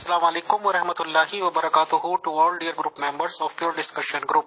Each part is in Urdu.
Assalamu alaikum wa rahmatullahi wa barakatuhu to all dear group members of Pure Discussion Group.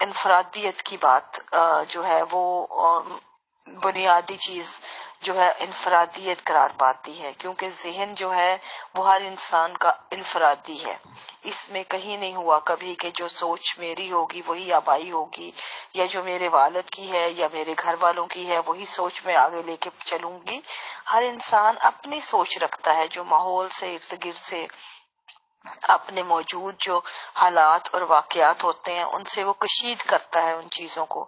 انفرادیت کی بات جو ہے وہ بنیادی چیز جو ہے انفرادیت قرار پاتی ہے، کیونکہ ذہن جو ہے وہ ہر انسان کا انفرادی ہے. اس میں کہیں نہیں ہوا کبھی کہ جو سوچ میری ہوگی وہی آبائی ہوگی، یا جو میرے والد کی ہے یا میرے گھر والوں کی ہے وہی سوچ میں آگے لے کے چلوں گی. ہر انسان اپنی سوچ رکھتا ہے جو ماحول سے ارد گرد سے اپنے موجود جو حالات اور واقعات ہوتے ہیں ان سے وہ کشید کرتا ہے ان چیزوں کو،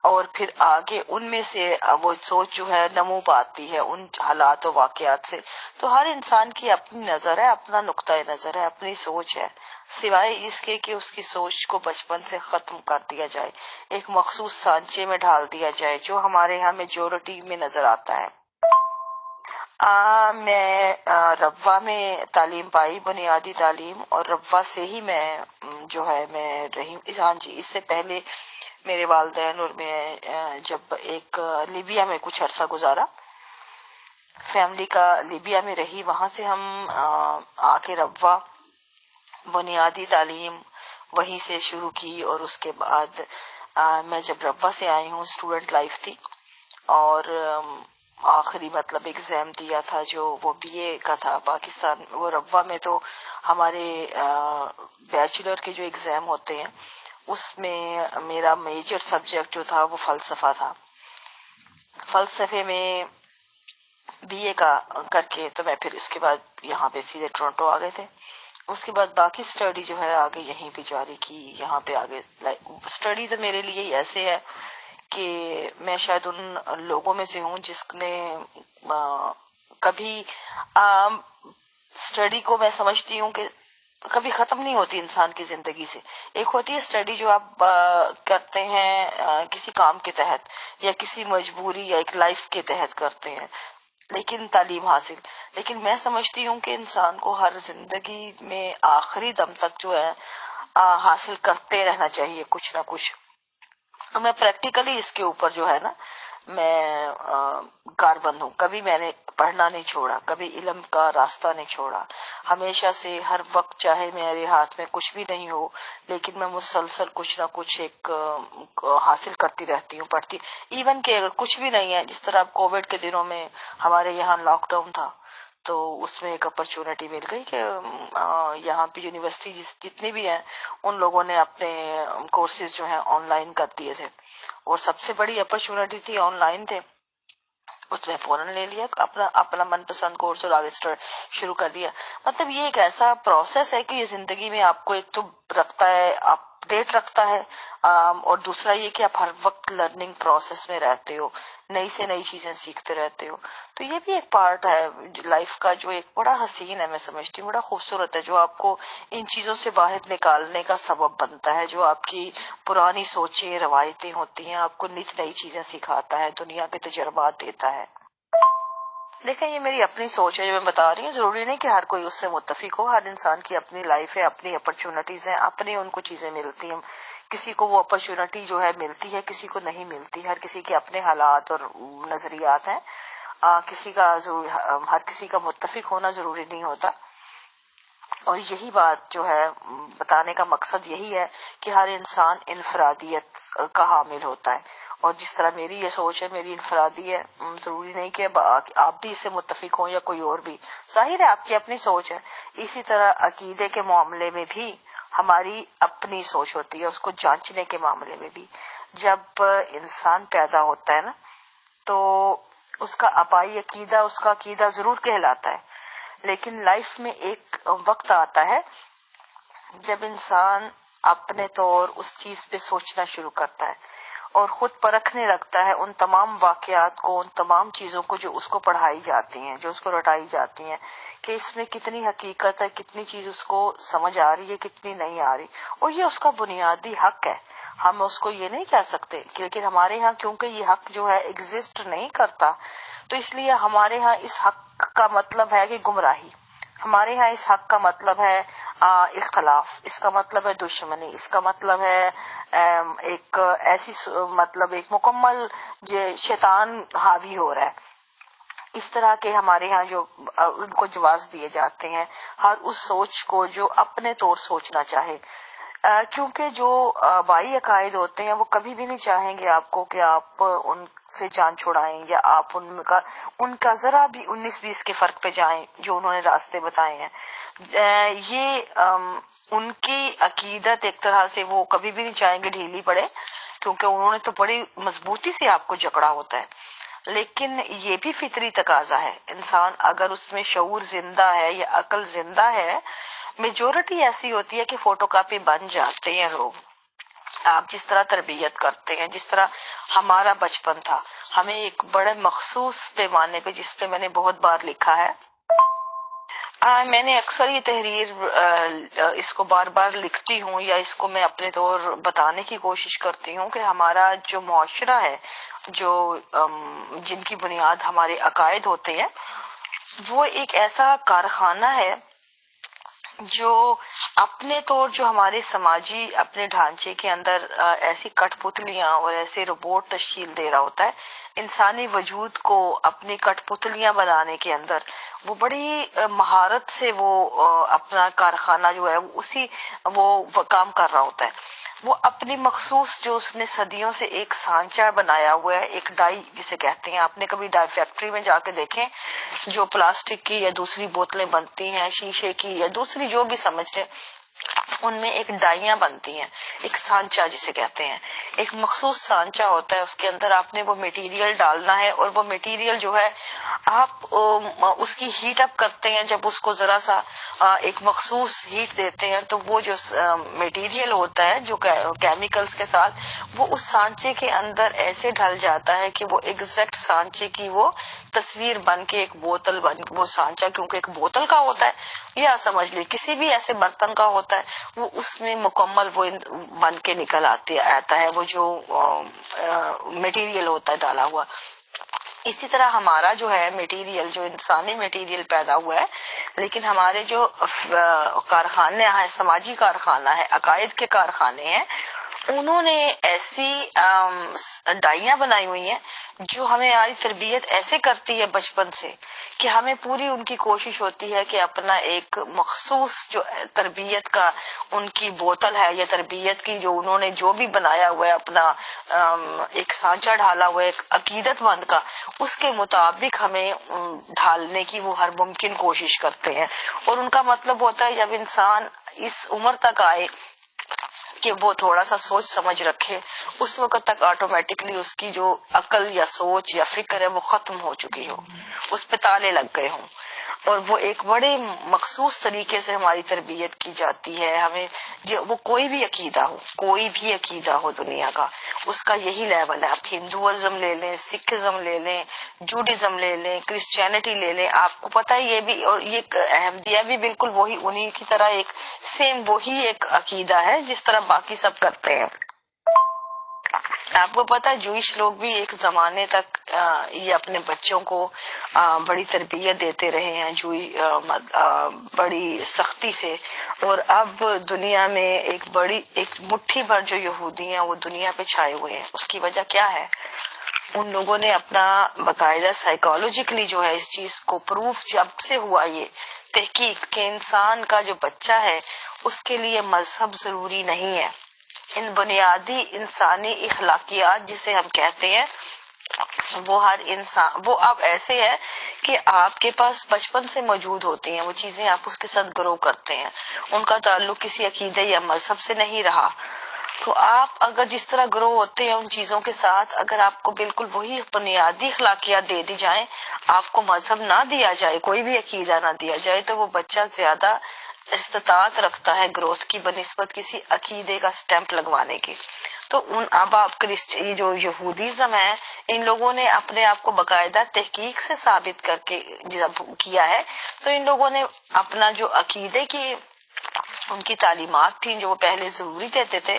اور پھر آگے ان میں سے وہ سوچ جو ہے نمو پاتی ہے ان حالات و واقعات سے. تو ہر انسان کی اپنی نظر ہے، اپنا نقطۂ نظر ہے، اپنی سوچ ہے، سوائے اس کے کہ اس کی سوچ کو بچپن سے ختم کر دیا جائے، ایک مخصوص سانچے میں ڈال دیا جائے جو ہمارے یہاں میجورٹی میں نظر آتا ہے. میں ربوہ میں تعلیم پائی، بنیادی تعلیم، اور ربوہ سے ہی میں جو ہے میں رہی. ہاں جی، اس سے پہلے میرے والدین اور میں جب ایک لیبیا میں کچھ عرصہ گزارا، فیملی کا لیبیا میں رہی، وہاں سے ہم آ کے ربوہ بنیادی تعلیم وہیں سے شروع کی. اور اس کے بعد میں جب ربوہ سے آئی ہوں اسٹوڈنٹ لائف تھی، اور آخری مطلب ایگزام دیا تھا جو وہ بی اے کا تھا پاکستان. وہ ربوہ میں تو ہمارے بیچلر کے جو ایگزام ہوتے ہیں اس میں میرا میجر سبجیکٹ جو تھا وہ فلسفہ تھا. فلسفے میں بی اے کا کر کے تو میں پھر اس کے بعد یہاں پہ سیدھے ٹورنٹو آ گئے تھے. اس کے بعد باقی اسٹڈی جو ہے آگے یہیں پہ جاری کی. یہاں پہ آگے اسٹڈی تو میرے لیے ایسے ہے کہ میں شاید ان لوگوں میں سے ہوں جس نے کبھی اسٹڈی کو میں سمجھتی ہوں کہ کبھی ختم نہیں ہوتی انسان کی زندگی سے. ایک ہوتی ہے اسٹڈی جو آپ کرتے ہیں کسی کام کے تحت یا کسی مجبوری یا ایک لائف کے تحت کرتے ہیں، لیکن تعلیم حاصل. لیکن میں سمجھتی ہوں کہ انسان کو ہر زندگی میں آخری دم تک جو ہے حاصل کرتے رہنا چاہیے کچھ نہ کچھ. میں پریکٹیکلی اس کے اوپر جو ہے نا میں کاربند ہوں. کبھی میں نے پڑھنا نہیں چھوڑا، کبھی علم کا راستہ نہیں چھوڑا. ہمیشہ سے ہر وقت چاہے میرے ہاتھ میں کچھ بھی نہیں ہو لیکن میں مسلسل کچھ نہ کچھ ایک حاصل کرتی رہتی ہوں، پڑھتی. ایون کہ اگر کچھ بھی نہیں ہے، جس طرح کووڈ کے دنوں میں ہمارے یہاں لاک ڈاؤن تھا تو اس میں ایک اپرچونٹی مل گئی کہ یہاں پہ یونیورسٹی جتنی بھی ہیں ان لوگوں نے اپنے کورسز جو ہیں آن لائن کر دیے تھے، اور سب سے بڑی اپرچونٹی تھی آن لائن تھے. اس میں فوراً لے لیا اپنا من پسند کورس اور آگے شروع کر دیا. مطلب یہ ایک ایسا پروسیس ہے کہ یہ زندگی میں آپ کو ایک تو رکھتا ہے، اپڈیٹ رکھتا ہے، اور دوسرا یہ کہ آپ ہر وقت لرننگ پروسیس میں رہتے ہو، نئی سے نئی چیزیں سیکھتے رہتے ہو. تو یہ بھی ایک پارٹ ہے لائف کا جو ایک بڑا حسین ہے، میں سمجھتی ہوں بڑا خوبصورت ہے، جو آپ کو ان چیزوں سے باہر نکالنے کا سبب بنتا ہے. جو آپ کی پرانی سوچیں روایتیں ہوتی ہیں آپ کو نت نئی چیزیں سکھاتا ہے، دنیا کے تجربات دیتا ہے. دیکھیں یہ میری اپنی سوچ ہے جو میں بتا رہی ہوں، ضروری نہیں کہ ہر کوئی اس سے متفق ہو. ہر انسان کی اپنی لائف ہے، اپنی اپرچونٹیز ہیں، اپنی ان کو چیزیں ملتی ہیں. کسی کو وہ اپرچونٹی جو ہے ملتی ہے، کسی کو نہیں ملتی. ہر کسی کے اپنے حالات اور نظریات ہیں. کسی کا ہر کسی کا متفق ہونا ضروری نہیں ہوتا. اور یہی بات جو ہے بتانے کا مقصد یہی ہے کہ ہر انسان انفرادیت کا حامل ہوتا ہے. اور جس طرح میری یہ سوچ ہے میری انفرادی ہے، ضروری نہیں کہ آپ بھی اس سے متفق ہوں یا کوئی اور بھی. ظاہر ہے آپ کی اپنی سوچ ہے. اسی طرح عقیدے کے معاملے میں بھی ہماری اپنی سوچ ہوتی ہے، اس کو جانچنے کے معاملے میں بھی. جب انسان پیدا ہوتا ہے نا تو اس کا آبائی عقیدہ اس کا عقیدہ ضرور کہلاتا ہے، لیکن لائف میں ایک وقت آتا ہے جب انسان اپنے طور اس چیز پہ سوچنا شروع کرتا ہے اور خود پرکھنے لگتا ہے ان تمام واقعات کو، ان تمام چیزوں کو جو اس کو پڑھائی جاتی ہیں، جو اس کو رٹائی جاتی ہیں، کہ اس میں کتنی حقیقت ہے، کتنی چیز اس کو سمجھ آ رہی ہے، کتنی نہیں آ رہی. اور یہ اس کا بنیادی حق ہے. ہم اس کو یہ نہیں کہہ سکتے، لیکن ہمارے ہاں کیونکہ یہ حق جو ہے ایگزسٹ نہیں کرتا تو اس لیے ہمارے ہاں اس حق کا مطلب ہے کہ گمراہی. ہمارے ہاں اس حق کا مطلب ہے اختلاف، اس کا مطلب ہے دشمنی، اس کا مطلب ہے ایک ایسی مطلب ایک مکمل شیطان حاوی ہو رہا ہے. اس طرح کے ہمارے ہاں جو ان کو جواز دیے جاتے ہیں ہر اس سوچ کو جو اپنے طور سوچنا چاہے. کیونکہ جو آبائی عقائد ہوتے ہیں وہ کبھی بھی نہیں چاہیں گے آپ کو کہ آپ ان سے جان چھڑائیں یا آپ ان کا ذرا بھی 19-20 کے فرق پہ جائیں جو انہوں نے راستے بتائے ہیں. یہ ان کی عقیدت ایک طرح سے وہ کبھی بھی نہیں چاہیں گے ڈھیلی پڑے، کیونکہ انہوں نے تو بڑی مضبوطی سے آپ کو جکڑا ہوتا ہے. لیکن یہ بھی فطری تقاضا ہے، انسان اگر اس میں شعور زندہ ہے یا عقل زندہ ہے، میجورٹی ایسی ہوتی ہے کہ فوٹو کاپی بن جاتے ہیں لوگ. آپ جس طرح تربیت کرتے ہیں، جس طرح ہمارا بچپن تھا، ہمیں ایک بڑے مخصوص پیمانے پہ، جس پہ میں نے بہت بار لکھا ہے، میں نے اکثر یہ تحریر اس کو بار بار لکھتی ہوں یا اس کو میں اپنے طور بتانے کی کوشش کرتی ہوں کہ ہمارا جو معاشرہ ہے، جو جن کی بنیاد ہمارے عقائد ہوتے ہیں، وہ ایک ایسا کارخانہ ہے جو اپنے طور جو ہمارے سماجی اپنے ڈھانچے کے اندر ایسی کٹ پتلیاں اور ایسے روبوٹ تشکیل دے رہا ہوتا ہے انسانی وجود کو اپنی کٹ پتلیاں بنانے کے اندر. وہ بڑی مہارت سے وہ اپنا کارخانہ جو ہے وہ کام کر رہا ہوتا ہے. وہ اپنی مخصوص جو اس نے صدیوں سے ایک سانچہ بنایا ہوا ہے، ایک ڈائی جسے کہتے ہیں. آپ نے کبھی ڈائی فیکٹری میں جا کے دیکھیں، جو پلاسٹک کی یا دوسری بوتلیں بنتی ہیں، شیشے کی یا دوسری جو بھی سمجھتے، ان میں ایک ڈائیاں بنتی ہیں، ایک سانچہ جسے کہتے ہیں، ایک مخصوص سانچہ ہوتا ہے. اس کے اندر آپ نے وہ میٹیریل ڈالنا ہے، اور وہ میٹیریل جو ہے آپ اس کی ہیٹ اپ کرتے ہیں. جب اس کو ذرا سا ایک مخصوص ہیٹ دیتے ہیں تو وہ جو میٹیریل ہوتا ہے جو کیمیکلز کے ساتھ، وہ اس سانچے کے اندر ایسے ڈھل جاتا ہے کہ وہ ایگزیکٹ سانچے کی وہ تصویر بن کے ایک بوتل بن، وہ سانچہ کیونکہ ایک بوتل کا ہوتا ہے یا سمجھ لیں کسی بھی ایسے برتن کا ہوتا ہے، وہ اس میں مکمل وہ بن کے نکل آتا ہے وہ جو میٹیریل ہوتا ہے ڈالا ہوا. اسی طرح ہمارا جو ہے میٹیریل، جو انسانی میٹیریل پیدا ہوا ہے، لیکن ہمارے جو کارخانے ہیں، سماجی کارخانہ ہے، عقائد کے کارخانے ہیں، انہوں نے ایسی ڈائیاں بنائی ہوئی ہیں جو ہمیں ہماری تربیت ایسے کرتی ہے بچپن سے کہ ہمیں پوری ان کی کوشش ہوتی ہے کہ اپنا ایک مخصوص جو تربیت کا ان کی بوتل ہے یا تربیت کی جو انہوں نے جو بھی بنایا ہوا ہے، اپنا ایک سانچہ ڈھالا ہوا ہے ایک عقیدت مند کا، اس کے مطابق ہمیں ڈھالنے کی وہ ہر ممکن کوشش کرتے ہیں. اور ان کا مطلب ہوتا ہے جب انسان اس عمر تک آئے کہ وہ تھوڑا سا سوچ سمجھ رکھے، اس وقت تک آٹومیٹکلی اس کی جو عقل یا سوچ یا فکر ہے وہ ختم ہو چکی ہو، اس پہ تالے لگ گئے ہوں، اور وہ ایک بڑے مخصوص طریقے سے ہماری تربیت کی جاتی ہے. ہمیں وہ کوئی بھی عقیدہ ہو دنیا کا، اس کا یہی لیول ہے. آپ ہندوازم لے لیں، سکھزم لے لیں، جوڈازم لے لیں، کرسچینٹی لے لیں، آپ کو پتہ ہے یہ بھی، اور یہ احمدیہ بھی بالکل وہی انہی کی طرح ایک سیم وہی ایک عقیدہ ہے جس طرح باقی سب کرتے ہیں. آپ کو پتا ہے جوئش لوگ بھی ایک زمانے تک یہ اپنے بچوں کو بڑی تربیت دیتے رہے ہیں، بڑی سختی سے، اور اب دنیا میں ایک مٹھی بھر جو یہودی ہیں وہ دنیا پہ چھائے ہوئے ہیں. اس کی وجہ کیا ہے؟ ان لوگوں نے اپنا باقاعدہ سائیکالوجیکلی جو ہے اس چیز کو پروف جب سے ہوا، یہ تحقیق کہ انسان کا جو بچہ ہے اس کے لیے مذہب ضروری نہیں ہے. ان بنیادی انسانی اخلاقیات جسے ہم کہتے ہیں، وہ ہر انسان، وہ اب ایسے ہے کہ آپ کے پاس بچپن سے موجود ہوتی ہیں وہ چیزیں، آپ اس کے ساتھ گرو کرتے ہیں، ان کا تعلق کسی عقیدے یا مذہب سے نہیں رہا. تو آپ اگر جس طرح گرو ہوتے ہیں ان چیزوں کے ساتھ، اگر آپ کو بالکل وہی بنیادی اخلاقیات دے دی جائیں، آپ کو مذہب نہ دیا جائے، کوئی بھی عقیدہ نہ دیا جائے، تو وہ بچہ زیادہ استطاعت رکھتا ہے گروتھ کی بنسبت کسی عقیدے کا سٹیمپ لگوانے کی. تو اب آپ یہ جو یہودیزم ہے، ان لوگوں نے اپنے آپ کو باقاعدہ تحقیق سے ثابت کر کے جب کیا ہے، تو ان لوگوں نے اپنا جو عقیدے کی ان کی تعلیمات تھیں جو وہ پہلے ضروری دیتے تھے،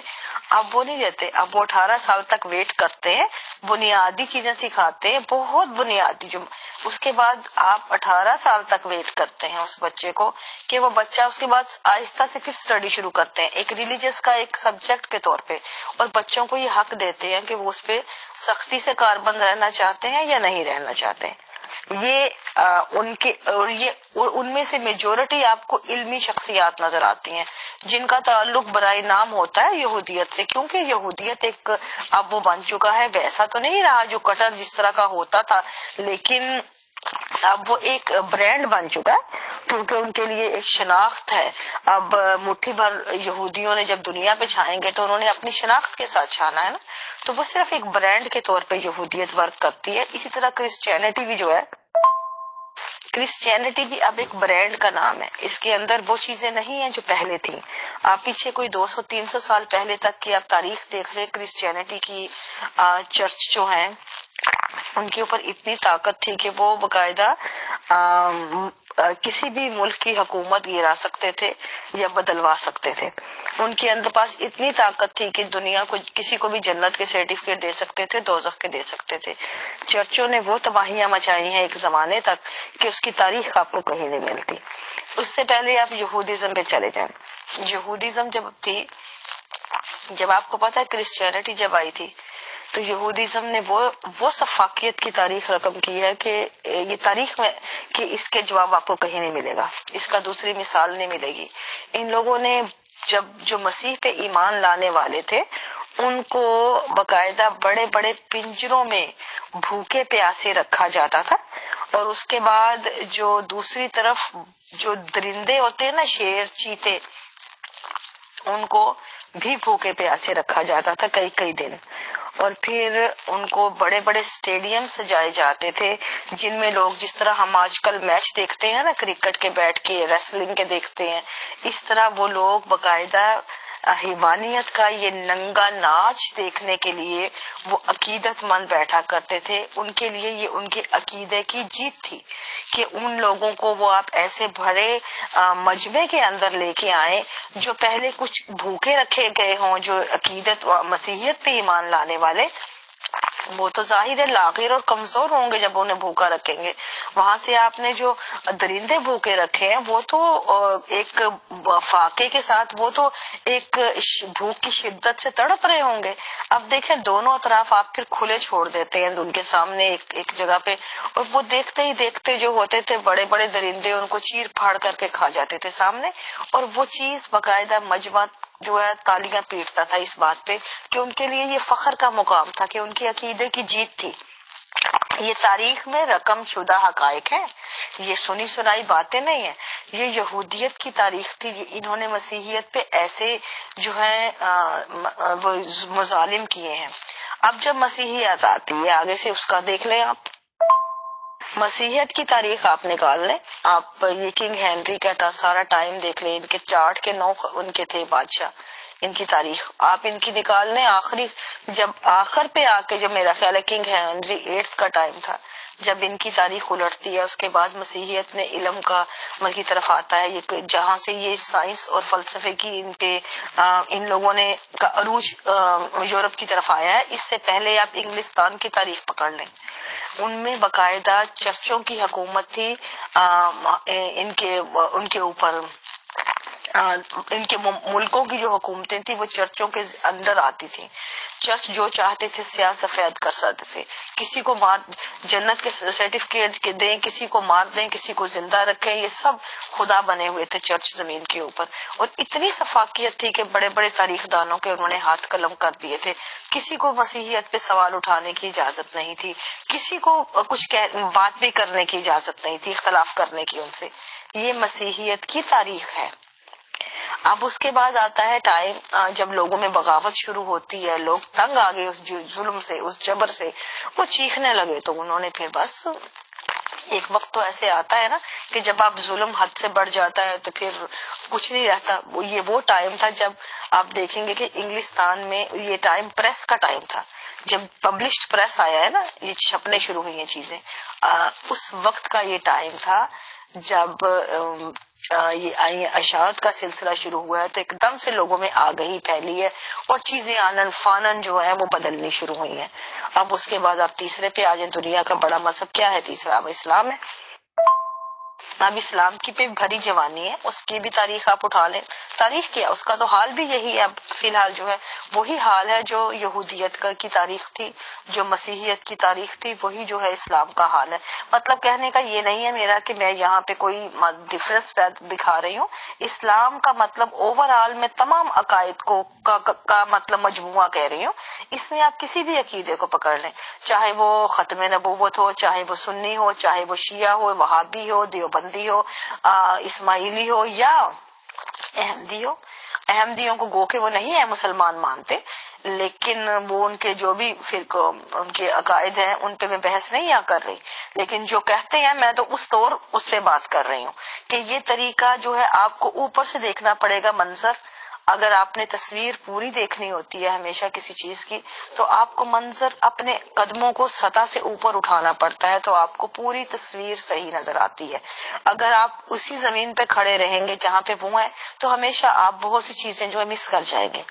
اب وہ نہیں دیتے. اب وہ 18 سال تک ویٹ کرتے ہیں، بنیادی چیزیں سکھاتے ہیں، بہت بنیادی، جو اس کے بعد آپ 18 سال تک ویٹ کرتے ہیں اس بچے کو کہ وہ بچہ، اس کے بعد آہستہ سے پھر سٹڈی شروع کرتے ہیں ایک ریلیجس کا ایک سبجیکٹ کے طور پہ، اور بچوں کو یہ حق دیتے ہیں کہ وہ اس پہ سختی سے کاربند رہنا چاہتے ہیں یا نہیں رہنا چاہتے ہیں. یہ ان میں سے میجورٹی آپ کو علمی شخصیات نظر آتی ہیں جن کا تعلق برائے نام ہوتا ہے یہودیت سے، کیونکہ یہودیت ایک اب وہ بن چکا ہے، ویسا تو نہیں رہا جو کٹر جس طرح کا ہوتا تھا، لیکن اب وہ ایک برانڈ بن چکا ہے کیونکہ ان کے لیے ایک شناخت ہے۔ اب مٹھی بھر یہودیوں نے جب دنیا پہ چھائیں گے تو انہوں نے اپنی شناخت کے ساتھ چھانا ہے نا، تو وہ صرف ایک برانڈ کے طور پہ یہودیت ورک کرتی ہے۔ اسی طرح کرسچینٹی بھی جو ہے، کرسچینٹی بھی اب ایک برانڈ کا نام ہے، اس کے اندر وہ چیزیں نہیں ہیں جو پہلے تھیں۔ آپ پیچھے کوئی 200-300 سال پہلے تک کی آپ تاریخ دیکھ لیں، کرسچینٹی کی چرچ جو ہیں ان کے اوپر اتنی طاقت تھی کہ وہ باقاعدہ کسی بھی ملک کی حکومت گرا سکتے تھے یا بدلوا سکتے تھے۔ ان کے اندر پاس اتنی طاقت تھی کہ دنیا کو کسی کو بھی جنت کے سرٹیفکیٹ دے سکتے تھے، دوزخ کے دے سکتے تھے۔ چرچوں نے وہ تباہیاں مچائی ہیں ایک زمانے تک کہ اس کی تاریخ آپ کو کہیں نہیں ملتی۔ اس سے پہلے آپ یہودیزم پہ چلے جائیں۔ یہودیزم جب تھی، جب آپ کو پتا ہے کرسچینٹی جب آئی تھی تو یہودیزم نے وہ سفاکیت کی تاریخ رقم کی ہے کہ یہ تاریخ میں کہ اس کے جواب آپ کو کہیں نہیں ملے گا، اس کا دوسری مثال نہیں ملے گی۔ ان لوگوں نے جو مسیح پہ ایمان لانے والے تھے ان کو باقاعدہ بڑے بڑے پنجروں میں بھوکے پیاسے رکھا جاتا تھا، اور اس کے بعد جو دوسری طرف جو درندے ہوتے ہیں نا، شیر، چیتے، ان کو بھی بھوکے پیاسے رکھا جاتا تھا کئی دن، اور پھر ان کو بڑے بڑے اسٹیڈیم سجائے جاتے تھے جن میں لوگ جس طرح ہم آج کل میچ دیکھتے ہیں نا کرکٹ کے بیٹھ کے، ریسلنگ کے دیکھتے ہیں، اس طرح وہ لوگ باقاعدہ حیوانیت کا یہ ننگا ناچ دیکھنے کے لیے وہ عقیدت مند بیٹھا کرتے تھے۔ ان کے لیے یہ ان کے عقیدے کی جیت تھی کہ ان لوگوں کو وہ آپ ایسے بڑے مجمع کے اندر لے کے آئیں جو پہلے کچھ بھوکے رکھے گئے ہوں، جو عقیدت مسیحیت پہ ایمان لانے والے، وہ تو ظاہر ہے لاغر اور کمزور ہوں گے جب انہیں بھوکا رکھیں گے۔ وہاں سے آپ نے جو درندے بھوکے رکھے ہیں وہ تو ایک فاقے کے ساتھ، وہ تو ایک بھوک کی شدت سے تڑپ رہے ہوں گے۔ اب دیکھیں دونوں اطراف آپ پھر کھلے چھوڑ دیتے ہیں ان کے سامنے ایک جگہ پہ، اور وہ دیکھتے ہی دیکھتے جو ہوتے تھے بڑے بڑے درندے ان کو چیر پھاڑ کر کے کھا جاتے تھے سامنے، اور وہ چیز باقاعدہ مجمع جو ہے تالیاں پیٹتا تھا اس بات پہ کہ ان کے لیے یہ فخر کا مقام تھا کہ ان کے عقیدے کی جیت تھی۔ یہ تاریخ میں رقم شدہ حقائق ہیں، یہ سنی سنائی باتیں نہیں ہیں، یہ یہودیت کی تاریخ تھی۔ انہوں نے مسیحیت پہ ایسے جو ہے مظالم کیے ہیں۔ اب جب مسیحیت آتی ہے آگے سے اس کا دیکھ لیں آپ، مسیحیت کی تاریخ آپ نکال لیں، آپ یہ کنگ ہینری کا سارا ٹائم دیکھ لیں، ان کے 60 کے 9 ان کے تھے بادشاہ، ان کی تاریخ آپ ان کی نکال لیں۔ آخری جب آخر پہ آ کے جب میرا خیال ہے کنگ ہینری 8 کا ٹائم تھا جب ان کی تاریخ الٹتی ہے، اس کے بعد مسیحیت نے علم کا کی طرف آتا ہے، یہ جہاں سے یہ سائنس اور فلسفے کی ان پہ ان لوگوں نے کا عروج یورپ کی طرف آیا ہے۔ اس سے پہلے آپ انگلستان کی تاریخ پکڑ لیں، ان میں باقاعدہ چرچوں کی حکومت تھی، ان کے اوپر ان کے ملکوں کی جو حکومتیں تھیں وہ چرچوں کے اندر آتی تھیں۔ چرچ جو چاہتے تھے سیاہ سفید کر سکتے تھے، کسی کو مار جنت کے سرٹیفکیٹ دیں، کسی کو مار دیں، کسی کو زندہ رکھیں، یہ سب خدا بنے ہوئے تھے چرچ زمین کے اوپر۔ اور اتنی سفاکیت تھی کہ بڑے بڑے تاریخ دانوں کے انہوں نے ہاتھ قلم کر دیے تھے، کسی کو مسیحیت پہ سوال اٹھانے کی اجازت نہیں تھی، کسی کو کچھ بات بھی کرنے کی اجازت نہیں تھی، اختلاف کرنے کی ان سے۔ یہ مسیحیت کی تاریخ ہے۔ اب اس کے بعد آتا ہے ٹائم جب لوگوں میں بغاوت شروع ہوتی ہے، لوگ تنگ آ گئے اس ظلم سے، اس جبر سے، وہ چیخنے لگے، تو انہوں نے پھر بس ایک وقت تو ایسے آتا ہے نا کہ جب آپ ظلم حد سے بڑھ جاتا ہے تو پھر کچھ نہیں رہتا۔ یہ وہ ٹائم تھا جب آپ دیکھیں گے کہ انگلستان میں یہ ٹائم پریس کا ٹائم تھا، جب پبلشڈ پریس آیا ہے نا، یہ چھپنے شروع ہوئی ہیں چیزیں، اس وقت کا یہ ٹائم تھا جب یہ اشاعت کا سلسلہ شروع ہوا ہے، تو ایک دم سے لوگوں میں آگہی پھیلی ہے اور چیزیں آنن فانن جو ہے وہ بدلنی شروع ہوئی ہیں۔ اب اس کے بعد آپ تیسرے پہ آ جائیں، دنیا کا بڑا مذہب کیا ہے تیسرا؟ اب اسلام ہے۔ اب اسلام کی پہ بھری جوانی ہے، اس کی بھی تاریخ آپ اٹھا لیں، تاریخ کیا اس کا تو حال بھی یہی ہے۔ اب فی الحال جو ہے وہی حال ہے جو یہودیت کی تاریخ تھی، جو مسیحیت کی تاریخ تھی، وہی جو ہے اسلام کا حال ہے۔ مطلب کہنے کا یہ نہیں ہے میرا کہ میں یہاں پہ کوئی ڈفرنس دکھا رہی ہوں۔ اسلام کا مطلب اوور آل میں تمام عقائد کو کا مطلب مجموعہ کہہ رہی ہوں۔ اس میں آپ کسی بھی عقیدے کو پکڑ لیں، چاہے وہ ختم نبوت ہو، چاہے وہ سنی ہو، چاہے وہ شیعہ ہو، وہابی ہو، دیوبندی ہو، اسماعیلی ہو یا احمدی ہو۔ احمدیوں کو گو کہ وہ نہیں ہے مسلمان مانتے، لیکن وہ ان کے جو بھی فرقہ ان کے عقائد ہیں ان پہ میں بحث نہیں کر رہی، لیکن جو کہتے ہیں میں تو اس پہ بات کر رہی ہوں کہ یہ طریقہ جو ہے آپ کو اوپر سے دیکھنا پڑے گا منظر۔ اگر آپ نے تصویر پوری دیکھنی ہوتی ہے ہمیشہ کسی چیز کی، تو آپ کو منظر اپنے قدموں کو سطح سے اوپر اٹھانا پڑتا ہے، تو آپ کو پوری تصویر صحیح نظر آتی ہے۔ اگر آپ اسی زمین پہ کھڑے رہیں گے جہاں پہ وہ ہے، تو ہمیشہ آپ بہت سی چیزیں جو ہے مس کر جائیں گے۔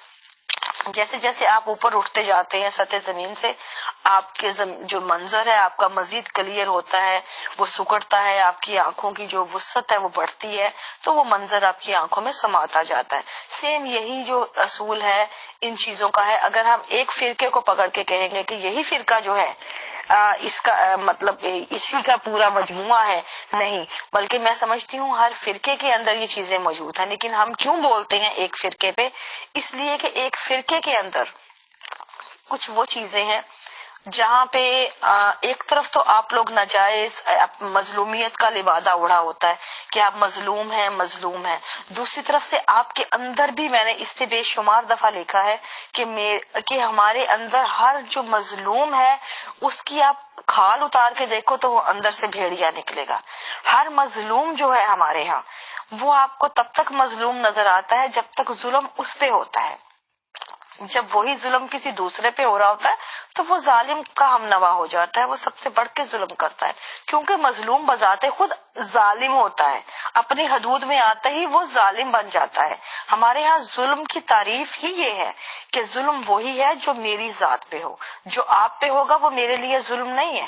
جیسے جیسے آپ اوپر اٹھتے جاتے ہیں سطح زمین سے، آپ کے جو منظر ہے آپ کا مزید کلیئر ہوتا ہے، وہ سکڑتا ہے، آپ کی آنکھوں کی جو وسعت ہے وہ بڑھتی ہے، تو وہ منظر آپ کی آنکھوں میں سماتا جاتا ہے۔ سیم یہی جو اصول ہے ان چیزوں کا ہے۔ اگر ہم ایک فرقے کو پکڑ کے کہیں گے کہ یہی فرقہ جو ہے اس کا مطلب اسی کا پورا مجموعہ ہے، نہیں، بلکہ میں سمجھتی ہوں ہر فرقے کے اندر یہ چیزیں موجود ہیں۔ لیکن ہم کیوں بولتے ہیں ایک فرقے پہ؟ اس لیے کہ ایک فرقے کے اندر کچھ وہ چیزیں ہیں جہاں پہ ایک طرف تو آپ لوگ ناجائز مظلومیت کا لبادہ اڑا ہوتا ہے کہ آپ مظلوم ہیں، مظلوم ہیں، دوسری طرف سے آپ کے اندر بھی میں نے اس پہ بے شمار دفعہ لکھا ہے کہ ہمارے اندر ہر جو مظلوم ہے اس کی آپ کھال اتار کے دیکھو تو وہ اندر سے بھیڑیا نکلے گا۔ ہر مظلوم جو ہے ہمارے ہاں وہ آپ کو تب تک مظلوم نظر آتا ہے جب تک ظلم اس پہ ہوتا ہے۔ جب وہی ظلم کسی دوسرے پہ ہو رہا ہوتا ہے تو وہ ظالم کا ہم نوا ہو جاتا ہے، وہ سب سے بڑھ کے ظلم کرتا ہے، کیونکہ مظلوم بذات خود ظالم ہوتا ہے، اپنی حدود میں آتا ہی وہ ظالم بن جاتا ہے۔ ہمارے ہاں ظلم کی تعریف ہی یہ ہے کہ ظلم وہی ہے جو میری ذات پہ ہو، جو آپ پہ ہوگا وہ میرے لیے ظلم نہیں ہے،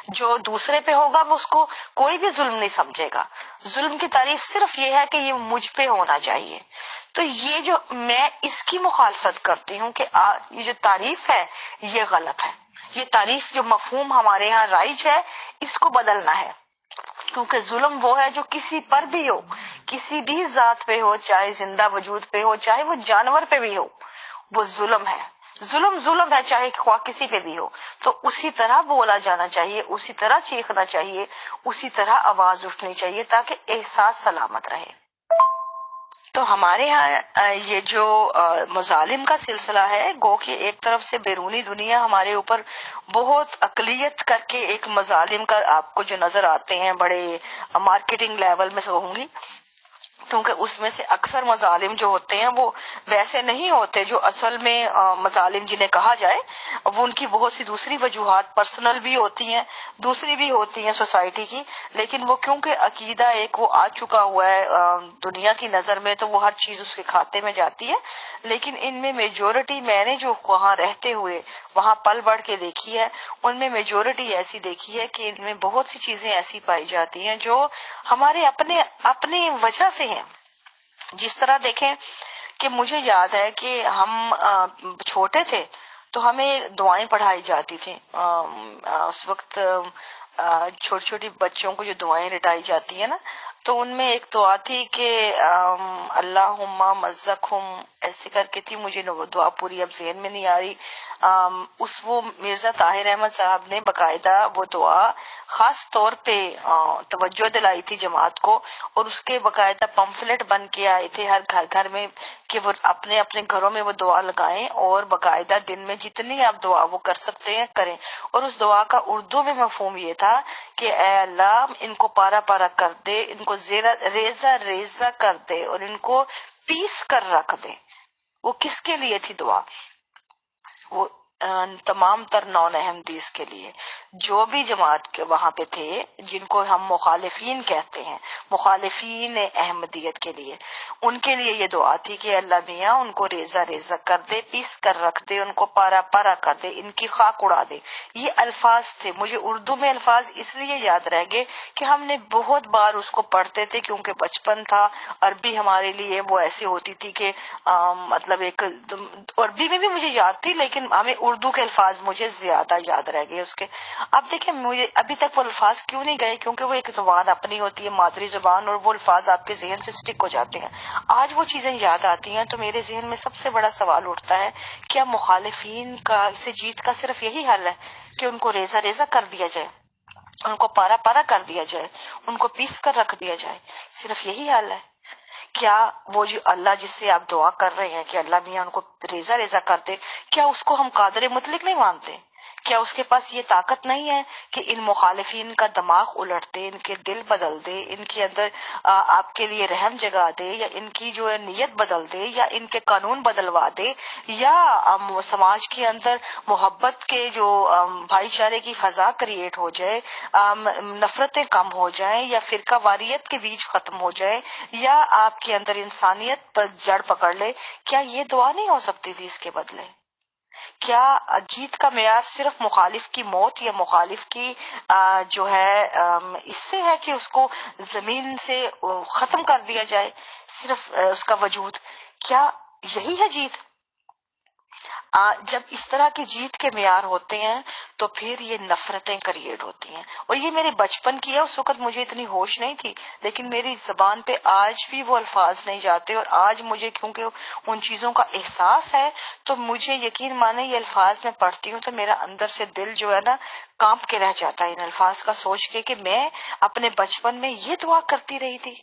جو دوسرے پہ ہوگا وہ اس کو کوئی بھی ظلم نہیں سمجھے گا۔ ظلم کی تعریف صرف یہ ہے کہ یہ مجھ پہ ہونا چاہیے۔ تو یہ جو میں اس کی مخالفت کرتی ہوں کہ یہ جو تعریف ہے یہ غلط ہے، یہ تعریف جو مفہوم ہمارے ہاں رائج ہے اس کو بدلنا ہے، کیونکہ ظلم وہ ہے جو کسی پر بھی ہو، کسی بھی ذات پہ ہو، چاہے زندہ وجود پہ ہو چاہے وہ جانور پہ بھی ہو، وہ ظلم ہے۔ ظلم ہے چاہے خواہ کسی پہ بھی ہو، تو اسی طرح بولا جانا چاہیے، اسی طرح چیخنا چاہیے، اسی طرح آواز اٹھنی چاہیے تاکہ احساس سلامت رہے۔ تو ہمارے ہاں یہ جو مظالم کا سلسلہ ہے، گو کہ ایک طرف سے بیرونی دنیا ہمارے اوپر بہت اقلیت کر کے ایک مظالم کا آپ کو جو نظر آتے ہیں بڑے مارکیٹنگ لیول میں کہوں گی، کیونکہ اس میں سے اکثر مظالم جو ہوتے ہیں وہ ویسے نہیں ہوتے جو اصل میں مظالم جنہیں کہا جائے، وہ ان کی بہت سی دوسری وجوہات پرسنل بھی ہوتی ہیں، دوسری بھی ہوتی ہیں سوسائٹی کی، لیکن وہ کیونکہ عقیدہ ایک وہ آ چکا ہوا ہے دنیا کی نظر میں، تو وہ ہر چیز اس کے کھاتے میں جاتی ہے۔ لیکن ان میں میجورٹی میں نے جو وہاں رہتے ہوئے وہاں پل بڑھ کے دیکھی ہے، ان میں میجورٹی ایسی دیکھی ہے کہ ان میں بہت سی چیزیں ایسی پائی جاتی ہیں جو ہمارے اپنے وجہ سے ہیں۔ جس طرح دیکھیں کہ مجھے یاد ہے کہ ہم چھوٹے تھے تو ہمیں دعائیں پڑھائی جاتی تھیں، اس وقت چھوٹی چھوٹی بچوں کو جو دعائیں رٹائی جاتی ہیں نا، تو ان میں ایک دعا تھی کہ اللہم مزقہم، ایسے کر کے تھی، مجھے دعا پوری اب ذہن میں نہیں آ رہی۔ وہ مرزا طاہر احمد صاحب نے باقاعدہ وہ دعا خاص طور پہ توجہ دلائی تھی جماعت کو، اور اس کے باقاعدہ پمفلٹ بن کے آئے تھے ہر گھر میں کہ وہ اپنے اپنے گھروں میں وہ دعا لگائیں، اور باقاعدہ دن میں جتنی آپ دعا وہ کر سکتے ہیں کریں۔ اور اس دعا کا اردو میں مفہوم یہ تھا کہ اے اللہ ان کو پارا پارا کر دے، ان کو ریزہ ریزہ کر دے، اور ان کو پیس کر رکھ دے۔ وہ کس کے لیے تھی دعا؟ وہ تمام تر نان احمدیز کے لیے، جو بھی جماعت کے وہاں پہ تھے جن کو ہم مخالفین کہتے ہیں، مخالفین احمدیت کے لیے، ان کے لیے یہ دعا تھی کہ اللہ میاں ان کو ریزہ ریزہ کر دے، پیس کر رکھ دے، ان کو پارا پارا کر دے، ان کی خاک اڑا دے۔ یہ الفاظ تھے، مجھے اردو میں الفاظ اس لیے یاد رہ گئے کہ ہم نے بہت بار اس کو پڑھتے تھے، کیونکہ بچپن تھا، عربی ہمارے لیے وہ ایسی ہوتی تھی کہ مطلب ایک عربی میں بھی مجھے یاد تھی، لیکن ہمیں اردو کے الفاظ مجھے زیادہ یاد رہ گئے اس کے۔ اب دیکھیں مجھے ابھی تک وہ الفاظ کیوں نہیں گئے، کیونکہ وہ ایک زبان اپنی ہوتی ہے، مادری زبان، اور وہ الفاظ آپ کے ذہن سے سٹک ہو جاتے ہیں۔ آج وہ چیزیں یاد آتی ہیں تو میرے ذہن میں سب سے بڑا سوال اٹھتا ہے، کیا مخالفین کا سے جیت کا صرف یہی حل ہے کہ ان کو ریزہ ریزہ کر دیا جائے، ان کو پارا پارا کر دیا جائے، ان کو پیس کر رکھ دیا جائے؟ صرف یہی حل ہے؟ کیا وہ جو اللہ جس سے آپ دعا کر رہے ہیں کہ اللہ میاں ان کو ریزہ ریزہ کر دے، کیا اس کو ہم قادر مطلق نہیں مانتے؟ کیا اس کے پاس یہ طاقت نہیں ہے کہ ان مخالفین کا دماغ الٹ دے، ان کے دل بدل دے، ان کے اندر آپ کے لیے رحم جگا دے، یا ان کی جو ہے نیت بدل دے، یا ان کے قانون بدلوا دے، یا سماج کے اندر محبت کے جو بھائی چارے کی فضا کریٹ ہو جائے، نفرتیں کم ہو جائیں، یا فرقہ واریت کے بیچ ختم ہو جائے، یا آپ کے اندر انسانیت پر جڑ پکڑ لے؟ کیا یہ دعا نہیں ہو سکتی تھی اس کے بدلے؟ کیا جیت کا معیار صرف مخالف کی موت یا مخالف کی جو ہے اس سے ہے کہ اس کو زمین سے ختم کر دیا جائے، صرف اس کا وجود؟ کیا یہی ہے جیت؟ جب اس طرح کی جیت کے معیار ہوتے ہیں تو پھر یہ نفرتیں کریٹ ہوتی ہیں، اور یہ میرے بچپن کی ہے، اس وقت مجھے اتنی ہوش نہیں تھی، لیکن میری زبان پہ آج بھی وہ الفاظ نہیں جاتے، اور آج مجھے کیونکہ ان چیزوں کا احساس ہے تو مجھے یقین مانے یہ الفاظ میں پڑھتی ہوں تو میرا اندر سے دل جو ہے نا کانپ کے رہ جاتا ہے ان الفاظ کا سوچ کے کہ میں اپنے بچپن میں یہ دعا کرتی رہی تھی،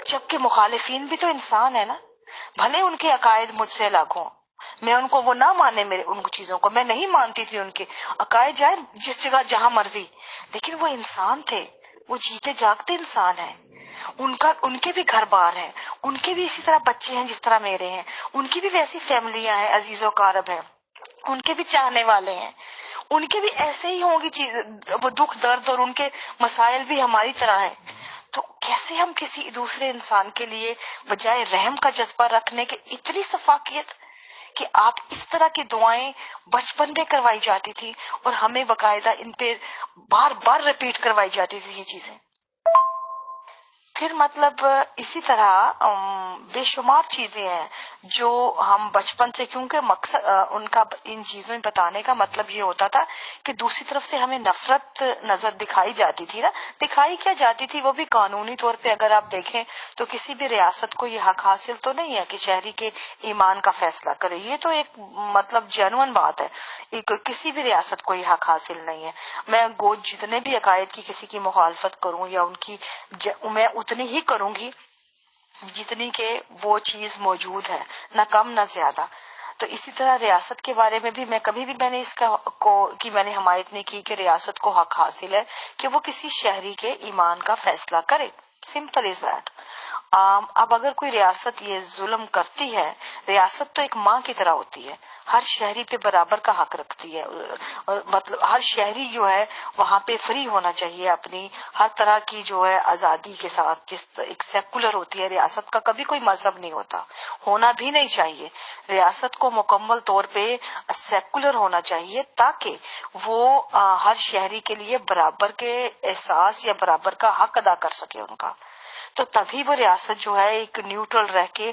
جبکہ مخالفین بھی تو انسان ہے نا، بھلے ان کے عقائد مجھ سے الگ ہوں، میں ان کو وہ نہ مانے، میرے ان چیزوں کو میں نہیں مانتی تھی، ان کے عقائد جائے جس جگہ جہاں مرضی، لیکن وہ انسان تھے، وہ جیتے جاگتے انسان ہیں، ان کے بھی گھر بار ہیں، ان کے بھی اسی طرح بچے ہیں جس طرح میرے ہیں، ان کی بھی ویسی فیملیاں ہیں، عزیز و اقارب ہیں، ان کے بھی چاہنے والے ہیں، ان کے بھی ایسے ہی ہوں گی چیز، وہ دکھ درد اور ان کے مسائل بھی ہماری طرح ہیں۔ تو کیسے ہم کسی دوسرے انسان کے لیے بجائے رحم کا جذبہ رکھنے کے اتنی سفاکیت کہ آپ اس طرح کی دعائیں بچپن میں کروائی جاتی تھی اور ہمیں باقاعدہ ان پہ بار بار ریپیٹ کروائی جاتی تھی یہ چیزیں؟ پھر مطلب اسی طرح بے شمار چیزیں ہیں جو ہم بچپن سے، کیونکہ مقصد ان کا ان چیزیں بتانے کا مطلب یہ ہوتا تھا کہ دوسری طرف سے ہمیں نفرت نظر دکھائی جاتی تھی نا، دکھائی کیا جاتی تھی، وہ بھی قانونی طور پہ اگر آپ دیکھیں تو کسی بھی ریاست کو یہ حق حاصل تو نہیں ہے کہ شہری کے ایمان کا فیصلہ کرے، یہ تو ایک مطلب جینوئن بات ہے، کسی بھی ریاست کو یہ حق حاصل نہیں ہے۔ میں جتنے بھی عقائد کی کسی کی مخالفت کروں یا ان کی میں اتنی ہی کروں گی جتنی کہ وہ چیز موجود ہے، نہ کم نہ زیادہ۔ تو اسی طرح ریاست کے بارے میں بھی میں نے اس کی میں نے حمایت نہیں کی کہ ریاست کو حق حاصل ہے کہ وہ کسی شہری کے ایمان کا فیصلہ کرے، سمپل از دیٹ۔ اب اگر کوئی ریاست یہ ظلم کرتی ہے، ریاست تو ایک ماں کی طرح ہوتی ہے، ہر شہری پہ برابر کا حق رکھتی ہے، مطلب ہر شہری جو ہے وہاں پہ فری ہونا چاہیے اپنی ہر طرح کی جو ہے آزادی کے ساتھ، جس ایک سیکولر ہوتی ہے ریاست کا، کبھی کوئی مذہب نہیں ہوتا، ہونا بھی نہیں چاہیے، ریاست کو مکمل طور پہ سیکولر ہونا چاہیے تاکہ وہ ہر شہری کے لیے برابر کے احساس یا برابر کا حق ادا کر سکے ان کا، تو تبھی وہ ریاست جو ہے ایک نیوٹرل رہ کے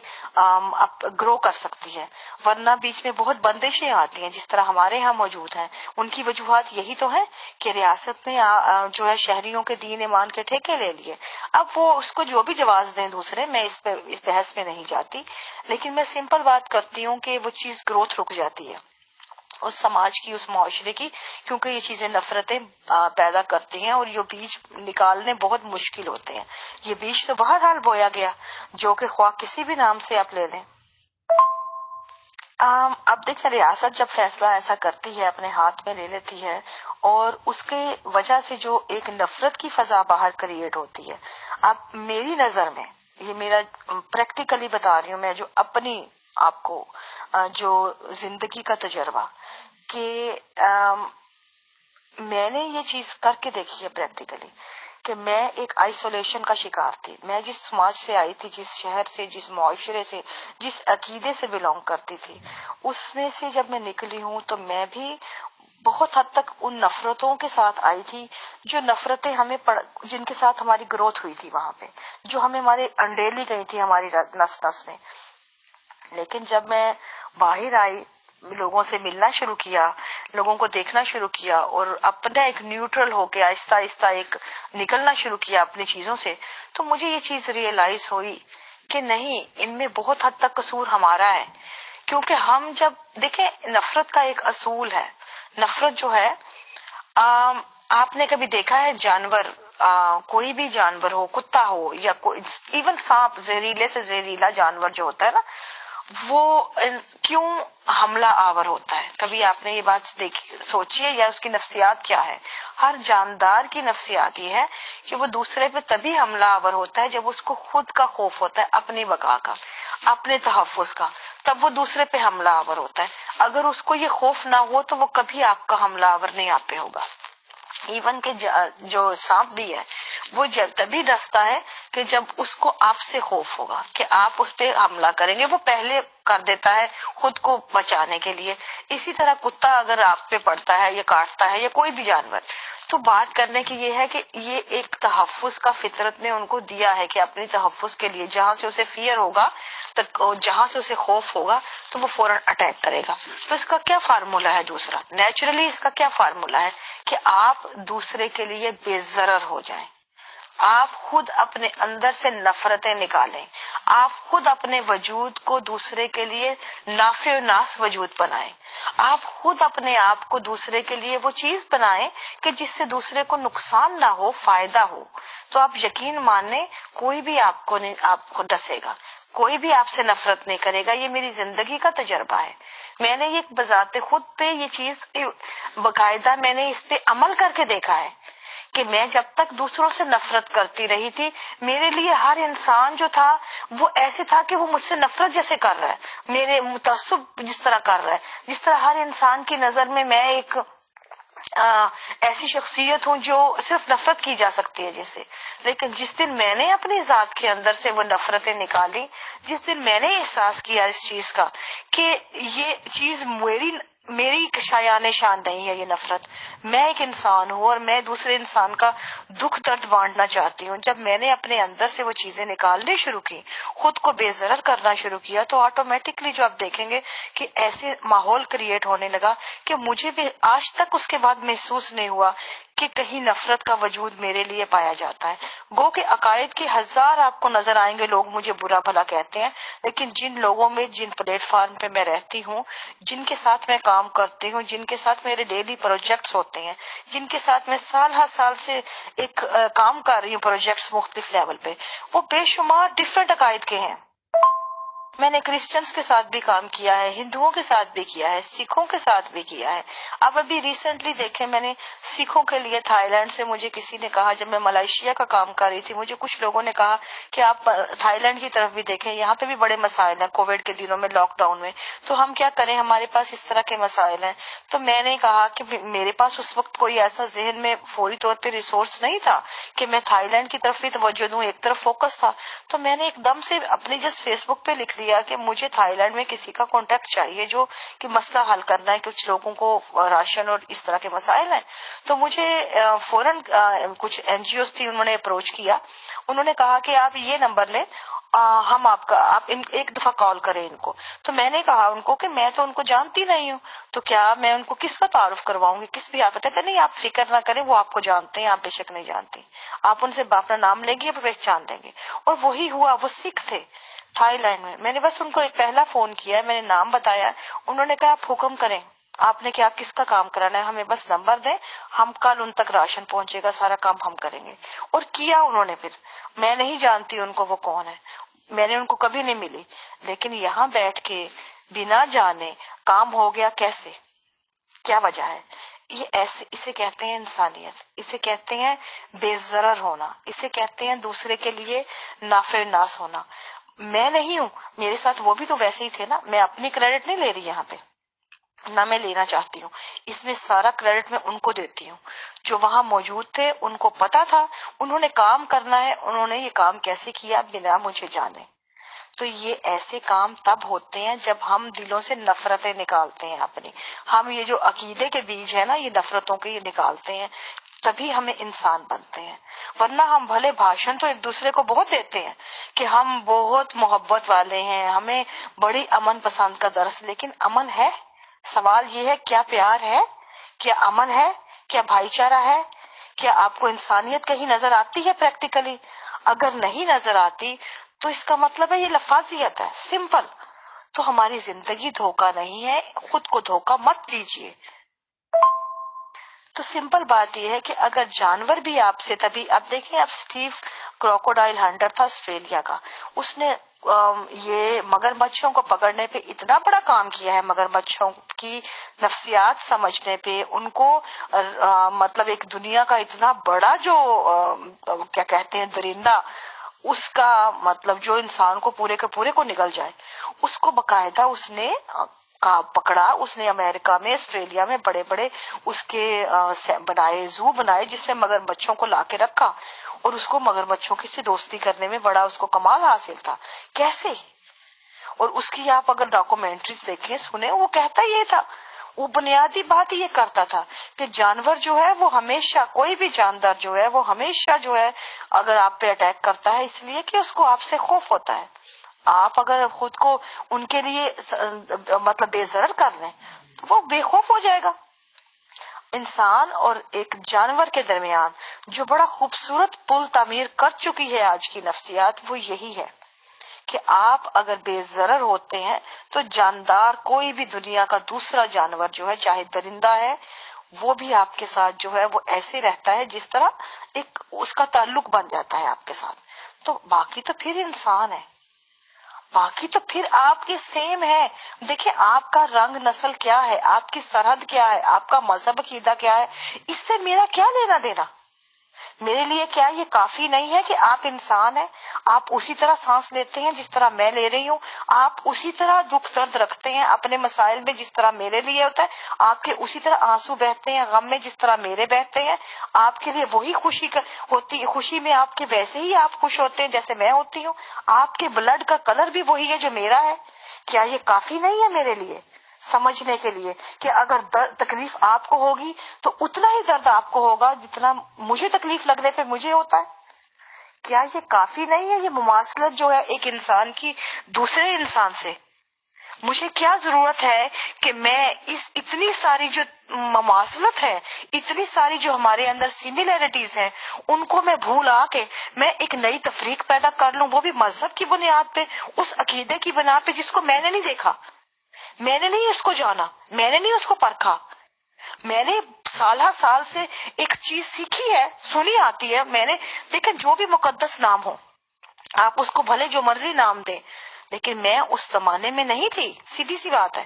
گرو کر سکتی ہے، ورنہ بیچ میں بہت بندشیں آتی ہیں جس طرح ہمارے ہاں موجود ہیں۔ ان کی وجوہات یہی تو ہے کہ ریاست نے جو ہے شہریوں کے دین ایمان کے ٹھیکے لے لیے، اب وہ اس کو جو بھی جواز دیں دوسرے، میں اس بحث میں نہیں جاتی، لیکن میں سمپل بات کرتی ہوں کہ وہ چیز گروتھ رک جاتی ہے اس سماج کی، اس معاشرے کی، کیونکہ یہ چیزیں نفرتیں پیدا کرتی ہیں اور یہ بیج نکالنے بہت مشکل ہوتے ہیں۔ یہ بیج تو بہرحال بویا گیا، جو کہ خواہ کسی بھی نام سے آپ لے لیں۔ اب دیکھیں ریاست جب فیصلہ ایسا کرتی ہے، اپنے ہاتھ میں لے لیتی ہے، اور اس کے وجہ سے جو ایک نفرت کی فضا باہر کریٹ ہوتی ہے، اب میری نظر میں یہ میرا پریکٹیکلی بتا رہی ہوں میں، جو اپنی آپ کو جو زندگی کا تجربہ کہ میں نے یہ چیز کر کے دیکھی ہے پریکٹیکلی کہ میں ایک آئسولیشن کا شکار تھی. میں جس سماج سے آئی تھی، جس شہر سے، جس معاشرے سے، جس عقیدے سے بلونگ کرتی تھی، اس میں سے جب میں نکلی ہوں تو میں بھی بہت حد تک ان نفرتوں کے ساتھ آئی تھی جو نفرتیں جن کے ساتھ ہماری گروتھ ہوئی تھی وہاں پہ، جو ہمارے انڈیلی گئی تھی ہماری نس نس میں. لیکن جب میں باہر آئی، لوگوں سے ملنا شروع کیا، لوگوں کو دیکھنا شروع کیا اور اپنا ایک نیوٹرل ہو کے آہستہ آہستہ ایک نکلنا شروع کیا اپنی چیزوں سے، تو مجھے یہ چیز ریئلائز ہوئی کہ نہیں، ان میں بہت حد تک قصور ہمارا ہے. کیونکہ ہم جب دیکھیں، نفرت کا ایک اصول ہے. نفرت جو ہے، آپ نے کبھی دیکھا ہے جانور، کوئی بھی جانور ہو، کتا ہو یا ایون سانپ، زہریلے سے زہریلا جانور جو ہوتا ہے نا، وہ کیوں حملہ آور ہوتا ہے؟ کبھی آپ نے یہ بات سوچی ہے؟ یا اس کی نفسیات کیا ہے؟ ہر جاندار کی نفسیات یہ ہے کہ وہ دوسرے پہ تبھی حملہ آور ہوتا ہے جب اس کو خود کا خوف ہوتا ہے، اپنی بقا کا، اپنے تحفظ کا، تب وہ دوسرے پہ حملہ آور ہوتا ہے. اگر اس کو یہ خوف نہ ہو تو وہ کبھی آپ کا حملہ آور نہیں آپ پہ ہوگا. ایون کہ جو سانپ بھی ہے، وہ تبھی ڈستا ہے کہ جب اس کو آپ سے خوف ہوگا کہ آپ اس پہ حملہ کریں گے. وہ پہلے کر دیتا ہے خود کو بچانے کے لیے. اسی طرح کتا اگر آپ پہ پڑتا ہے یا کاٹتا ہے یا کوئی بھی جانور، تو بات کرنے کی یہ ہے کہ یہ ایک تحفظ کا فطرت نے ان کو دیا ہے کہ اپنی تحفظ کے لیے جہاں سے اسے فیئر ہوگا، جہاں سے اسے خوف ہوگا، تو وہ فوراً اٹیک کرے گا. تو اس کا کیا فارمولا ہے؟ دوسرا نیچرلی اس کا کیا فارمولا ہے کہ آپ دوسرے کے لیے بے ضرر ہو جائیں. آپ خود اپنے اندر سے نفرتیں نکالیں، آپ خود اپنے وجود کو دوسرے کے لیے نافع و ناس وجود بنائیں، آپ خود اپنے آپ کو دوسرے کے لیے وہ چیز بنائیں کہ جس سے دوسرے کو نقصان نہ ہو، فائدہ ہو. تو آپ یقین مانیں، کوئی بھی آپ کو ڈسے گا، کوئی بھی آپ سے نفرت نہیں کرے گا. یہ میری زندگی کا تجربہ ہے. میں نے یہ بذات خود پہ یہ چیز باقاعدہ میں نے اس پہ عمل کر کے دیکھا ہے کہ میں جب تک دوسروں سے نفرت کرتی رہی تھی، میرے لیے ہر انسان جو تھا وہ ایسے تھا کہ وہ مجھ سے نفرت جیسے کر رہا ہے، میرے متعصب جس طرح کر رہا ہے، جس طرح ہر انسان کی نظر میں ایک ایسی شخصیت ہوں جو صرف نفرت کی جا سکتی ہے جس سے. لیکن جس دن میں نے اپنی ذات کے اندر سے وہ نفرتیں نکالی، جس دن میں نے احساس کیا اس چیز کا کہ یہ چیز میری شایان شان نہیں ہے، یہ نفرت، میں ایک انسان ہوں اور میں دوسرے انسان کا دکھ درد بانٹنا چاہتی ہوں. جب میں نے اپنے اندر سے وہ چیزیں نکالنے شروع کی، خود کو بے ضرر کرنا شروع کیا، تو آٹومیٹکلی جو آپ دیکھیں گے کہ ایسے ماحول کریٹ ہونے لگا کہ مجھے بھی آج تک اس کے بعد محسوس نہیں ہوا کہ کہیں نفرت کا وجود میرے لیے پایا جاتا ہے. گو کہ عقائد کے ہزار آپ کو نظر آئیں گے، لوگ مجھے برا بھلا کہتے ہیں، لیکن جن لوگوں میں، جن پلیٹ فارم پہ میں رہتی ہوں، جن کے ساتھ میں کام کرتی ہوں، جن کے ساتھ میرے ڈیلی پروجیکٹس ہوتے ہیں، جن کے ساتھ میں سال ہر سال سے ایک کام کر رہی ہوں پروجیکٹس مختلف لیول پہ، وہ بے شمار ڈفرینٹ عقائد کے ہیں. میں نے کرسچنز کے ساتھ بھی کام کیا ہے، ہندوؤں کے ساتھ بھی کیا ہے، سکھوں کے ساتھ بھی کیا ہے. اب ابھی ریسنٹلی دیکھیں، میں نے سکھوں کے لیے تھائی لینڈ سے مجھے کسی نے کہا، جب میں ملائیشیا کا کام کر رہی تھی، مجھے کچھ لوگوں نے کہا کہ آپ تھائی لینڈ کی طرف بھی دیکھیں، یہاں پہ بھی بڑے مسائل ہیں کووڈ کے دنوں میں، لاک ڈاؤن میں، تو ہم کیا کریں، ہمارے پاس اس طرح کے مسائل ہیں. تو میں نے کہا کہ میرے پاس اس وقت کوئی ایسا ذہن میں فوری طور پہ ریسورس نہیں تھا کہ میں تھائی لینڈ کی طرف بھی توجہ دوں، ایک طرف فوکس تھا. تو میں نے ایک دم سے اپنی جس فیس بک پہ لکھ دیا کہ مجھے تھائی لینڈ میں کسی کا کانٹیکٹ چاہیے جو کہ مسئلہ حل کرنا ہے، کچھ لوگوں کو راشن اور اس طرح کے مسائل ہیں. تو مجھے فوراً کچھ این جی اوز تھی، انہوں نے اپروچ کیا، انہوں نے کہا کہ آپ یہ نمبر لیں، ہم آپ ایک دفعہ کال کریں ان کو. تو میں نے کہا ان کو کہ میں تو ان کو جانتی نہیں ہوں، تو کیا میں ان کو کس کا تعارف کرواؤں گی، کس بھی. آپ کہتے نہیں، آپ فکر نہ کریں، وہ آپ کو جانتے ہیں، آپ بے شک نہیں جانتی، آپ ان سے اپنا نام لیں گے، پہچان لیں گے. اور وہی ہوا، وہ سکھ تھے تھائی لینڈ میں. میں نے بس ان کو ایک پہلا فون کیا، میں نے نام بتایا، انہوں نے کہا آپ حکم کریں، آپ نے کیا کس کا کام کرانا ہے، ہمیں بس نمبر دیں، ہم کل ان تک راشن پہنچے گا، سارا کام ہم کریں گے. اور کیا انہوں نے. پھر میں نہیں جانتی ان کو وہ کون ہے، میں نے ان کو کبھی نہیں ملی، لیکن یہاں بیٹھ کے بنا جانے کام ہو گیا. کیسے؟ کیا وجہ ہے؟ یہ ایسے، اسے کہتے ہیں انسانیت، اسے کہتے ہیں بے ضرر ہونا، اسے کہتے ہیں دوسرے کے لیے نافع ناس ہونا. میں نہیں ہوں، میرے ساتھ وہ بھی تو ویسے ہی تھے نا، میں اپنی کریڈٹ نہیں لے رہی یہاں پہ. نہ میں لینا چاہتی ہوں. اس میں سارا کریڈٹ میں ان کو دیتی ہوں جو وہاں موجود تھے. ان کو پتا تھا انہوں نے کام کرنا ہے, انہوں نے یہ کام کیسے کیا بنا مجھے جانے. تو یہ ایسے کام تب ہوتے ہیں جب ہم دلوں سے نفرتیں نکالتے ہیں اپنی. ہم یہ جو عقیدے کے بیج ہے نا, یہ نفرتوں کے یہ نکالتے ہیں, تبھی ہمیں انسان بنتے ہیں. ورنہ ہم بھلے بھاشن تو ایک دوسرے کو بہت دیتے ہیں کہ ہم بہت محبت والے ہیں, ہمیں بڑی امن پسند کا درس, لیکن امن ہے؟ سوال یہ ہے, کیا پیار ہے, کیا امن ہے, کیا بھائی چارہ ہے, کیا آپ کو انسانیت کہیں نظر آتی ہے پریکٹیکلی؟ اگر نہیں نظر آتی تو اس کا مطلب ہے یہ لفاظیت ہے, سمپل. تو ہماری زندگی دھوکہ نہیں ہے, خود کو دھوکہ مت دیجیے. تو سمپل بات یہ ہے کہ اگر جانور بھی آپ سے تبھی, اب دیکھیں اب سٹیو کروکوڈائل ہنٹر تھا آسٹریلیا کا, اس نے یہ مگر مچھوں کو پکڑنے پہ اتنا بڑا کام کیا ہے, مگر مچھوں کی نفسیات سمجھنے پہ, ان کو مطلب ایک دنیا کا اتنا بڑا جو کیا کہتے ہیں درندہ, اس کا مطلب جو انسان کو پورے کے پورے کو نگل جائے, اس کو باقاعدہ اس نے پکڑا. اس نے امریکہ میں, آسٹریلیا میں بڑے بڑے اس کے بنائے, زو بنائے جس میں مگر بچوں کو لا کے رکھا, اور اس کو مگر بچوں کی سے دوستی کرنے میں بڑا اس کو کمال حاصل تھا. کیسے؟ اور اس کی آپ اگر ڈاکومنٹریز دیکھیں سنیں, وہ کہتا یہ تھا, وہ بنیادی بات یہ کرتا تھا کہ جانور جو ہے وہ ہمیشہ, کوئی بھی جاندار جو ہے وہ ہمیشہ جو ہے اگر آپ پہ اٹیک کرتا ہے اس لیے کہ اس کو آپ سے خوف ہوتا ہے. آپ اگر خود کو ان کے لیے مطلب بے ضرر کر لیں تو وہ بے خوف ہو جائے گا. انسان اور ایک جانور کے درمیان جو بڑا خوبصورت پل تعمیر کر چکی ہے آج کی نفسیات, وہ یہی ہے کہ آپ اگر بے ضرر ہوتے ہیں تو جاندار کوئی بھی دنیا کا دوسرا جانور جو ہے, چاہے درندہ ہے, وہ بھی آپ کے ساتھ جو ہے وہ ایسے رہتا ہے جس طرح ایک اس کا تعلق بن جاتا ہے آپ کے ساتھ. تو باقی تو پھر انسان ہے, باقی تو پھر آپ کے سیم ہے. دیکھیں آپ کا رنگ نسل کیا ہے, آپ کی سرحد کیا ہے, آپ کا مذہب عقیدہ کیا ہے, اس سے میرا کیا لینا دینا. میرے لیے کیا یہ کافی نہیں ہے کہ آپ انسان ہیں, آپ اسی طرح سانس لیتے ہیں جس طرح میں لے رہی ہوں, آپ اسی طرح دکھ درد رکھتے ہیں اپنے مسائل میں جس طرح میرے لیے ہوتا ہے, آپ کے اسی طرح آنسو بہتے ہیں غم میں جس طرح میرے بہتے ہیں, آپ کے لیے وہی خوشی ہوتی ہے, خوشی میں آپ کے ویسے ہی آپ خوش ہوتے ہیں جیسے میں ہوتی ہوں, آپ کے بلڈ کا کلر بھی وہی ہے جو میرا ہے. کیا یہ کافی نہیں ہے میرے لیے سمجھنے کے لیے کہ اگر تکلیف آپ کو ہوگی تو اتنا ہی درد آپ کو ہوگا جتنا مجھے تکلیف لگنے پہ مجھے ہوتا ہے؟ کیا یہ کافی نہیں ہے یہ مماثلت جو ہے ایک انسان کی دوسرے انسان سے؟ مجھے کیا ضرورت ہے کہ میں اس اتنی ساری جو مماثلت ہے, اتنی ساری جو ہمارے اندر سملیرٹیز ہیں, ان کو میں بھول آ کے میں ایک نئی تفریق پیدا کر لوں, وہ بھی مذہب کی بنیاد پہ, اس عقیدے کی بنا پہ جس کو میں نے نہیں دیکھا, میں نے نہیں اس کو جانا, میں نے نہیں اس کو پرکھا. میں نے سالہ سال سے ایک چیز سیکھی ہے, سنی آتی ہے, میں نے دیکھا جو بھی مقدس نام ہو آپ اس کو بھلے جو مرضی نام دیں, لیکن میں اس زمانے میں نہیں تھی, سیدھی سی بات ہے.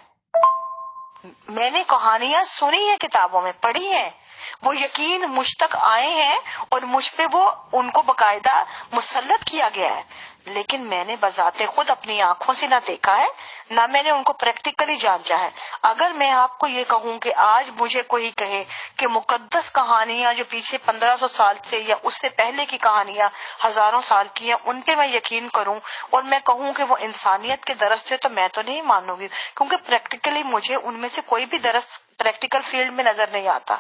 میں نے کہانیاں سنی ہیں, کتابوں میں پڑھی ہیں, وہ یقین مجھ تک آئے ہیں اور مجھ پہ وہ ان کو باقاعدہ مسلط کیا گیا ہے, لیکن میں نے بذات خود اپنی آنکھوں سے نہ دیکھا ہے, نہ میں نے ان کو پریکٹیکلی جانچا ہے. اگر میں آپ کو یہ کہوں کہ آج مجھے کوئی کہے کہ مقدس کہانیاں جو پیچھے 1500 سال سے یا اس سے پہلے کی کہانیاں ہزاروں سال کی ہیں ان پہ میں یقین کروں اور میں کہوں کہ وہ انسانیت کے درس تھے, تو میں تو نہیں مانوں گی, کیونکہ پریکٹیکلی مجھے ان میں سے کوئی بھی درس پریکٹیکل فیلڈ میں نظر نہیں آتا.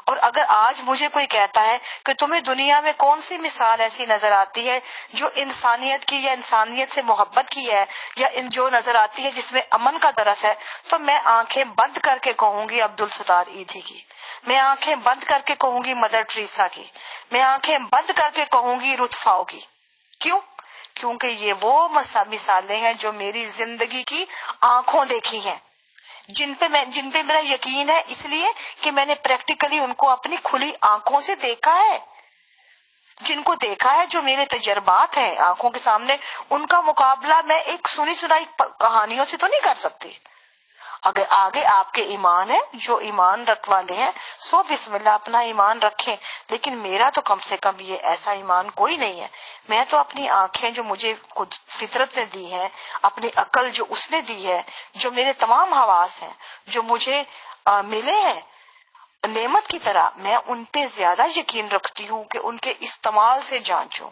اور اگر آج مجھے کوئی کہتا ہے کہ تمہیں دنیا میں کون سی مثال ایسی نظر آتی ہے جو انسانیت کی یا انسانیت سے محبت کی ہے, یا جو نظر آتی ہے جس میں امن کا درس ہے, تو میں آنکھیں بند کر کے کہوں گی عبد الستار ایدھی کی, میں آنکھیں بند کر کے کہوں گی مدر ٹریسا کی, میں آنکھیں بند کر کے کہوں گی رتھ فاؤ کی. کیوں؟ کیونکہ یہ وہ مثالیں ہیں جو میری زندگی کی آنکھوں دیکھی ہیں, جن پہ میرا یقین ہے, اس لیے کہ میں نے پریکٹیکلی ان کو اپنی کھلی آنکھوں سے دیکھا ہے, جن کو دیکھا ہے, جو میرے تجربات ہیں آنکھوں کے سامنے, ان کا مقابلہ میں ایک سنی سنائی کہانیوں سے تو نہیں کر سکتی. اگر آگے آپ کے ایمان ہے, جو ایمان رکھ والے ہیں سو بسم اللہ اپنا ایمان رکھیں, لیکن میرا تو کم سے کم یہ ایسا ایمان کوئی نہیں ہے. میں تو اپنی آنکھیں جو مجھے خود فطرت نے دی ہیں, اپنی عقل جو اس نے دی ہے, جو میرے تمام حواس ہیں, جو مجھے ملے ہیں نعمت کی طرح، میں ان پہ زیادہ یقین رکھتی ہوں کہ ان کے استعمال سے جانچوں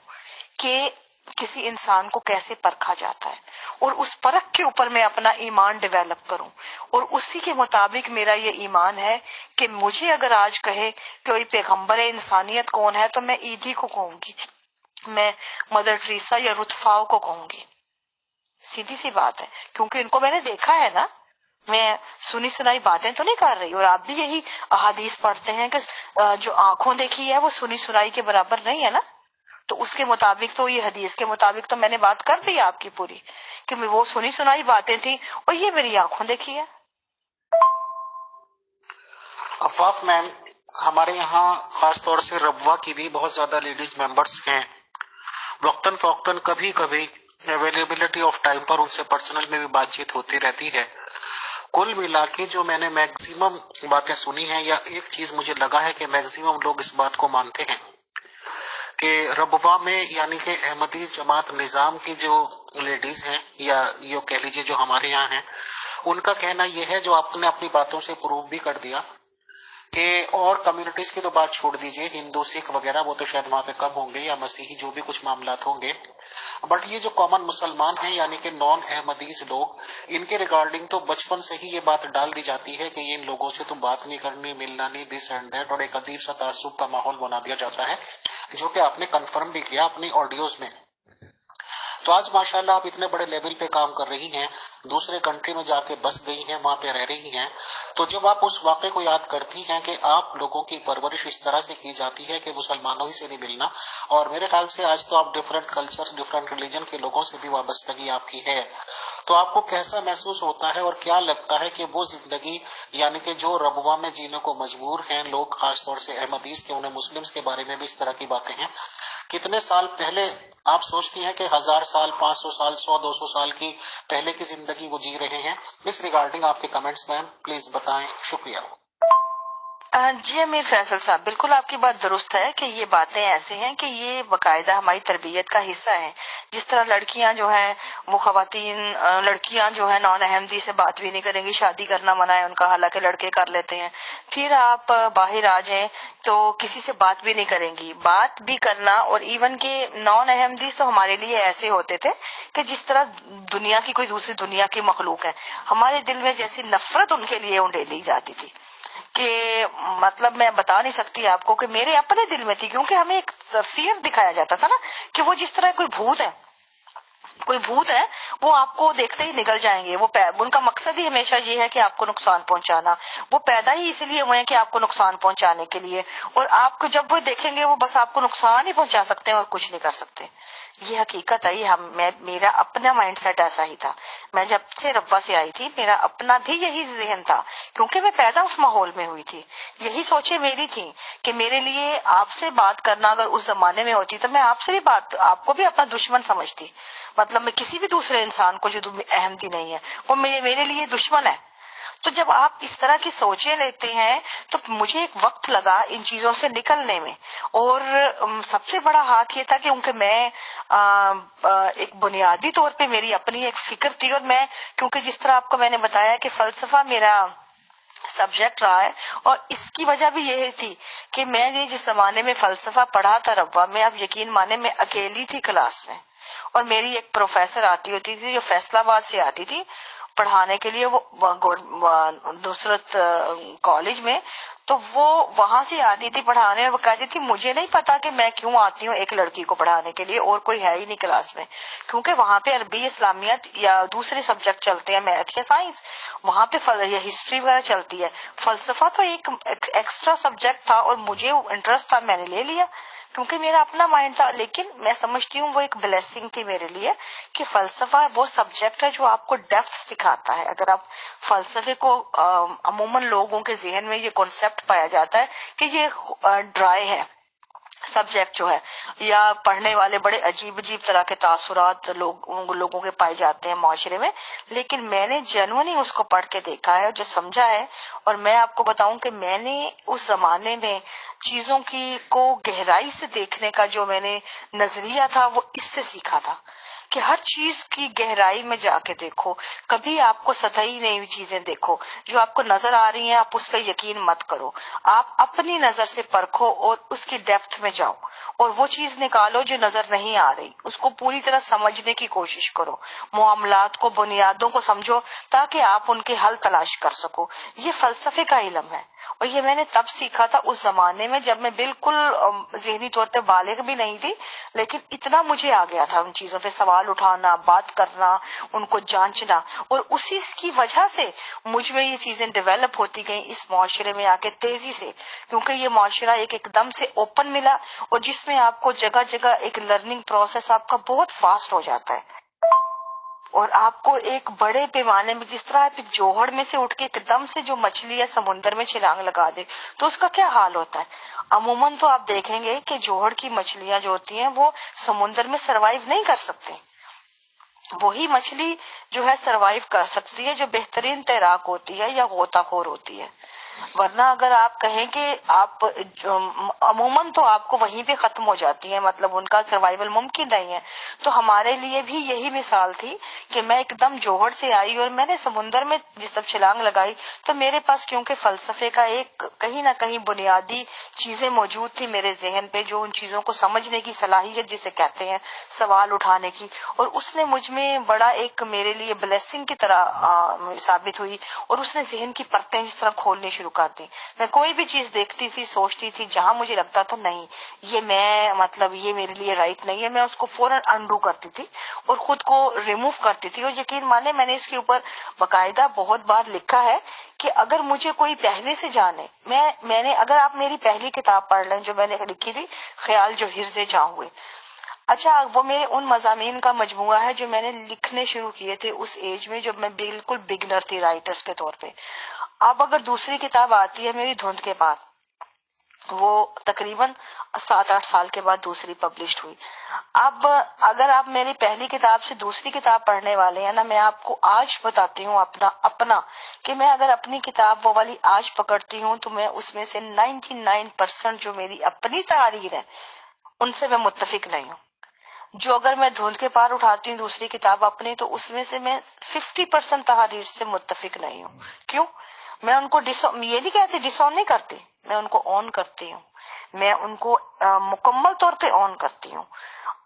کہ کسی انسان کو کیسے پرکھا جاتا ہے، اور اس پرکھ کے اوپر میں اپنا ایمان ڈیولپ کروں، اور اسی کے مطابق میرا یہ ایمان ہے کہ مجھے اگر آج کہے کہ کوئی پیغمبر انسانیت کون ہے تو میں ایدھی کو کہوں گی، میں مدر ٹریسا یا رتفاؤ کو کہوں گی. سیدھی سی بات ہے، کیونکہ ان کو میں نے دیکھا ہے نا، میں سنی سنائی باتیں تو نہیں کر رہی. اور آپ بھی یہی احادیث پڑھتے ہیں کہ جو آنکھوں دیکھی ہے وہ سنی سنائی کے برابر نہیں ہے نا. تو اس کے مطابق تو یہ حدیث کے مطابق تو میں نے بات کر دی آپ کی پوری، کہ وہ سنی سنائی باتیں تھیں اور یہ میری آنکھوں دیکھی ہے. عفاف میم، ہمارے یہاں خاص طور سے ربوہ کی بھی بہت زیادہ لیڈیز ممبرس ہیں. وقتاً فوقتاً کبھی کبھی اویلیبلٹی آف ٹائم پر ان سے پرسنل میں بھی بات چیت ہوتی رہتی ہے. کل ملا کے جو میں نے میکسیمم باتیں سنی ہیں، یا ایک چیز مجھے لگا ہے کہ میکسیمم لوگ اس بات کو مانتے ہیں کہ ربوہ میں یعنی کہ احمدی جماعت نظام کی جو لیڈیز ہیں، یا یہ کہہ لیجیے جو ہمارے یہاں ہیں، ان کا کہنا یہ ہے، جو آپ نے اپنی باتوں سے پروو بھی کر دیا، کہ اور کمیونٹیز کی تو بات چھوڑ دیجئے، ہندو سکھ وغیرہ وہ تو شاید وہاں پہ کم ہوں گے، یا مسیحی جو بھی کچھ معاملات ہوں گے، بٹ یہ جو کامن مسلمان ہیں یعنی کہ نان احمدیز لوگ، ان کے ریگارڈنگ تو بچپن سے ہی یہ بات ڈال دی جاتی ہے کہ ان لوگوں سے تم بات نہیں کرنی، ملنا نہیں، دس اینڈ دیٹ، اور ایک عجیب سا تعصب کا ماحول بنا دیا جاتا ہے، جو کہ آپ نے کنفرم بھی کیا اپنی آڈیوز میں. تو آج ماشاءاللہ آپ اتنے بڑے لیول پہ کام کر رہی ہیں، دوسرے کنٹری میں جا کے بس گئی ہیں، وہاں پہ رہ رہی ہیں، تو جب آپ اس واقعے کو یاد کرتی ہیں کہ آپ لوگوں کی پرورش اس طرح سے کی جاتی ہے کہ مسلمانوں ہی سے نہیں ملنا، اور میرے خیال سے آج تو آپ ڈفرینٹ کلچر، ڈفرینٹ ریلیجن کے لوگوں سے بھی وابستگی آپ کی ہے، تو آپ کو کیسا محسوس ہوتا ہے اور کیا لگتا ہے کہ وہ زندگی یعنی کہ جو ربوہ میں جینے کو مجبور ہیں لوگ، خاص طور سے احمدیز کے، انہیں مسلمز کے بارے میں بھی اس طرح کی باتیں ہیں، کتنے سال پہلے آپ سوچتی ہیں کہ 1000 سال، 500 سال، 100 200 سال کی پہلے کی زندگی وہ جی رہے ہیں؟ اس ریگارڈنگ آپ کے کمنٹس میم پلیز بتائیں، شکریہ. جی امیر فیصل صاحب، بالکل آپ کی بات درست ہے کہ یہ باتیں ایسے ہیں کہ یہ باقاعدہ ہماری تربیت کا حصہ ہیں. جس طرح لڑکیاں جو ہیں وہ خواتین، لڑکیاں جو ہیں نان احمدی سے بات بھی نہیں کریں گی، شادی کرنا منع ہے ان کا، حالانکہ لڑکے کر لیتے ہیں. پھر آپ باہر آ جائیں تو کسی سے بات بھی نہیں کریں گی. بات بھی کرنا، اور ایون کہ نان احمدیز تو ہمارے لیے ایسے ہوتے تھے کہ جس طرح دنیا کی کوئی دوسری دنیا کی مخلوق ہے. ہمارے دل میں جیسی نفرت ان کے لیے انڈیلی جاتی تھی کہ مطلب میں بتا نہیں سکتی آپ کو، کہ میرے اپنے دل میں تھی، کیونکہ ہمیں ایک فیئر دکھایا جاتا تھا نا کہ وہ جس طرح کوئی بھوت ہے، وہ آپ کو دیکھتے ہی نکل جائیں گے. وہ ان کا مقصد ہی ہمیشہ یہ ہے کہ آپ کو نقصان پہنچانا. وہ پیدا ہی اس لیے ہوئے ہیں کہ آپ کو نقصان پہنچانے کے لیے، اور آپ کو جب وہ دیکھیں گے وہ بس آپ کو نقصان ہی پہنچا سکتے ہیں اور کچھ نہیں کر سکتے. یہ حقیقت ہے. یہ میرا اپنا مائنڈ سیٹ ایسا ہی تھا. میں جب سے ربوہ سے آئی تھی میرا اپنا بھی یہی ذہن تھا، کیونکہ میں پیدا اس ماحول میں ہوئی تھی. یہی سوچیں میری تھی کہ میرے لیے آپ سے بات کرنا اگر اس زمانے میں ہوتی تو میں آپ سے بھی آپ کو بھی اپنا دشمن سمجھتی. مطلب میں کسی بھی دوسرے انسان کو جو احمدی نہیں ہے وہ میرے لیے دشمن ہے. تو جب آپ اس طرح کی سوچیں لیتے ہیں تو مجھے ایک وقت لگا ان چیزوں سے نکلنے میں، اور سب سے بڑا ہاتھ یہ تھا کہ کیونکہ میں ایک بنیادی طور پہ میری اپنی ایک فکر تھی، اور میں کیونکہ جس طرح آپ کو میں نے بتایا کہ فلسفہ میرا سبجیکٹ رہا ہے، اور اس کی وجہ بھی یہ تھی کہ میں نے جس زمانے میں فلسفہ پڑھا تھا ربوہ میں، آپ یقین مانے میں اکیلی تھی کلاس میں، اور میری ایک پروفیسر آتی ہوتی تھی جو فیصل آباد سے آتی تھی پڑھانے کے لیے، وہ نصرت کالج میں، تو وہ وہاں سے آتی تھی پڑھانے، اور وہ کہتی تھی مجھے نہیں پتا کہ میں کیوں آتی ہوں ایک لڑکی کو پڑھانے کے لیے، اور کوئی ہے ہی نہیں کلاس میں، کیونکہ وہاں پہ عربی، اسلامیت یا دوسرے سبجیکٹ چلتے ہیں، میتھ یا سائنس، وہاں پہ یا ہسٹری وغیرہ چلتی ہے. فلسفہ تو ایک ایکسٹرا سبجیکٹ تھا اور مجھے انٹرسٹ تھا، میں نے لے لیا کیونکہ میرا اپنا مائنڈ تھا. لیکن میں سمجھتی ہوں وہ ایک بلیسنگ تھی میرے لیے کہ فلسفہ وہ سبجیکٹ ہے جو آپ کو ڈیپتھ سکھاتا ہے. اگر آپ فلسفے کو عموماً لوگوں کے ذہن میں یہ کانسیپٹ پایا جاتا ہے کہ یہ ڈرائی ہے سبجیکٹ جو ہے، یا پڑھنے والے بڑے عجیب عجیب طرح کے تاثرات لوگوں کے پائے جاتے ہیں معاشرے میں. لیکن میں نے جنوینلی اس کو پڑھ کے دیکھا ہے، جو سمجھا ہے. اور میں آپ کو بتاؤں کہ میں نے اس زمانے میں چیزوں کی کو گہرائی سے دیکھنے کا جو میں نے نظریہ تھا وہ اس سے سیکھا تھا کہ ہر چیز کی گہرائی میں جا کے دیکھو، کبھی آپ کو سطحی نہیں ہوئی چیزیں دیکھو، جو آپ کو نظر آ رہی ہیں آپ اس پہ یقین مت کرو، آپ اپنی نظر سے پرکھو اور اس کی ڈیپتھ میں جاؤ اور وہ چیز نکالو جو نظر نہیں آ رہی، اس کو پوری طرح سمجھنے کی کوشش کرو، معاملات کو، بنیادوں کو سمجھو تاکہ آپ ان کے حل تلاش کر سکو۔ یہ فلسفے کا علم ہے اور یہ میں نے تب سیکھا تھا اس زمانے میں جب میں بالکل ذہنی طور پہ بالغ بھی نہیں تھی، لیکن اتنا مجھے آ گیا تھا ان چیزوں پہ سوال اٹھانا، بات کرنا، ان کو جانچنا، اور اسی کی وجہ سے مجھ میں یہ چیزیں ڈیولپ ہوتی گئیں اس معاشرے میں آ کے تیزی سے، کیونکہ یہ معاشرہ ایک دم سے اوپن ملا اور جس میں آپ کو جگہ جگہ ایک لرننگ پروسیس آپ کا بہت فاسٹ ہو جاتا ہے اور آپ کو ایک بڑے پیمانے میں، جس طرح آپ جوہڑ میں سے اٹھ کے ایک دم سے جو مچھلی یا سمندر میں چھلانگ لگا دے تو اس کا کیا حال ہوتا ہے۔ عموماً تو آپ دیکھیں گے کہ جوہڑ کی مچھلیاں جو ہوتی ہیں وہ سمندر میں سروائیو نہیں کر سکتے، وہی مچھلی جو ہے سروائیو کر سکتی ہے جو بہترین تیراک ہوتی ہے یا غوطہ خور ہوتی ہے، ورنہ اگر آپ کہیں کہ آپ عموماً تو آپ کو وہیں پہ ختم ہو جاتی ہیں، مطلب ان کا سروائیول ممکن نہیں ہے۔ تو ہمارے لیے بھی یہی مثال تھی کہ میں ایک دم جوہر سے آئی اور میں نے سمندر میں جس طرح چھلانگ لگائی تو میرے پاس کیونکہ فلسفے کا ایک کہیں نہ کہیں بنیادی چیزیں موجود تھی میرے ذہن پہ، جو ان چیزوں کو سمجھنے کی صلاحیت جسے کہتے ہیں، سوال اٹھانے کی، اور اس نے مجھ میں بڑا ایک میرے لیے بلیسنگ کی طرح ثابت ہوئی اور اس نے ذہن کی پرتیں جس طرح کھولنی شروع کر دی۔ میں کوئی بھی چیز دیکھتی تھی، سوچتی تھی، جہاں مجھے لگتا تھا نہیں یہ میں مطلب یہ میرے لیے رائٹ نہیں ہے، میں اس کو فوراً انڈو کرتی تھی اور خود کو ریموو کرتی تھی۔ اور یقین مانے میں نے اس کے اوپر باقاعدہ بہت بار لکھا ہے کہ اگر مجھے کوئی پہلے سے جانے، میں نے اگر آپ میری پہلی کتاب پڑھ لیں جو میں نے لکھی تھی، خیال جو ہرز جاں ہوئے، اچھا وہ میرے ان مضامین کا مجموعہ ہے جو میں نے لکھنے شروع کیے تھے اس ایج میں جب میں بالکل بگنر تھی رائٹرز کے طور پہ۔ اب اگر دوسری کتاب آتی ہے میری دھند کے بعد، وہ تقریباً 7-8 سال کے بعد دوسری پبلشڈ ہوئی۔ اب اگر آپ میری پہلی کتاب سے دوسری کتاب پڑھنے والے ہیں نا، میں آپ کو آج بتاتی ہوں اپنا کہ میں اگر اپنی کتاب وہ والی آج پکڑتی ہوں تو میں اس میں سے 99% جو میری اپنی تحریر ہے ان سے میں متفق نہیں ہوں۔ جو اگر میں دھند کے پار اٹھاتی ہوں دوسری کتاب اپنی تو اس میں سے میں 50% تحریر سے متفق نہیں ہوں۔ کیوں؟ میں ان کو یہ نہیں کہتی ڈس آن نہیں کرتی، میں ان کو آن کرتی ہوں، میں ان کو مکمل طور پہ آن کرتی ہوں،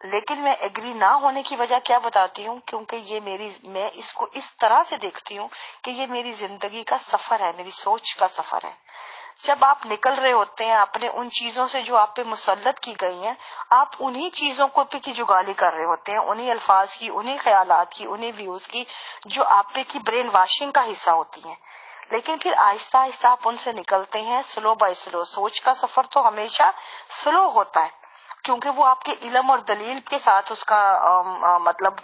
لیکن میں ایگری نہ ہونے کی وجہ کیا بتاتی ہوں، کیونکہ یہ میں اس کو اس طرح سے دیکھتی ہوں کہ یہ میری زندگی کا سفر ہے، میری سوچ کا سفر ہے۔ جب آپ نکل رہے ہوتے ہیں اپنے ان چیزوں سے جو آپ پہ مسلط کی گئی ہیں، آپ انہی چیزوں کو پہ کی جگالی کر رہے ہوتے ہیں، انہی الفاظ کی، انہی خیالات کی، انہی ویوز کی جو آپ پہ کی برین واشنگ کا حصہ ہوتی ہیں، لیکن پھر آہستہ آہستہ آپ ان سے نکلتے ہیں سلو بائی سلو۔ سوچ کا سفر تو ہمیشہ سلو ہوتا ہے کیونکہ وہ آپ کے علم اور دلیل کے ساتھ اس کا مطلب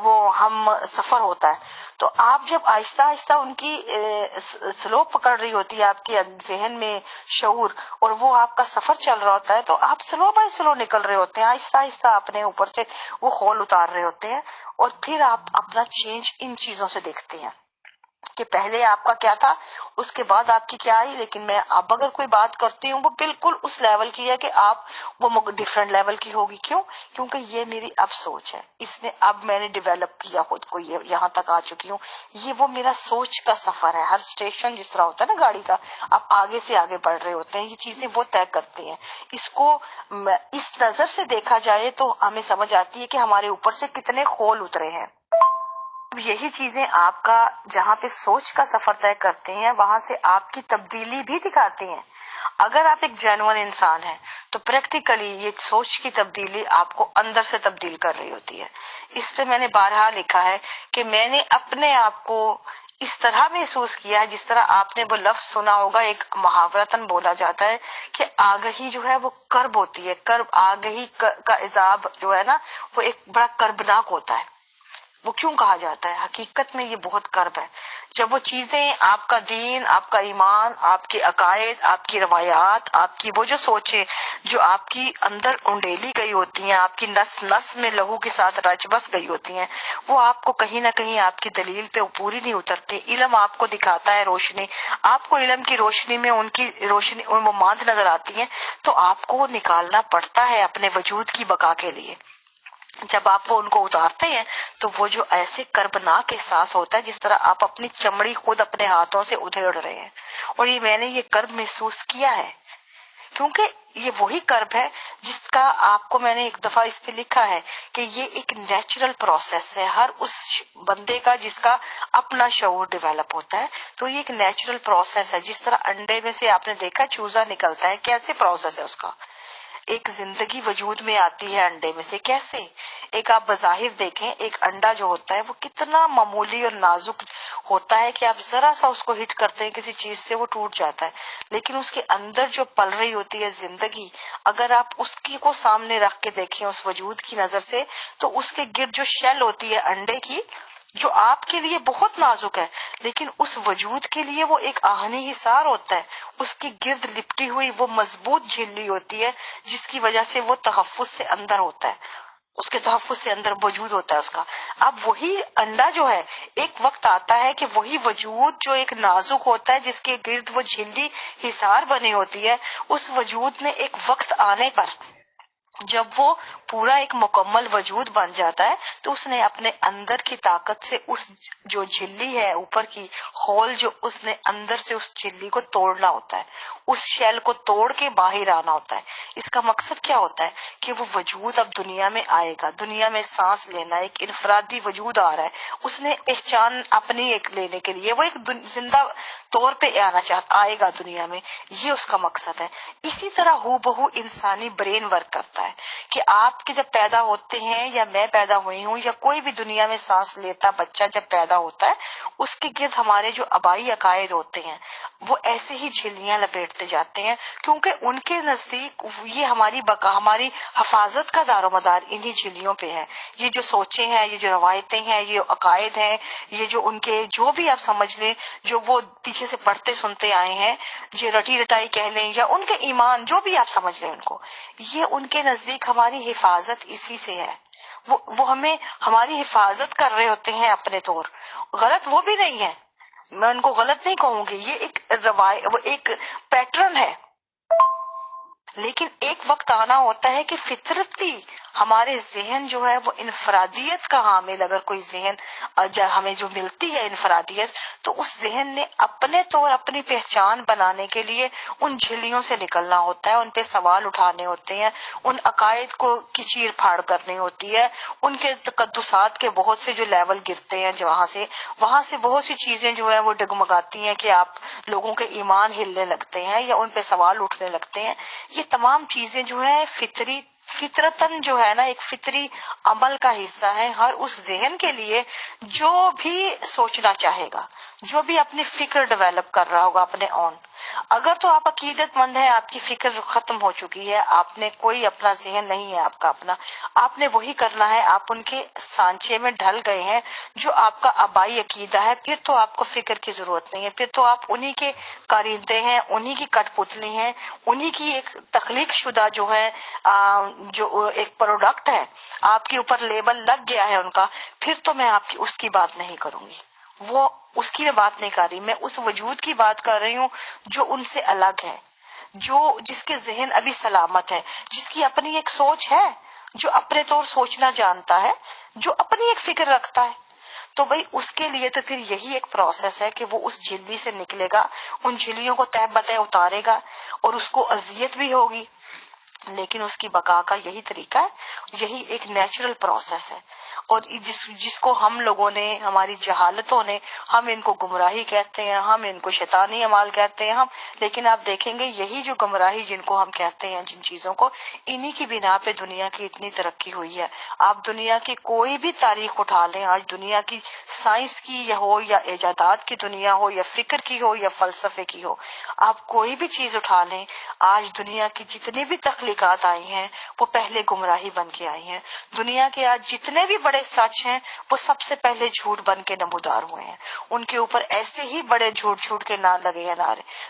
وہ ہم سفر ہوتا ہے۔ تو آپ جب آہستہ آہستہ ان کی سلو پکڑ رہی ہوتی ہے آپ کے ذہن میں شعور، اور وہ آپ کا سفر چل رہا ہوتا ہے، تو آپ سلو بائی سلو نکل رہے ہوتے ہیں، آہستہ آہستہ اپنے اوپر سے وہ خول اتار رہے ہوتے ہیں، اور پھر آپ اپنا چینج ان چیزوں سے دیکھتے ہیں کہ پہلے آپ کا کیا تھا، اس کے بعد آپ کی کیا آئی۔ لیکن میں اب اگر کوئی بات کرتی ہوں وہ بالکل اس لیول کی ہے کہ آپ وہ ڈیفرنٹ لیول کی ہوگی۔ کیوں؟ کیونکہ یہ میری اب سوچ ہے، اس نے اب میں نے ڈیولپ کیا خود کو، یہاں تک آ چکی ہوں، یہ وہ میرا سوچ کا سفر ہے۔ ہر سٹیشن جس طرح ہوتا ہے نا گاڑی کا، آپ آگے سے آگے بڑھ رہے ہوتے ہیں، یہ چیزیں وہ طے کرتے ہیں۔ اس کو اس نظر سے دیکھا جائے تو ہمیں سمجھ آتی ہے کہ ہمارے اوپر سے کتنے خول اترے ہیں۔ یہی چیزیں آپ کا جہاں پہ سوچ کا سفر طے کرتے ہیں وہاں سے آپ کی تبدیلی بھی دکھاتے ہیں۔ اگر آپ ایک جینوئن انسان ہیں تو پریکٹیکلی یہ سوچ کی تبدیلی آپ کو اندر سے تبدیل کر رہی ہوتی ہے۔ اس پہ میں نے بارہا لکھا ہے کہ میں نے اپنے آپ کو اس طرح محسوس کیا ہے جس طرح آپ نے وہ لفظ سنا ہوگا، ایک محاورتاً بولا جاتا ہے کہ آگہی جو ہے وہ کرب ہوتی ہے، کرب، آگہی کا عذاب جو ہے نا وہ ایک بڑا کربناک ہوتا ہے۔ وہ کیوں کہا جاتا ہے؟ حقیقت میں یہ بہت کرب ہے. جب وہ چیزیں، آپ کا دین، آپ کا ایمان، آپ کے عقائد، آپ کی روایات، آپ کی وہ جو سوچیں جو آپ کی اندر انڈیلی گئی ہوتی ہیں، آپ کی نس نس میں لہو کے ساتھ رچ بس گئی ہوتی ہیں، وہ آپ کو کہیں نہ کہیں آپ کی دلیل پہ پوری نہیں اترتی. علم آپ کو دکھاتا ہے روشنی، آپ کو علم کی روشنی میں ان کی روشنی وہ ماند نظر آتی ہیں، تو آپ کو وہ نکالنا پڑتا ہے اپنے وجود کی بقا کے لیے. جب آپ وہ ان کو اتارتے ہیں تو وہ جو ایسے کربناک احساس ہوتا ہے جس طرح آپ اپنی چمڑی خود اپنے ہاتھوں سے ادھیڑ رہے ہیں. اور یہ میں نے یہ کرب محسوس کیا ہے، کیونکہ یہ وہی کرب ہے جس کا آپ کو میں نے ایک دفعہ اس پہ لکھا ہے کہ یہ ایک نیچرل پروسیس ہے ہر اس بندے کا جس کا اپنا شعور ڈیولپ ہوتا ہے. تو یہ ایک نیچرل پروسیس ہے. جس طرح انڈے میں سے آپ نے دیکھا چوزا نکلتا ہے، کیسے پروسیس ہے اس کا؟ ایک زندگی وجود میں آتی ہے انڈے میں سے. کیسے؟ ایک آپ بظاہر دیکھیں، ایک انڈا جو ہوتا ہے وہ کتنا معمولی اور نازک ہوتا ہے کہ آپ ذرا سا اس کو ہٹ کرتے ہیں کسی چیز سے وہ ٹوٹ جاتا ہے، لیکن اس کے اندر جو پل رہی ہوتی ہے زندگی، اگر آپ اس کی کو سامنے رکھ کے دیکھیں اس وجود کی نظر سے، تو اس کے گرد جو شیل ہوتی ہے انڈے کی، جو آپ کے لیے بہت نازک ہے لیکن اس وجود کے لیے وہ ایک آہنی حصار ہوتا ہے. اس کی گرد لپٹی ہوئی وہ مضبوط جھلی ہوتی ہے جس کی وجہ سے وہ تحفظ سے اندر ہوتا ہے، اس کے تحفظ سے اندر وجود ہوتا ہے اس کا. اب وہی انڈا جو ہے ایک وقت آتا ہے کہ وہی وجود جو ایک نازک ہوتا ہے جس کے گرد وہ جھلی حصار بنی ہوتی ہے، اس وجود میں ایک وقت آنے پر جب وہ پورا ایک مکمل وجود بن جاتا ہے تو اس نے اپنے اندر کی طاقت سے اس جو جھلی ہے اوپر کی ہول جو اس نے اندر سے اس جھلی کو توڑنا ہوتا ہے، اس شیل کو توڑ کے باہر آنا ہوتا ہے. اس کا مقصد کیا ہوتا ہے کہ وہ وجود اب دنیا میں آئے گا، دنیا میں سانس لینا، ایک انفرادی وجود آ رہا ہے. اس نے پہچان اپنی ایک لینے کے لیے وہ ایک زندہ طور پہ آئے گا دنیا میں، یہ اس کا مقصد ہے. اسی طرح ہو بہو انسانی برین ورک کرتا ہے کہ آپ کے جب پیدا ہوتے ہیں یا میں پیدا ہوئی ہوں یا کوئی بھی دنیا میں سانس لیتا بچہ جب پیدا ہوتا ہے، اس کے گرد ہمارے جو آبائی عقائد ہوتے ہیں وہ ایسے ہی جھلیاں لپیٹتے جاتے ہیں، کیونکہ ان کے نزدیک یہ ہماری بقا، ہماری حفاظت کا دار و مدار انہی جھلیوں پہ ہے. یہ جو سوچیں ہیں، یہ جو روایتیں ہیں، یہ عقائد ہیں، یہ جو ان کے جو بھی آپ سمجھ لیں جو وہ پیچھے سے پڑھتے سنتے آئے ہیں، یہ رٹی رٹائی کہہ لیں یا ان کے ایمان جو بھی آپ سمجھ لیں ان کو، یہ ان کے نزدیک ہماری حفاظت اسی سے ہے. وہ ہمیں ہماری حفاظت کر رہے ہوتے ہیں اپنے طور. غلط وہ بھی نہیں ہے، میں ان کو غلط نہیں کہوں گی، یہ ایک وہ ایک پیٹرن ہے. لیکن ایک وقت آنا ہوتا ہے کہ فطرتی ہمارے ذہن جو ہے وہ انفرادیت کا حامل، اگر کوئی ذہن ہمیں جو ملتی ہے انفرادیت، تو اس ذہن نے اپنے طور اپنی پہچان بنانے کے لیے ان جھلیوں سے نکلنا ہوتا ہے، ان پہ سوال اٹھانے ہوتے ہیں، ان عقائد کو کی چیر پھاڑ کرنی ہوتی ہے، ان کے تقدسات کے بہت سے جو لیول گرتے ہیں، وہاں سے بہت سی چیزیں جو ہے وہ ڈگمگاتی ہیں کہ آپ لوگوں کے ایمان ہلنے لگتے ہیں یا ان پہ سوال اٹھنے لگتے ہیں. یہ تمام چیزیں جو ہے فطرتاً جو ہے نا ایک فطری عمل کا حصہ ہے ہر اس ذہن کے لیے جو بھی سوچنا چاہے گا، جو بھی اپنی فکر ڈیولپ کر رہا ہوگا اپنے اون. اگر تو آپ عقیدت مند ہیں، آپ کی فکر ختم ہو چکی ہے، آپ نے کوئی اپنا ذہن نہیں ہے آپ کا اپنا، آپ نے وہی کرنا ہے، آپ ان کے سانچے میں ڈھل گئے ہیں جو آپ کا آبائی عقیدہ ہے، پھر تو آپ کو فکر کی ضرورت نہیں ہے، پھر تو آپ انہی کے کارندے ہیں، انہی کی کٹ پتلی ہیں، انہی کی ایک تخلیق شدہ جو ہے جو ایک پروڈکٹ ہے، آپ کے اوپر لیبل لگ گیا ہے ان کا. پھر تو میں آپ کی اس کی بات نہیں کروں گی، وہ اس کی میں بات نہیں کر رہی، میں اس وجود کی بات کر رہی ہوں جو ان سے الگ ہے، جس کے ذہن ابھی سلامت ہے، جس کی اپنی ایک سوچ ہے، جو اپنے طور سوچنا جانتا ہے، جو اپنی ایک فکر رکھتا ہے. تو بھئی اس کے لیے تو پھر یہی ایک پروسیس ہے کہ وہ اس جھلی سے نکلے گا، ان جھلیوں کو تہ بتہ اتارے گا، اور اس کو اذیت بھی ہوگی، لیکن اس کی بقا کا یہی طریقہ ہے، یہی ایک نیچرل پروسیس ہے. اور جس کو ہم لوگوں نے، ہماری جہالتوں نے، ہم ان کو گمراہی کہتے ہیں، ہم ان کو شیطانی اعمال کہتے ہیں، لیکن آپ دیکھیں گے یہی جو گمراہی جن کو ہم کہتے ہیں، جن چیزوں کو، انہی کی بنا پہ دنیا کی اتنی ترقی ہوئی ہے. آپ دنیا کی کوئی بھی تاریخ اٹھا لیں، آج دنیا کی سائنس کی ہو یا ایجادات کی دنیا ہو یا فکر کی ہو یا فلسفے کی ہو، آپ کوئی بھی چیز اٹھا لیں، آج دنیا کی جتنی بھی تخلیق تحقیقات آئی ہیں وہ پہلے گمراہی بن کے آئی ہیں. دنیا کے آج جتنے بھی بڑے سچ ہیں وہ سب سے پہلے جھوٹ بن کے نمودار ہوئے ہیں. ان کے اوپر ایسے ہی بڑے جھوٹ کے لگے ہیں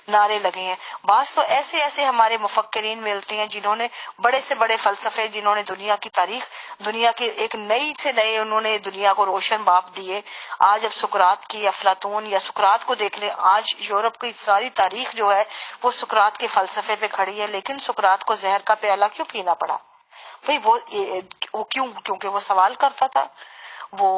نعرے لگے ہیں. بعض تو ایسے ہمارے مفکرین ملتے ہیں جنہوں نے بڑے سے بڑے فلسفے، جنہوں نے دنیا کی تاریخ، دنیا کے ایک نئی سے نئے انہوں نے دنیا کو روشن باپ دیے. آج اب سقراط کی، افلاطون یا سقراط کو دیکھ لیں، آج یورپ کی ساری تاریخ جو ہے وہ سقراط کے فلسفے پہ کھڑی ہے. لیکن سقراط کو زہر کا پیالہ کیوں پینا پڑا؟ بھئی وہ کیونکہ وہ سوال کرتا تھا، وہ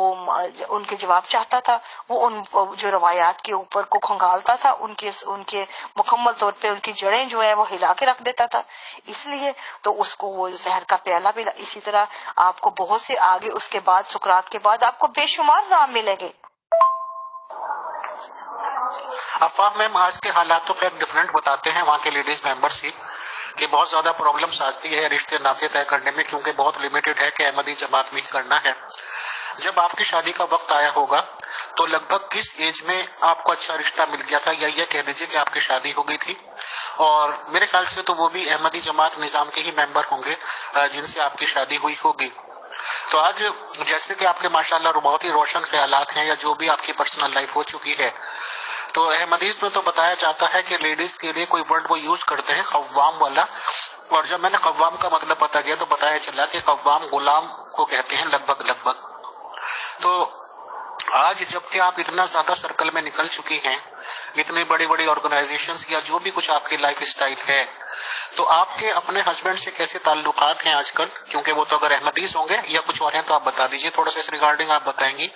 ان کے جواب چاہتا تھا، وہ ان جو روایات کے اوپر کو کھنگالتا تھا، ان کے مکمل طور پہ ان کی جڑیں جو ہے وہ ہلا کے رکھ دیتا تھا. اس لیے تو اس کو وہ زہر کا پیالہ بھی. اسی طرح آپ کو بہت سے آگے اس کے بعد، سقراط کے بعد آپ کو بے شمار نام ملیں گے. افواہ میم آج کے حالات تو خیر ڈفرینٹ بتاتے ہیں وہاں کے لیڈیز ممبرس ہی، کہ بہت زیادہ پرابلمس آتی ہے رشتے ناطے طے کرنے میں، کیونکہ بہت لمیٹڈ ہے کہ احمدی جماعت میں ہی کرنا ہے. جب آپ کی شادی کا وقت آیا ہوگا تو لگ بھگ کس ایج میں آپ کو اچھا رشتہ مل گیا تھا، یا یہ کہہ دیجیے کہ آپ کی شادی ہو گئی تھی؟ اور میرے خیال سے تو وہ بھی احمدی جماعت نظام کے ہی ممبر ہوں گے جن سے آپ کی شادی ہوئی ہوگی. تو آج جیسے کہ آپ کے ماشاءاللہ بہت ہی روشن خیالات ہیں، یا جو بھی آپ کی پرسنل لائف ہو چکی ہے، تو احمدیز میں تو بتایا جاتا ہے کہ لیڈیز کے لیے کوئی ورڈ وہ یوز کرتے ہیں قوام والا، اور جب میں نے قوام کا مطلب پتا گیا تو بتایا چلا کہ قوام غلام کو کہتے ہیں لگ بھگ. تو آج جب کہ آپ اتنا زیادہ سرکل میں نکل چکی ہیں، اتنی بڑی بڑی آرگنائزیشنز یا جو بھی کچھ آپ کی لائف اسٹائل ہے، تو آپ کے اپنے ہسبینڈ سے کیسے تعلقات ہیں آج کل؟ کیونکہ وہ تو اگر احمدیز ہوں گے یا کچھ اور ہیں تو آپ بتا دیجیے تھوڑا سا اس ریگارڈنگ. آپ بتائیں گی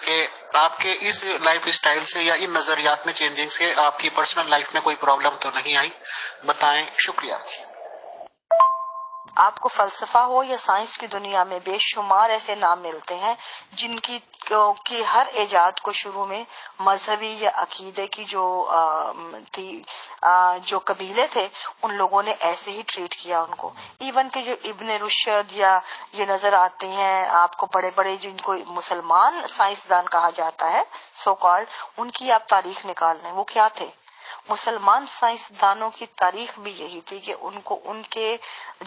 کہ آپ کے اس لائف اسٹائل سے یا ان نظریات میں چینجنگ سے آپ کی پرسنل لائف میں کوئی پرابلم تو نہیں آئی؟ بتائیں. شکریہ. آپ کو فلسفہ ہو یا سائنس کی دنیا میں بے شمار ایسے نام ملتے ہیں جن کی ہر ایجاد کو شروع میں مذہبی یا عقیدے کی جو قبیلے تھے ان لوگوں نے ایسے ہی ٹریٹ کیا ان کو. ایون کہ جو ابن رشد یا یہ نظر آتے ہیں آپ کو بڑے بڑے جن کو مسلمان سائنسدان کہا جاتا ہے سو کالڈ، ان کی آپ تاریخ نکال لیں وہ کیا تھے. مسلمان سائنسدانوں کی تاریخ بھی یہی تھی کہ ان کو ان کے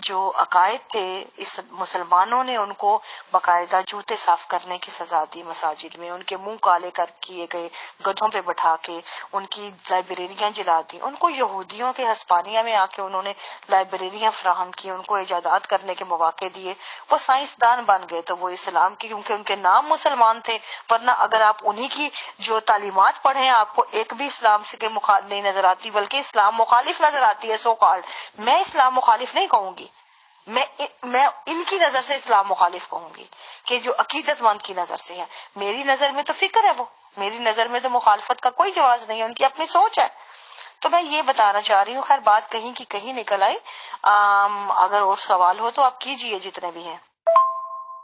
جو عقائد تھے، اس مسلمانوں نے ان کو باقاعدہ جوتے صاف کرنے کی سزا دی مساجد میں، ان کے منہ کالے کر کیے گئے، گدھوں پہ بٹھا کے ان کی لائبریریاں جلا دی. ان کو یہودیوں کے ہسپانیہ میں آ کے انہوں نے لائبریریاں فراہم کی، ان کو ایجادات کرنے کے مواقع دیے. وہ سائنسدان بن گئے تو وہ اسلام کی، کیونکہ ان کے نام مسلمان تھے. ورنہ اگر آپ انہی کی جو تعلیمات پڑھیں آپ کو ایک بھی اسلام سے کے نہیں نظر آتی، بلکہ اسلام مخالف نظر آتی ہے سو کالڈ. میں اسلام مخالف نہیں کہوں گی، میں ان کی نظر سے اسلام مخالف کہوں گی کہ جو عقیدت مند کی نظر سے ہے. میری نظر میں تو فکر ہے، وہ میری نظر میں تو مخالفت کا کوئی جواز نہیں ہے، ان کی اپنی سوچ ہے. تو میں یہ بتانا چاہ رہی ہوں. خیر بات کہیں کی کہیں نکل آئی. اگر اور سوال ہو تو آپ کیجئے جتنے بھی ہیں.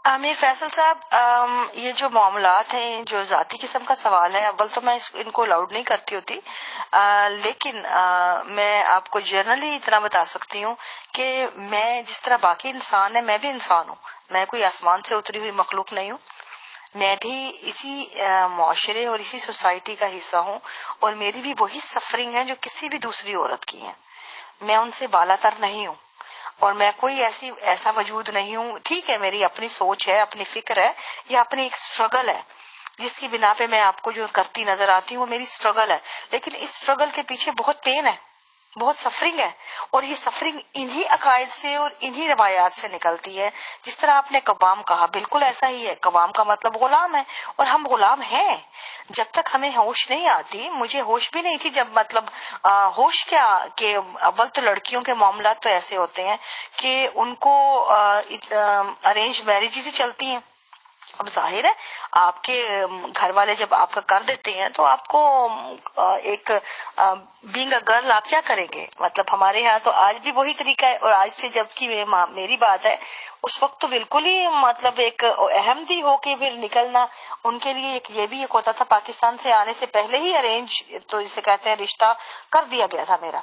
امیر فیصل صاحب، یہ جو معاملات ہیں جو ذاتی قسم کا سوال ہے، اول تو میں ان کو الاؤڈ نہیں کرتی ہوتی، لیکن میں آپ کو جنرلی اتنا بتا سکتی ہوں کہ میں جس طرح باقی انسان ہے میں بھی انسان ہوں، میں کوئی آسمان سے اتری ہوئی مخلوق نہیں ہوں. میں بھی اسی معاشرے اور اسی سوسائٹی کا حصہ ہوں، اور میری بھی وہی سفرنگ ہے جو کسی بھی دوسری عورت کی ہے. میں ان سے بالا تر نہیں ہوں، اور میں کوئی ایسا وجود نہیں ہوں. ٹھیک ہے میری اپنی سوچ ہے، اپنی فکر ہے، یا اپنی ایک سٹرگل ہے جس کی بنا پہ میں آپ کو جو کرتی نظر آتی ہوں، میری سٹرگل ہے. لیکن اس سٹرگل کے پیچھے بہت پین ہے، بہت سفرنگ ہے، اور یہ سفرنگ انہی عقائد سے اور انہی روایات سے نکلتی ہے. جس طرح آپ نے قوام کہا، بالکل ایسا ہی ہے. قوام کا مطلب غلام ہے، اور ہم غلام ہیں. جب تک ہمیں ہوش نہیں آتی، مجھے ہوش بھی نہیں تھی جب مطلب ہوش کیا کہ اول تو لڑکیوں کے معاملات تو ایسے ہوتے ہیں کہ ان کو ارینج میرجز ہی چلتی ہیں. اب ظاہر ہے آپ کے گھر والے جب آپ کا کر دیتے ہیں تو آپ کو ایک بینگ اے گرل آپ کیا کریں گے. مطلب ہمارے یہاں تو آج بھی وہی طریقہ ہے، اور آج سے جب کی میری بات ہے اس وقت تو بالکل ہی مطلب ایک احمدی ہو کے پھر نکلنا ان کے لیے یہ بھی ایک ہوتا تھا. پاکستان سے آنے سے پہلے ہی ارینج تو اسے کہتے ہیں رشتہ کر دیا گیا تھا میرا،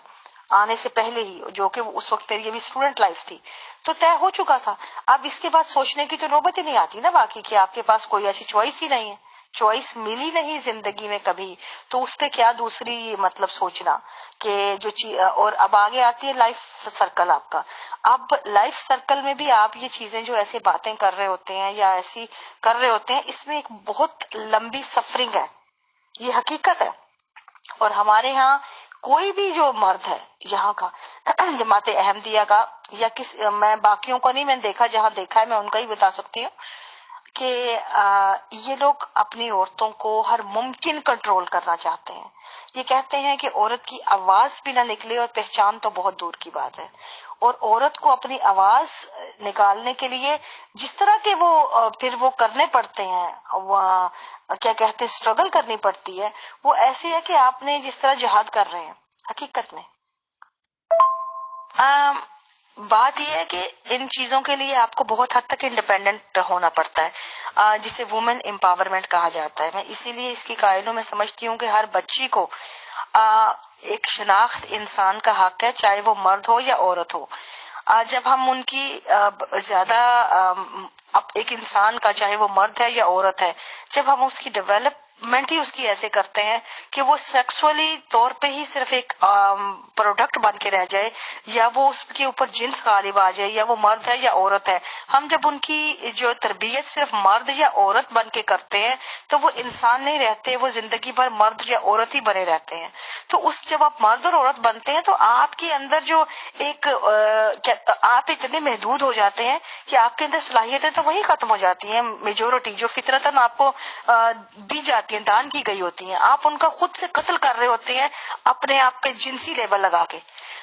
آنے سے پہلے ہی، جو کہ اس وقت میری ابھی اسٹوڈنٹ لائف تھی تو طے ہو چکا تھا. اب اس کے بعد سوچنے کی تو نوبت ہی نہیں آتی نا باقی، کہ آپ کے پاس کوئی ایسی چوائس ہی نہیں ہے چوائس ملی نہیں زندگی میں کبھی، تو اس پہ کیا دوسری مطلب سوچنا کہ جو اور اب آگے آتی ہے لائف سرکل آپ کا. اب لائف سرکل میں بھی آپ یہ چیزیں جو ایسی باتیں کر رہے ہوتے ہیں یا ایسی کر رہے ہوتے ہیں، اس میں ایک بہت لمبی سفرنگ ہے، یہ حقیقت ہے. اور ہمارے ہاں کوئی بھی جو مرد ہے یہاں کا جماعت احمدیہ کا یا میں باقیوں کو نہیں، میں نے دیکھا جہاں دیکھا ہے میں ان کا ہی بتا سکتی ہوں کہ یہ لوگ اپنی عورتوں کو ہر ممکن کنٹرول کرنا چاہتے ہیں. یہ کہتے ہیں کہ عورت کی آواز بھی نہ نکلے، اور پہچان تو بہت دور کی بات ہے. اور عورت کو اپنی آواز نکالنے کے لیے جس طرح کے وہ پھر وہ کرنے پڑتے ہیں، کیا کہتے ہیں، اسٹرگل کرنی پڑتی ہے، وہ ایسے ہے کہ آپ نے جس طرح جہاد کر رہے ہیں حقیقت میں. بات یہ ہے کہ ان چیزوں کے لیے آپ کو بہت حد تک انڈیپینڈنٹ ہونا پڑتا ہے، جسے وومن امپاورمنٹ کہا جاتا ہے. میں اسی لیے اس کی قائل ہوں. میں سمجھتی ہوں کہ ہر بچی کو ایک شناخت انسان کا حق ہے، چاہے وہ مرد ہو یا عورت ہو. جب ہم ان کی زیادہ ایک انسان کا، چاہے وہ مرد ہے یا عورت ہے، جب ہم اس کی ڈیولپمنٹ ہی اس کی ایسے کرتے ہیں کہ وہ سیکسولی طور پہ ہی صرف ایک پروڈکٹ بن کے رہ جائے، یا وہ اس کے اوپر جنس غالب آ جائے، یا وہ مرد ہے یا عورت ہے، ہم جب ان کی جو تربیت صرف مرد یا عورت بن کے کرتے ہیں تو وہ انسان نہیں رہتے، وہ زندگی بھر مرد یا عورت ہی بنے رہتے ہیں. تو جب آپ مرد اور عورت بنتے ہیں تو آپ کے اندر جو ایک آپ اتنے محدود ہو جاتے ہیں کہ آپ کے اندر صلاحیتیں تو وہی ختم ہو جاتی ہیں. میجورٹی جو فطرتاً آپ کو دی جاتی ہیں، دان کی گئی ہوتی ہیں، آپ ان کا خود سے قتل کر رہے ہوتے ہیں اپنے آپ پہ جنسی لیبل لگا کے.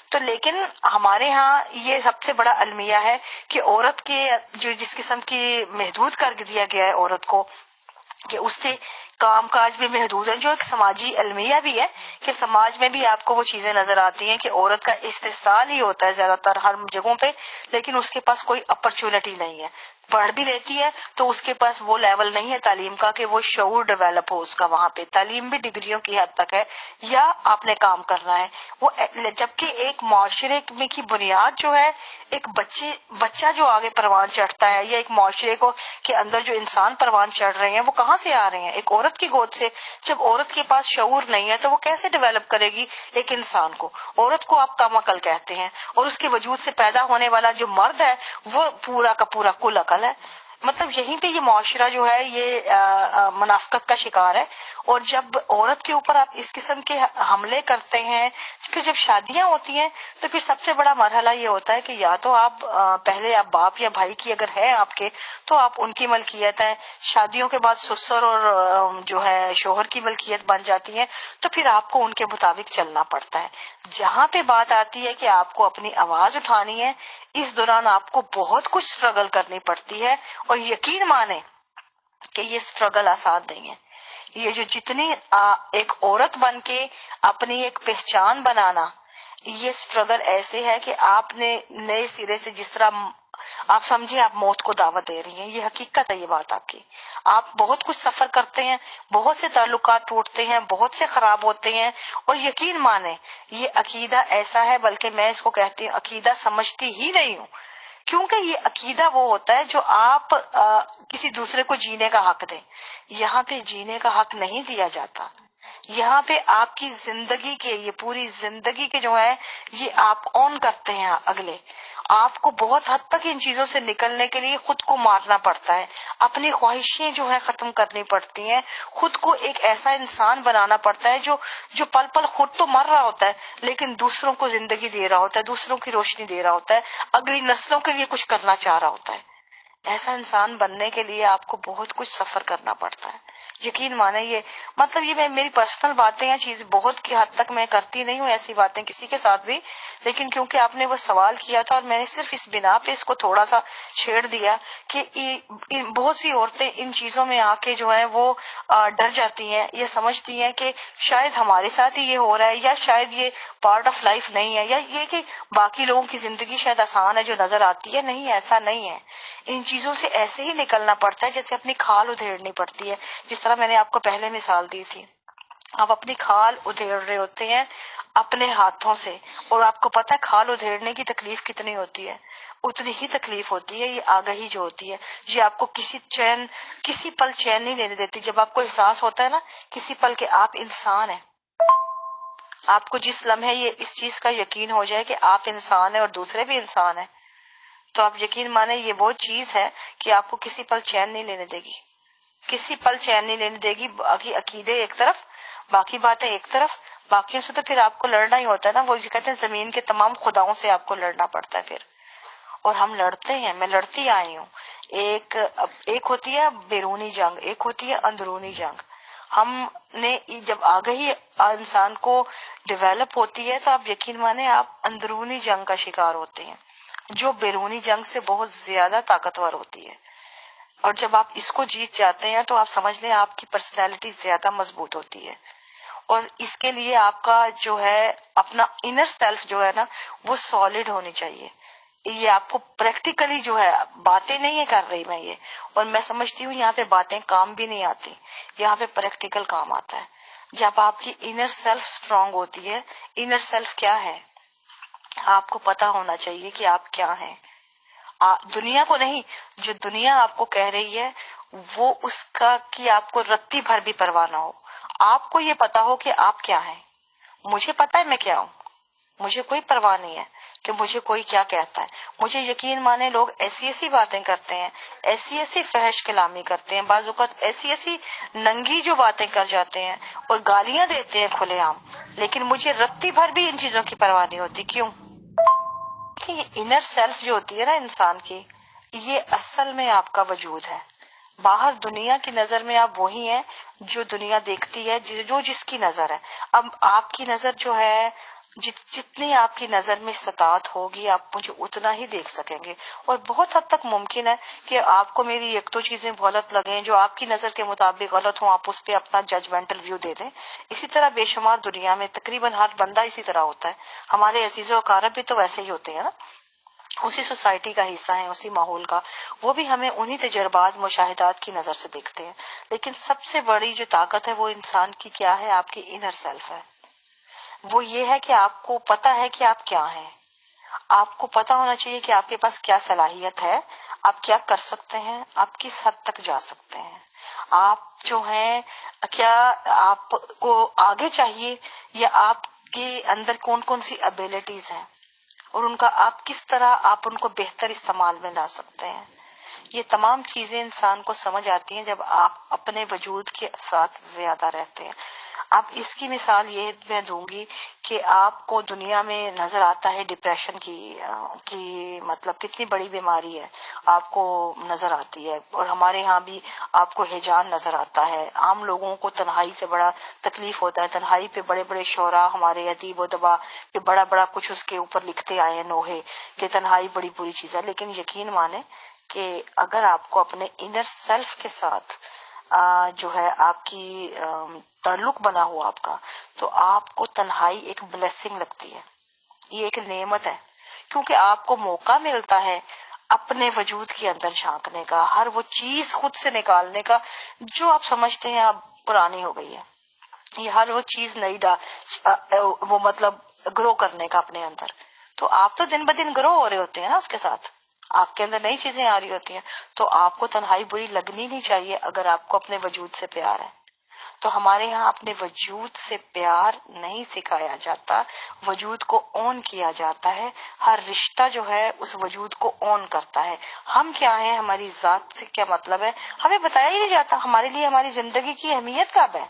تو لیکن ہمارے ہاں یہ سب سے بڑا المیہ ہے کہ عورت کے جو جس قسم کی محدود کر دیا گیا ہے عورت کو، کہ اس کے کام کاج بھی محدود ہیں، جو ایک سماجی المیہ بھی ہے کہ سماج میں بھی آپ کو وہ چیزیں نظر آتی ہیں کہ عورت کا استحصال ہی ہوتا ہے زیادہ تر ہر جگہوں پہ، لیکن اس کے پاس کوئی اپرچونٹی نہیں ہے. پڑھ بھی لیتی ہے تو اس کے پاس وہ لیول نہیں ہے تعلیم کا کہ وہ شعور ڈیولپ ہو اس کا. وہاں پہ تعلیم بھی ڈگریوں کی حد تک ہے، یا آپ نے کام کرنا ہے وہ. جبکہ ایک معاشرے میں کی بنیاد جو ہے، ایک بچہ جو آگے پروان چڑھتا ہے، یا ایک معاشرے کو کے اندر جو انسان پروان چڑھ رہے ہیں، وہ کہاں سے آ رہے ہیں؟ ایک عورت کی گود سے. جب عورت کے پاس شعور نہیں ہے تو وہ کیسے ڈیولپ کرے گی ایک انسان کو؟ عورت کو آپ کم عقل کہتے ہیں، اور اس کے وجود سے پیدا ہونے والا جو مرد ہے وہ پورا کا پورا کل عقل ہے. مطلب یہیں پہ یہ معاشرہ جو ہے یہ منافقت کا شکار ہے. اور جب عورت کے اوپر آپ اس قسم کے حملے کرتے ہیں، پھر جب شادیاں ہوتی ہیں تو پھر سب سے بڑا مرحلہ یہ ہوتا ہے کہ یا تو آپ پہلے آپ باپ یا بھائی کی اگر ہے آپ کے تو آپ ان کی ملکیت ہے، شادیوں کے بعد سسر اور جو ہے شوہر کی ملکیت بن جاتی ہے، تو پھر آپ کو ان کے مطابق چلنا پڑتا ہے. جہاں پہ بات آتی ہے کہ آپ کو اپنی آواز اٹھانی ہے، اس دوران آپ کو بہت کچھ سٹرگل کرنی پڑتی ہے. اور یقین مانیں کہ یہ سٹرگل آسان نہیں ہے. یہ جو جتنی ایک عورت بن کے اپنی ایک پہچان بنانا، یہ سٹرگل ایسے ہے کہ آپ نے نئے سرے سے، جس طرح آپ سمجھیں آپ موت کو دعوت دے رہی ہیں، یہ حقیقت ہے یہ بات آپ کی. آپ بہت کچھ سفر کرتے ہیں، بہت سے تعلقات ٹوٹتے ہیں، بہت سے خراب ہوتے ہیں. اور یقین مانیں یہ عقیدہ ایسا ہے، بلکہ میں اس کو کہتی ہوں عقیدہ سمجھتی ہی نہیں ہوں، کیونکہ یہ عقیدہ وہ ہوتا ہے جو آپ کسی دوسرے کو جینے کا حق دیں. یہاں پہ جینے کا حق نہیں دیا جاتا. یہاں پہ آپ کی زندگی کے، یہ پوری زندگی کے جو ہے یہ آپ اون کرتے ہیں اگلے. آپ کو بہت حد تک ان چیزوں سے نکلنے کے لیے خود کو مارنا پڑتا ہے، اپنی خواہشیں جو ہے ختم کرنی پڑتی ہیں، خود کو ایک ایسا انسان بنانا پڑتا ہے جو پل پل خود تو مر رہا ہوتا ہے لیکن دوسروں کو زندگی دے رہا ہوتا ہے، دوسروں کی روشنی دے رہا ہوتا ہے، اگلی نسلوں کے لیے کچھ کرنا چاہ رہا ہوتا ہے. ایسا انسان بننے کے لیے آپ کو بہت کچھ سفر کرنا پڑتا ہے. یقین مانے یہ مطلب یہ میری پرسنل باتیں ہیں، چیز بہت کی حد تک میں کرتی نہیں ہوں ایسی باتیں کسی کے ساتھ بھی، لیکن کیونکہ آپ نے وہ سوال کیا تھا اور میں نے صرف اس بنا پہ اس کو تھوڑا سا چھیڑ دیا کہ بہت سی عورتیں ان چیزوں میں آ کے جو ہے وہ ڈر جاتی ہیں، یہ سمجھتی ہیں کہ شاید ہمارے ساتھ ہی یہ ہو رہا ہے، یا شاید یہ پارٹ آف لائف نہیں ہے، یا یہ کہ باقی لوگوں کی زندگی شاید آسان ہے جو نظر آتی ہے. نہیں، ایسا نہیں ہے. ان چیزوں سے ایسے ہی نکلنا پڑتا ہے جیسے اپنی کھال ادھیڑنی پڑتی ہے. جس طرح میں نے آپ کو پہلے مثال دی تھی، آپ اپنی کھال ادھیڑ رہے ہوتے ہیں، اپنے ہاتھوں سے. اور آپ کو پتہ ہے کھال ادھیڑنے کی تکلیف کتنی ہوتی ہے؟ اتنی ہی تکلیف ہوتی ہے یہ آگہی جو ہوتی ہے. یہ آپ کو کسی پل چین نہیں لینے دیتی. جب آپ کو احساس ہوتا ہے نا کسی پل کے آپ انسان ہیں، آپ کو جس لمحے یہ اس چیز کا یقین ہو جائے کہ آپ انسان ہیں اور دوسرے بھی انسان ہیں، تو آپ یقین مانیں یہ وہ چیز ہے کہ آپ کو کسی پل چین نہیں لینے دے گی. کسی پل چین نہیں لینے دے گی. باقی عقیدے ایک طرف، باقی باتیں ایک طرف، باقیوں سے تو پھر آپ کو لڑنا ہی ہوتا ہے نا. وہ کہتے ہیں زمین کے تمام خداؤں سے آپ کو لڑنا پڑتا ہے پھر. اور ہم لڑتے ہیں، میں لڑتی آئی ہوں. ایک ہوتی ہے بیرونی جنگ، ایک ہوتی ہے اندرونی جنگ. ہم نے جب آگہی انسان کو ڈیولپ ہوتی ہے تو آپ یقین مانیں آپ اندرونی جنگ کا شکار ہوتے ہیں جو بیرونی جنگ سے بہت زیادہ طاقتور ہوتی ہے. اور جب آپ اس کو جیت جاتے ہیں تو آپ سمجھ لیں آپ کی پرسنالٹی زیادہ مضبوط ہوتی ہے. اور اس کے لیے آپ کا جو ہے اپنا انر سیلف جو ہے نا وہ سالڈ ہونی چاہیے. یہ آپ کو پریکٹیکلی جو ہے باتیں نہیں کر رہی میں یہ، اور میں سمجھتی ہوں یہاں پہ باتیں کام بھی نہیں آتی، یہاں پہ پریکٹیکل کام آتا ہے. جب آپ کی انر سیلف سٹرونگ ہوتی ہے. انر سیلف کیا ہے؟ آپ کو پتا ہونا چاہیے کہ آپ کیا ہیں. دنیا کو نہیں، جو دنیا آپ کو کہہ رہی ہے وہ اس کا کہ آپ کو رتی بھر بھی پرواہ نہ ہو. آپ کو یہ پتا ہو کہ آپ کیا ہیں. مجھے پتا ہے میں کیا ہوں، مجھے کوئی پرواہ نہیں ہے کہ مجھے کوئی کیا کہتا ہے. مجھے یقین مانے لوگ ایسی ایسی باتیں کرتے ہیں، ایسی ایسی فحش کلامی کرتے ہیں، بعض اوقات ایسی ایسی ننگی جو باتیں کر جاتے ہیں اور گالیاں دیتے ہیں کھلے عام، لیکن مجھے رتی بھر بھی ان چیزوں کی پرواہ نہیں ہوتی. کیوں؟ کہ یہ انر سیلف جو ہوتی ہے نا انسان کی، یہ اصل میں آپ کا وجود ہے. باہر دنیا کی نظر میں آپ وہی ہیں جو دنیا دیکھتی ہے، جو جس کی نظر ہے. اب آپ کی نظر جو ہے جتنی آپ کی نظر میں استطاعت ہوگی آپ مجھے اتنا ہی دیکھ سکیں گے. اور بہت حد تک ممکن ہے کہ آپ کو میری ایک دو چیزیں غلط لگیں جو آپ کی نظر کے مطابق غلط ہوں، آپ اس پہ اپنا ججمنٹل ویو دے دیں. اسی طرح بے شمار دنیا میں تقریباً ہر بندہ اسی طرح ہوتا ہے. ہمارے عزیز و اقارب بھی تو ویسے ہی ہوتے ہیں نا، اسی سوسائٹی کا حصہ ہیں، اسی ماحول کا. وہ بھی ہمیں انہی تجربات مشاہدات کی نظر سے دیکھتے ہیں. لیکن سب سے بڑی جو طاقت ہے وہ انسان کی کیا ہے؟ آپ کی انر سیلف ہے. وہ یہ ہے کہ آپ کو پتا ہے کہ آپ کیا ہیں. آپ کو پتا ہونا چاہیے کہ آپ کے پاس کیا صلاحیت ہے، آپ کیا کر سکتے ہیں، آپ کس حد تک جا سکتے ہیں. آپ جو ہیں کیا آپ کو آگے چاہیے، یا آپ کے اندر کون کون سی ابیلٹیز ہیں اور ان کا آپ کس طرح آپ ان کو بہتر استعمال میں لا سکتے ہیں. یہ تمام چیزیں انسان کو سمجھ آتی ہیں جب آپ اپنے وجود کے ساتھ زیادہ رہتے ہیں. اب اس کی مثال یہ میں دوں گی کہ آپ کو دنیا میں نظر آتا ہے ڈپریشن کی مطلب کتنی بڑی بیماری ہے آپ کو نظر آتی ہے. اور ہمارے ہاں بھی آپ کو ہیجان نظر آتا ہے. عام لوگوں کو تنہائی سے بڑا تکلیف ہوتا ہے. تنہائی پہ بڑے بڑے شعراء ہمارے ادیب و دبا پہ بڑا بڑا کچھ اس کے اوپر لکھتے آئے ہیں نوحے کہ تنہائی بڑی بری چیز ہے. لیکن یقین مانیں کہ اگر آپ کو اپنے انر سیلف کے ساتھ جو ہے آپ کی تعلق بنا ہوا آپ کا، تو آپ کو تنہائی ایک بلیسنگ لگتی ہے، یہ ایک نعمت ہے. کیونکہ آپ کو موقع ملتا ہے اپنے وجود کے اندر جھانکنے کا، ہر وہ چیز خود سے نکالنے کا جو آپ سمجھتے ہیں آپ پرانی ہو گئی ہے. یہ ہر وہ چیز نئی وہ مطلب گرو کرنے کا اپنے اندر. تو آپ تو دن بدن گرو ہو رہے ہوتے ہیں نا، اس کے ساتھ آپ کے اندر نئی چیزیں آ رہی ہوتی ہیں. تو آپ کو تنہائی بری لگنی نہیں چاہیے اگر آپ کو اپنے وجود سے پیار ہے. تو ہمارے ہاں اپنے وجود سے پیار نہیں سکھایا جاتا، وجود کو اون کیا جاتا ہے. ہر رشتہ جو ہے اس وجود کو اون کرتا ہے. ہم کیا ہیں، ہماری ذات سے کیا مطلب ہے، ہمیں بتایا ہی نہیں جاتا. ہمارے لیے ہماری زندگی کی اہمیت کب ہے؟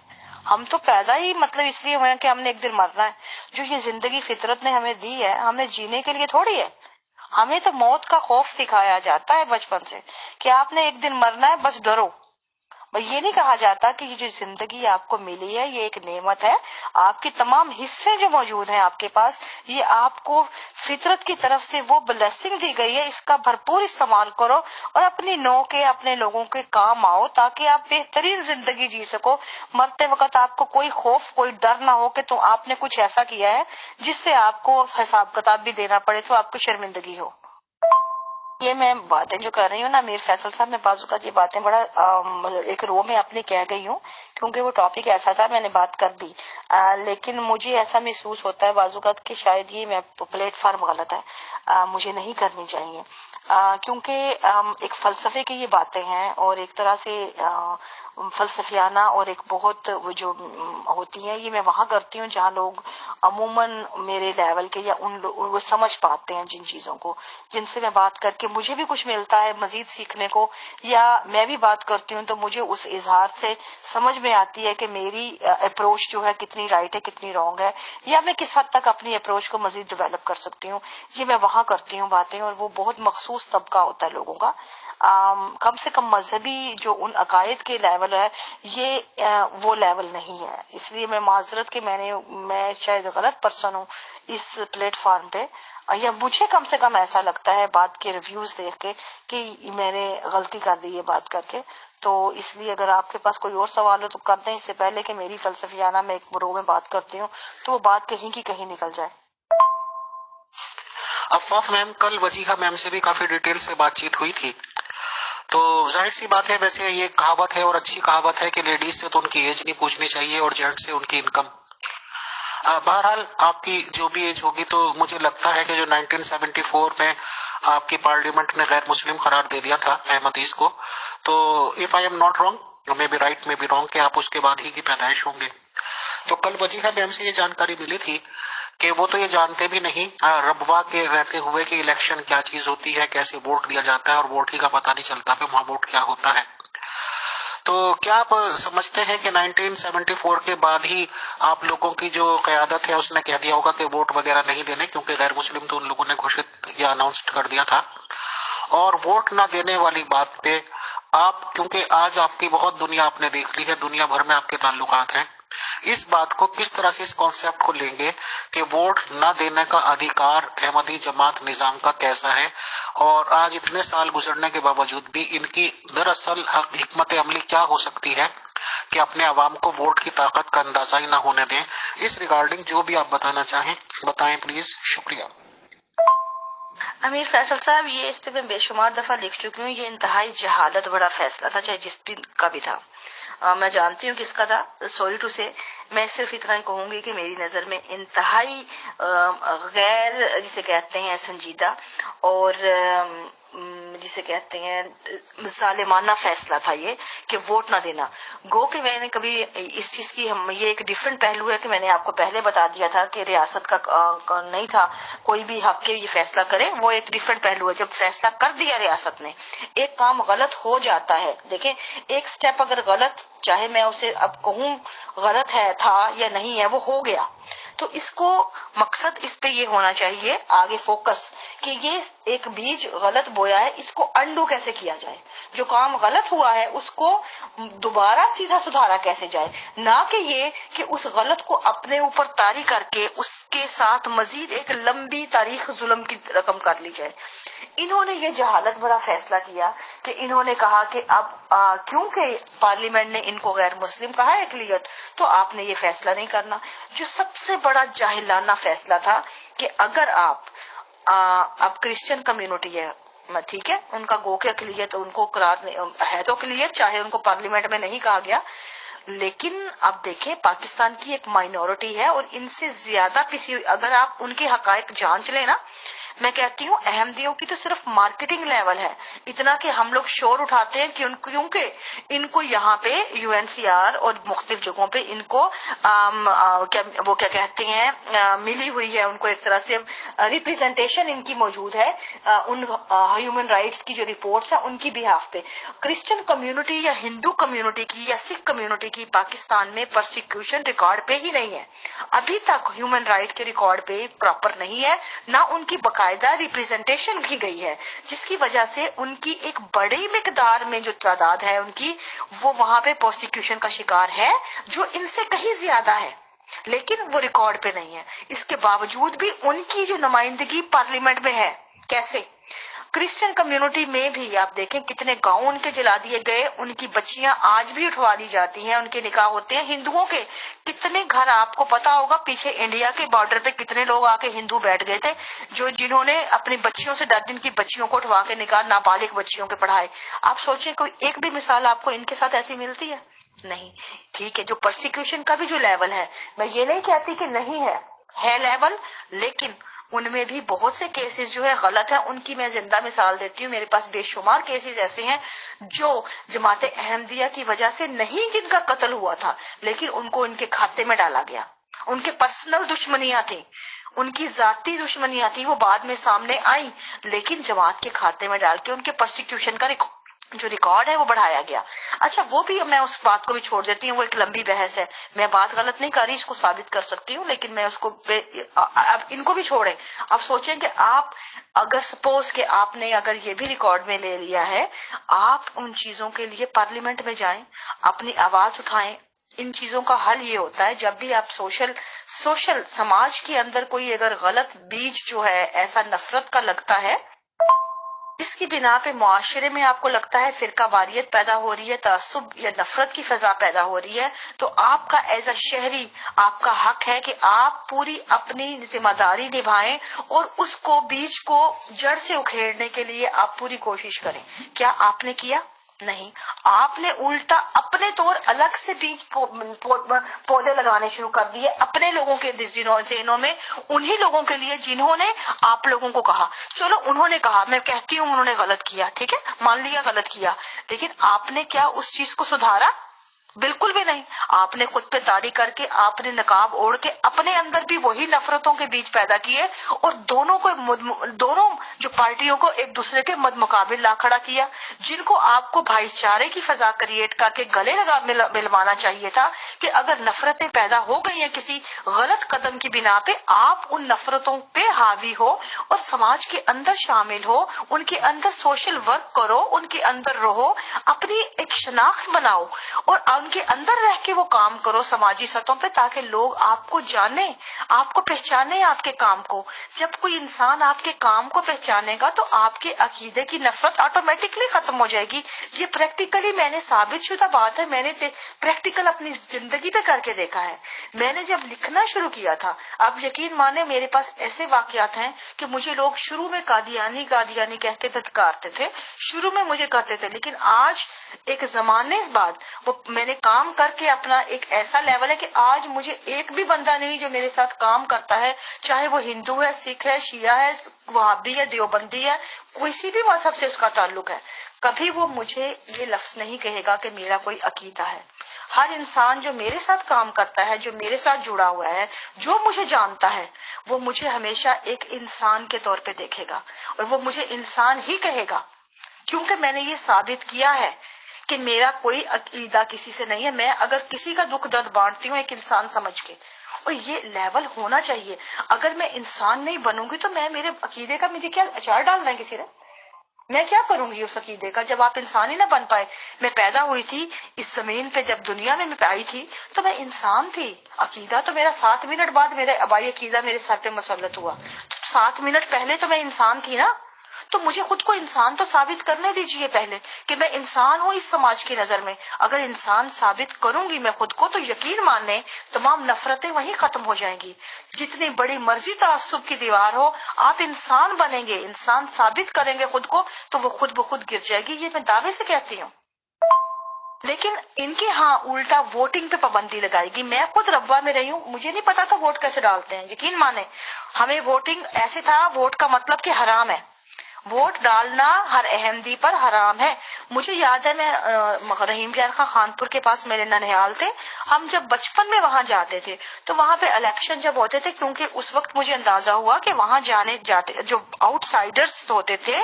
ہم تو پیدا ہی مطلب اس لیے ہوئے ہیں کہ ہم نے ایک دن مرنا ہے. جو یہ زندگی فطرت نے ہمیں دی ہے ہمیں جینے کے لیے تھوڑی ہے. ہمیں تو موت کا خوف سکھایا جاتا ہے بچپن سے کہ آپ نے ایک دن مرنا ہے، بس ڈرو. یہ نہیں کہا جاتا کہ یہ جو زندگی آپ کو ملی ہے یہ ایک نعمت ہے. آپ کے تمام حصے جو موجود ہیں آپ کے پاس، یہ آپ کو فطرت کی طرف سے وہ بلیسنگ دی گئی ہے. اس کا بھرپور استعمال کرو اور اپنی نو کے اپنے لوگوں کے کام آؤ تاکہ آپ بہترین زندگی جی سکو. مرتے وقت آپ کو کوئی خوف کوئی ڈر نہ ہو کہ تو آپ نے کچھ ایسا کیا ہے جس سے آپ کو حساب کتاب بھی دینا پڑے تو آپ کو شرمندگی ہو. یہ میں باتیں جو کر رہی ہوں نا امیر فیصل صاحب، میں بعض اوقات یہ باتیں بڑا ایک رو میں اپنی کہہ گئی ہوں، کیونکہ وہ ٹاپک ایسا تھا میں نے بات کر دی، لیکن مجھے ایسا محسوس ہوتا ہے بعض اوقات کہ شاید یہ میں پلیٹ فارم غلط ہے، مجھے نہیں کرنی چاہیے، کیونکہ ایک فلسفے کی یہ باتیں ہیں اور ایک طرح سے فلسفیانہ اور ایک بہت وہ جو ہوتی ہیں، یہ میں وہاں کرتی ہوں جہاں لوگ عموماً میرے لیول کے یا ان لوگ وہ سمجھ پاتے ہیں جن چیزوں کو، جن سے میں بات کر کے مجھے بھی کچھ ملتا ہے مزید سیکھنے کو، یا میں بھی بات کرتی ہوں تو مجھے اس اظہار سے سمجھ میں آتی ہے کہ میری اپروچ جو ہے کتنی رائٹ ہے کتنی رانگ ہے، یا میں کس حد تک اپنی اپروچ کو مزید ڈیولپ کر سکتی ہوں، یہ میں وہاں کرتی ہوں باتیں، اور وہ بہت مخصوص طبقہ ہوتا ہے لوگوں کا، کم سے کم مذہبی جو ان عقائد کے لیول ہے یہ وہ لیول نہیں ہے، اس لیے میں معذرت کہ میں شاید غلط پرسن ہوں اس پلیٹ فارم پہ، یا مجھے کم سے کم ایسا لگتا ہے بات کے ریویوز دیکھ کے کہ میں نے غلطی کر دی ہے بات کر کے، تو اس لیے اگر آپ کے پاس کوئی اور سوال ہو تو کر دیں، اس سے پہلے کہ میری فلسفیانہ میں ایک رو میں بات کرتی ہوں تو وہ بات کہیں کی کہیں نکل جائے۔ افاف میم، کل وجیحہ میم سے بھی کافی ڈیٹیل سے بات چیت ہوئی تھی، تو ظاہر سی بات ہے، ویسے یہ کہاوت ہے اور اچھی کہاوت ہے کہ لیڈیز سے تو ان کی ایج نہیں پوچھنی چاہیے اور جینٹ سے ان کی انکم۔ بہرحال آپ کی جو بھی ایج ہوگی، تو مجھے لگتا ہے کہ جو 1974 میں آپ کی پارلیمنٹ نے غیر مسلم قرار دے دیا تھا احمدیز کو، تو if I am not wrong, may be right may be wrong, کہ آپ اس کے بعد ہی کی پیدائش ہوں گے۔ تو کل وجیحہ میم سے یہ جانکاری ملی تھی کہ وہ تو یہ جانتے بھی نہیں ربوا کے رہتے ہوئے کہ الیکشن کیا چیز ہوتی ہے، کیسے ووٹ دیا جاتا ہے، اور ووٹ ہی کا پتہ نہیں چلتا کہ وہاں ووٹ کیا ہوتا ہے۔ تو کیا آپ سمجھتے ہیں کہ 1974 کے بعد ہی آپ لوگوں کی جو قیادت ہے اس نے کہہ دیا ہوگا کہ ووٹ وغیرہ نہیں دینے، کیونکہ غیر مسلم تو ان لوگوں نے گھوشت یا اناؤنس کر دیا تھا، اور ووٹ نہ دینے والی بات پہ آپ، کیونکہ آج آپ کی بہت دنیا آپ نے دیکھ لی ہے، دنیا بھر میں آپ کے تعلقات ہیں، اس بات کو کس طرح سے، اس کانسیپٹ کو لیں گے کہ ووٹ نہ دینے کا ادھیکار احمدی جماعت نظام کا کیسا ہے، اور آج اتنے سال گزرنے کے باوجود بھی ان کی دراصل حکمت عملی کیا ہو سکتی ہے کہ اپنے عوام کو ووٹ کی طاقت کا اندازہ ہی نہ ہونے دیں؟ اس ریگارڈنگ جو بھی آپ بتانا چاہیں بتائیں پلیز، شکریہ۔ امیر فیصل صاحب، یہ اس پہ میں بے شمار دفعہ لکھ چکی ہوں، یہ انتہائی جہالت بڑا فیصلہ تھا، چاہے جس بھی کا بھی تھا، میں جانتی ہوں کس کا تھا، سوری ٹو سے، میں صرف اتنا کہوں گی کہ میری نظر میں انتہائی غیر جسے کہتے ہیں سنجیدہ اور جسے کہتے ہیں ظالمانہ فیصلہ تھا یہ کہ ووٹ نہ دینا۔ گو کہ میں نے کبھی اس چیز کی یہ ایک ڈیفرنٹ پہلو ہے کہ میں نے آپ کو پہلے بتا دیا تھا کہ ریاست کا نہیں تھا کوئی بھی حق کے یہ فیصلہ کرے، وہ ایک ڈیفرنٹ پہلو ہے، جب فیصلہ کر دیا ریاست نے، ایک کام غلط ہو جاتا ہے، دیکھیں ایک سٹیپ اگر غلط، چاہے میں اسے اب کہوں غلط ہے تھا یا نہیں ہے، وہ ہو گیا، تو اس کو مقصد اس پہ یہ ہونا چاہیے آگے فوکس کہ یہ ایک بیج غلط بویا ہے، اس کو انڈو کیسے کیا جائے، جو کام غلط ہوا ہے اس کو دوبارہ سیدھا سدھارا کیسے جائے، نہ کہ یہ کہ اس غلط کو اپنے اوپر طاری کر کے اس کے ساتھ مزید ایک لمبی تاریخ ظلم کی رقم کر لی جائے۔ انہوں نے یہ جہالت بڑا فیصلہ کیا کہ انہوں نے کہا کہ اب کیونکہ پارلیمنٹ نے ان کو غیر مسلم کہا ہے اقلیت، تو آپ نے یہ فیصلہ نہیں کرنا، جو سب سے بڑا جاہلانہ فیصلہ تھا کہ اگر آپ اب کرسچن کمیونٹی ہے، ٹھیک ہے، ان کا گو کے اقلیت ان کو قرار ہے تو اقلیت، چاہے ان کو پارلیمنٹ میں نہیں کہا گیا، لیکن اب دیکھیں پاکستان کی ایک مائنورٹی ہے اور ان سے زیادہ کسی، اگر آپ ان کے حقائق جانچ لیں نا، میں کہتی ہوں احمدیوں کی تو صرف مارکیٹنگ لیول ہے، اتنا کہ ہم لوگ شور اٹھاتے ہیں کہ کیونکہ ان کو یہاں پہ یو این سی آر اور مختلف جگہوں پہ ان کو وہ کیا کہتے ہیں ملی ہوئی ہے، ان کو ایک طرح سے ریپریزنٹیشن ان کی موجود ہے ان ہیومن رائٹس کی جو رپورٹس ہیں ان کی بیہاف پہ۔ کرسچن کمیونٹی یا ہندو کمیونٹی کی یا سکھ کمیونٹی کی پاکستان میں پرسیکیوشن ریکارڈ پہ ہی نہیں ہے، ابھی تک ہیومن رائٹ کے ریکارڈ پہ پراپر نہیں ہے، نہ ان کی باقاعدہ ریپریزنٹیشن کی گئی ہے، جس کی وجہ سے ان کی ایک بڑی مقدار میں جو تعداد ہے ان کی، وہ وہاں پہ پرسیکیوشن کا شکار ہے جو ان سے کہیں زیادہ ہے، لیکن وہ ریکارڈ پہ نہیں ہے۔ اس کے باوجود بھی ان کی جو نمائندگی پارلیمنٹ میں ہے، کیسے؟ کرسچن کمیونٹی میں بھی آپ دیکھیں کتنے گاؤں ان کے جلا دیے گئے، ان کی بچیاں آج بھی اٹھوا دی جاتی ہیں، ان کے نکاح ہوتے ہیں۔ ہندوؤں کے کتنے گھر آپ کو پتا ہوگا، پیچھے انڈیا کے بارڈر پہ کتنے لوگ آ کے ہندو بیٹھ گئے تھے جنہوں نے اپنی بچیوں سے 10 دن کی بچیوں کو اٹھوا کے نکاح نابالغ بچیوں کے پڑھائے۔ آپ سوچیں کوئی ایک بھی مثال آپ کو ان کے ساتھ ایسی ملتی ہے؟ نہیں۔ ٹھیک ہے، جو پرسیکیوشن کا بھی جو لیول ہے، میں یہ نہیں کہتی کہ نہیں ہے لیول، لیکن ان میں بھی بہت سے کیسز جو ہے غلط ہیں۔ ان کی میں زندہ مثال دیتی ہوں، میرے پاس بے شمار کیسز ایسے ہیں جو جماعت احمدیہ کی وجہ سے نہیں، جن کا قتل ہوا تھا، لیکن ان کو ان کے کھاتے میں ڈالا گیا۔ ان کے پرسنل دشمنیاں تھیں، ان کی ذاتی دشمنیاں تھیں، وہ بعد میں سامنے آئیں، لیکن جماعت کے کھاتے میں ڈال کے ان کے پرسیکیوشن کا جو ریکارڈ ہے وہ بڑھایا گیا۔ اچھا، وہ بھی میں اس بات کو بھی چھوڑ دیتی ہوں، وہ ایک لمبی بحث ہے، میں بات غلط نہیں کر رہی، اس کو ثابت کر سکتی ہوں، لیکن میں اس کو اب ان کو بھی چھوڑیں۔ اب سوچیں کہ آپ اگر سپوز کہ آپ نے اگر یہ بھی ریکارڈ میں لے لیا ہے، آپ ان چیزوں کے لیے پارلیمنٹ میں جائیں، اپنی آواز اٹھائیں۔ ان چیزوں کا حل یہ ہوتا ہے جب بھی آپ سوشل سماج کے اندر کوئی اگر غلط بیج جو ہے ایسا نفرت کا لگتا ہے، اس کی بنا پہ معاشرے میں آپ کو لگتا ہے فرقہ واریت پیدا ہو رہی ہے، تعصب یا نفرت کی فضا پیدا ہو رہی ہے، تو آپ کا ایز اے شہری آپ کا حق ہے کہ آپ پوری اپنی ذمہ داری نبھائیں اور اس کو بیج کو جڑ سے اکھیڑنے کے لیے آپ پوری کوشش کریں۔ کیا آپ نے کیا؟ نہیں، آپ نے الٹا اپنے طور الگ سے بیج پودے لگانے شروع کر دیے اپنے لوگوں کے ذہنوں میں، انہی لوگوں کے لیے جنہوں نے آپ لوگوں کو کہا، چلو انہوں نے کہا، میں کہتی ہوں انہوں نے غلط کیا، ٹھیک ہے، مان لیا غلط کیا، لیکن آپ نے کیا اس چیز کو سدھارا؟ بالکل بھی نہیں۔ آپ نے خود پہ داڑھی کر کے، آپ نے نقاب اوڑھ کے اپنے اندر بھی وہی نفرتوں کے بیج پیدا کیے اور دونوں جو پارٹیوں کو ایک دوسرے کے مد مقابل لا کھڑا کیا، جن کو آپ کو بھائی چارے کی فضا کریٹ کر کے گلے ملوانا چاہیے تھا کہ اگر نفرتیں پیدا ہو گئی ہیں کسی غلط قدم کی بنا پہ، آپ ان نفرتوں پہ حاوی ہو اور سماج کے اندر شامل ہو، ان کے اندر سوشل ورک کرو، ان کے اندر رہو، اپنی ایک شناخت بناؤ اور ان کے اندر رہ کے وہ کام کرو سماجی سطحوں پہ، تاکہ لوگ آپ کو جانیں، آپ کو پہچانے، آپ کے کام کو۔ جب کوئی انسان آپ کے کام کو پہچانے گا تو آپ کے عقیدے کی نفرت آٹومیٹکلی ختم ہو جائے گی۔ یہ پریکٹیکلی میں نے ثابت شدہ بات ہے، میں نے پریکٹیکل اپنی زندگی پہ کر کے دیکھا ہے۔ میں نے جب لکھنا شروع کیا تھا، اب یقین مانے میرے پاس ایسے واقعات ہیں کہ مجھے لوگ شروع میں قادیانی کہہ کے دھتکارتے تھے، شروع میں مجھے کرتے تھے، لیکن آج ایک زمانے بعد وہ میں نے کام کر کے اپنا ایک ایسا لیول ہے کہ آج مجھے ایک بھی بندہ نہیں جو میرے ساتھ کام کرتا ہے، چاہے وہ ہندو ہے، سکھ ہے، شیعہ ہے، وہابی ہے، دیوبندی ہے، کسی بھی مذہب سے اس کا تعلق ہے، کبھی وہ مجھے یہ لفظ نہیں کہے گا کہ میرا کوئی عقیدہ ہے۔ ہر انسان جو میرے ساتھ کام کرتا ہے، جو میرے ساتھ جڑا ہوا ہے، جو مجھے جانتا ہے، وہ مجھے ہمیشہ ایک انسان کے طور پہ دیکھے گا اور وہ مجھے انسان ہی کہے گا، کیونکہ میں نے یہ ثابت کیا ہے کہ میرا کوئی عقیدہ کسی سے نہیں ہے۔ میں اگر کسی کا دکھ درد بانٹتی ہوں ایک انسان سمجھ کے، اور یہ لیول ہونا چاہیے۔ اگر میں انسان نہیں بنوں گی تو میں میرے عقیدے کا مجھے کیا اچار ڈالنا ہے کسی نے؟ میں کیا کروں گی اس عقیدے کا جب آپ انسان ہی نہ بن پائے؟ میں پیدا ہوئی تھی اس زمین پہ، جب دنیا میں آئی تھی تو میں انسان تھی، عقیدہ تو میرا 7 منٹ بعد میرا آبائی عقیدہ میرے سر پہ مسلط ہوا، 7 منٹ پہلے تو میں انسان تھی نا، تو مجھے خود کو انسان تو ثابت کرنے دیجئے پہلے کہ میں انسان ہوں اس سماج کی نظر میں۔ اگر انسان ثابت کروں گی میں خود کو تو یقین ماننے تمام نفرتیں وہیں ختم ہو جائیں گی۔ جتنی بڑی مرضی تعصب کی دیوار ہو، آپ انسان بنیں گے، انسان ثابت کریں گے خود کو تو وہ خود بخود گر جائے گی، یہ میں دعوے سے کہتی ہوں۔ لیکن ان کے ہاں الٹا ووٹنگ پہ پابندی لگائے گی۔ میں خود ربوہ میں رہی ہوں، مجھے نہیں پتا تھا ووٹ کیسے ڈالتے ہیں، یقین مانے ہمیں ووٹنگ ایسے تھا، ووٹ کا مطلب کہ حرام ہے، ووٹ ڈالنا ہر احمدی پر حرام ہے۔ مجھے یاد ہے میں رحیم پیار خانپور کے پاس میرے ننھیال تھے، ہم جب بچپن میں وہاں جاتے تھے تو وہاں پہ الیکشن جب ہوتے تھے، کیونکہ اس وقت مجھے اندازہ ہوا کہ وہاں جاتے جو آؤٹ سائڈرز ہوتے تھے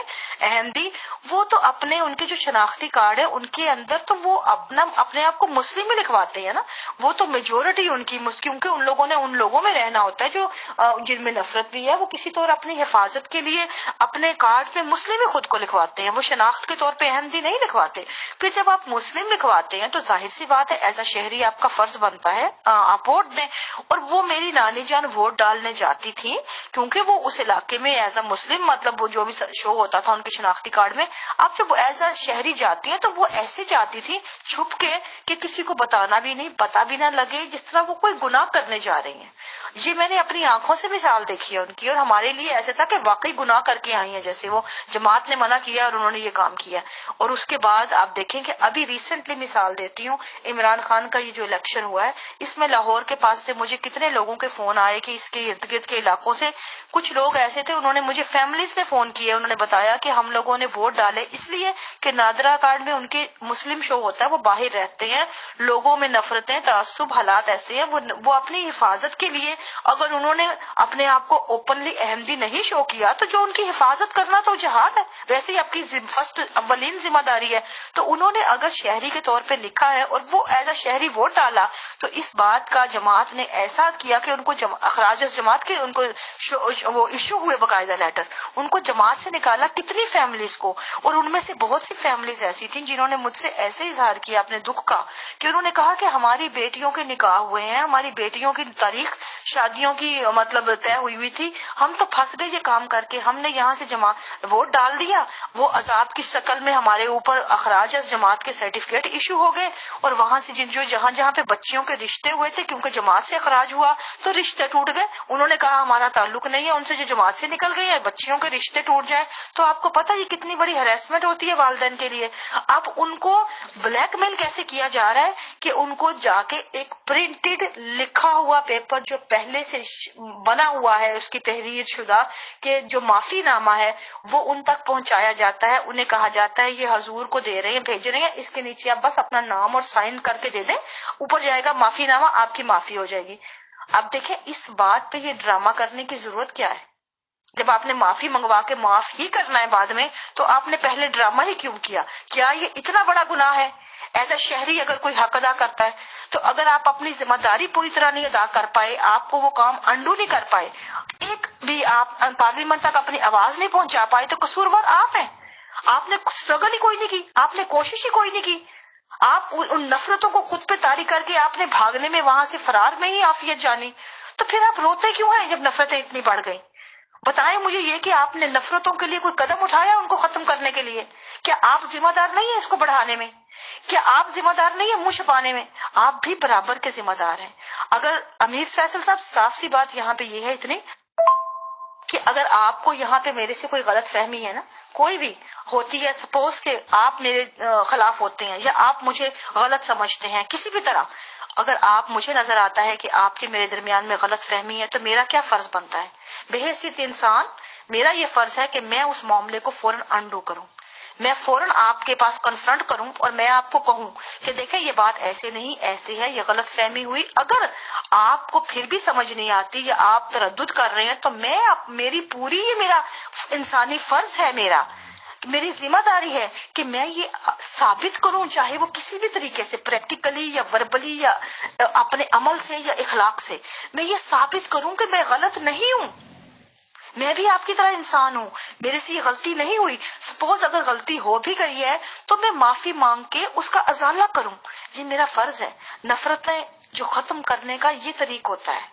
احمدی، وہ تو اپنے ان کے جو شناختی کارڈ ہے ان کے اندر تو وہ اپنے آپ کو مسلم میں لکھواتے ہیں نا، وہ تو میجورٹی ان کی کیونکہ ان لوگوں نے ان لوگوں میں رہنا ہوتا ہے جو جن میں نفرت بھی ہے، وہ کسی طور اپنی حفاظت کے لیے اپنے کارڈ جماعت میں مسلم ہی خود کو لکھواتے ہیں، وہ شناخت کے طور پہ احمدی نہیں لکھواتے۔ پھر جب آپ مسلم لکھواتے ہیں تو ظاہر سی بات ہے ایز اے شہری آپ کا فرض بنتا ہے آپ ووٹ دیں، اور وہ میری نانی جان ووٹ ڈالنے جاتی تھی کیونکہ وہ اس علاقے میں ایز اے مسلم، مطلب وہ جو بھی شو ہوتا تھا ان کے شناختی کارڈ میں، آپ جب ایز اے شہری جاتی ہیں تو وہ ایسے جاتی تھی چھپ کے کہ کسی کو بتانا بھی نہیں، پتا بھی نہ لگے، جس طرح وہ کوئی گناہ کرنے جا رہی ہیں۔ یہ میں نے اپنی آنکھوں سے مثال دیکھی ہے ان کی، اور ہمارے لیے ایسے تھا کہ واقعی گناہ کر کے آئی ہیں، جیسے وہ جماعت نے منع کیا اور انہوں نے یہ کام کیا۔ اور اس کے بعد آپ دیکھیں کہ ابھی ریسنٹلی مثال دیتی ہوں، عمران خان کا یہ جو الیکشن ہوا ہے، اس میں لاہور کے پاس سے مجھے کتنے لوگوں کے فون آئے کہ اس کے ارد گرد کے علاقوں سے کچھ لوگ ایسے تھے، انہوں نے مجھے فیملیز نے فون کیے، انہوں نے بتایا کہ ہم لوگوں نے ووٹ ڈالے اس لیے کہ نادرا کارڈ میں ان کے مسلم شو ہوتا ہے، وہ باہر رہتے ہیں، لوگوں میں نفرتیں، تعصب، حالات ایسے ہیں، وہ اپنی حفاظت کے لیے اگر انہوں نے اپنے آپ کو اوپنلی احمدی نہیں شو کیا تو جو ان کی حفاظت کرنا تو جہاد ہے، ویسے ہی آپ کی فرسٹ اولین ذمہ داری ہے۔ تو انہوں نے اگر شہری کے طور پہ لکھا ہے اور وہ ایز اے شہری ووٹ ڈالا، تو اس بات کا جماعت نے ایسا کیا کہ ان کو اخراج جماعت کے ان کو وہ ایشو ہوئے باقاعدہ لیٹر، ان کو جماعت سے نکالا کتنی فیملیز کو، اور ان میں سے بہت سی فیملیز ایسی تھیں جنہوں نے مجھ سے ایسے اظہار کیا اپنے دکھ کا کہ انہوں نے کہا کہ ہماری بیٹیوں کے نکاح ہوئے ہیں، ہماری بیٹیوں کی تاریخ شادیوں کی مطلب طے ہوئی تھی، ہم تو پھنس گئے یہ کام کر کے، ہم نے یہاں سے ووٹ ڈال دیا، وہ عذاب کی شکل میں ہمارے اوپر اخراج از جماعت کے سرٹیفکیٹ ایشو ہو گئے، اور وہاں سے جہاں جہاں پہ بچیوں کے رشتے ہوئے تھے کیونکہ جماعت سے اخراج ہوا تو رشتے ٹوٹ گئے، انہوں نے کہا ہمارا تعلق نہیں ہے ان سے، جو جماعت سے نکل گئی ہے بچیوں کے رشتے ٹوٹ جائیں۔ تو آپ کو پتہ یہ کتنی بڑی ہراسمنٹ ہوتی ہے والدین کے لیے۔ اب ان کو بلیک میل کیسے کیا جا رہا ہے کہ ان کو جا کے ایک پرنٹڈ لکھا ہوا پیپر جو پہلے سے بنا ہوا ہے اس کی تحریر شدہ کہ جو معافی نامہ ہے وہ ان تک پہنچایا جاتا ہے، انہیں کہا جاتا ہے یہ حضور کو دے رہے ہیں، بھیج رہے ہیں، اس کے نیچے آپ بس اپنا نام اور سائن کر کے دے دیں، اوپر جائے گا معافی نامہ، آپ کی معافی ہو جائے گی۔ اب دیکھیں اس بات پہ یہ ڈرامہ کرنے کی ضرورت کیا ہے؟ جب آپ نے معافی منگوا کے معاف ہی کرنا ہے بعد میں تو آپ نے پہلے ڈرامہ ہی کیوں کیا؟ کیا یہ اتنا بڑا گناہ ہے؟ ایز اے شہری اگر کوئی حق ادا کرتا ہے تو اگر آپ اپنی ذمہ داری پوری طرح نہیں ادا کر پائے، آپ کو وہ کام انڈو نہیں کر پائے، ایک بھی آپ پارلیمنٹ تک اپنی آواز نہیں پہنچا پائے تو قصوروار آپ ہیں۔ آپ نے اسٹرگل ہی کوئی نہیں کی، آپ نے کوشش ہی کوئی نہیں کی، آپ ان نفرتوں کو خود پہ طاری کر کے آپ نے بھاگنے میں وہاں سے فرار میں ہی عافیت جانی، تو پھر آپ روتے کیوں ہیں جب نفرتیں اتنی بڑھ گئی؟ بتائیں مجھے یہ کہ آپ نے نفرتوں کے لیے کوئی قدم اٹھایا ان کو ختم کرنے کے لیے؟ کیا آپ ذمہ دار نہیں ہیں اس کو بڑھانے میں؟ کیا آپ ذمہ دار نہیں ہیں منہ چھپانے میں؟ آپ بھی برابر کے ذمہ دار ہیں۔ اگر امیر فیصل صاحب صاف سی بات یہاں پہ یہ ہے اتنی کہ اگر آپ کو یہاں پہ میرے سے کوئی غلط فہمی ہے نا، کوئی بھی ہوتی ہے، سپوز کہ آپ میرے خلاف ہوتے ہیں یا آپ مجھے غلط سمجھتے ہیں کسی بھی طرح، اگر آپ مجھے نظر آتا ہے کہ آپ کے میرے درمیان میں غلط فہمی ہے تو میرا کیا فرض بنتا ہے؟ بحیثیت انسان میرا یہ فرض ہے کہ میں اس معاملے کو فوراً انڈو کروں، میں فوراً آپ کے پاس کنفرنٹ کروں اور میں آپ کو کہوں کہ دیکھیں یہ بات ایسے نہیں ایسے ہے، یہ غلط فہمی ہوئی۔ اگر آپ کو پھر بھی سمجھ نہیں آتی یا آپ تردد کر رہے ہیں تو میں میری پوری یہ میرا انسانی فرض ہے، میری ذمہ داری ہے کہ میں یہ ثابت کروں، چاہے وہ کسی بھی طریقے سے پریکٹیکلی یا وربلی یا اپنے عمل سے یا اخلاق سے، میں یہ ثابت کروں کہ میں غلط نہیں ہوں، میں بھی آپ کی طرح انسان ہوں، میرے سے یہ غلطی نہیں ہوئی۔ سپوز اگر غلطی ہو بھی گئی ہے تو میں معافی مانگ کے اس کا ازالہ کروں، یہ میرا فرض ہے۔ نفرتیں جو ختم کرنے کا یہ طریق ہوتا ہے،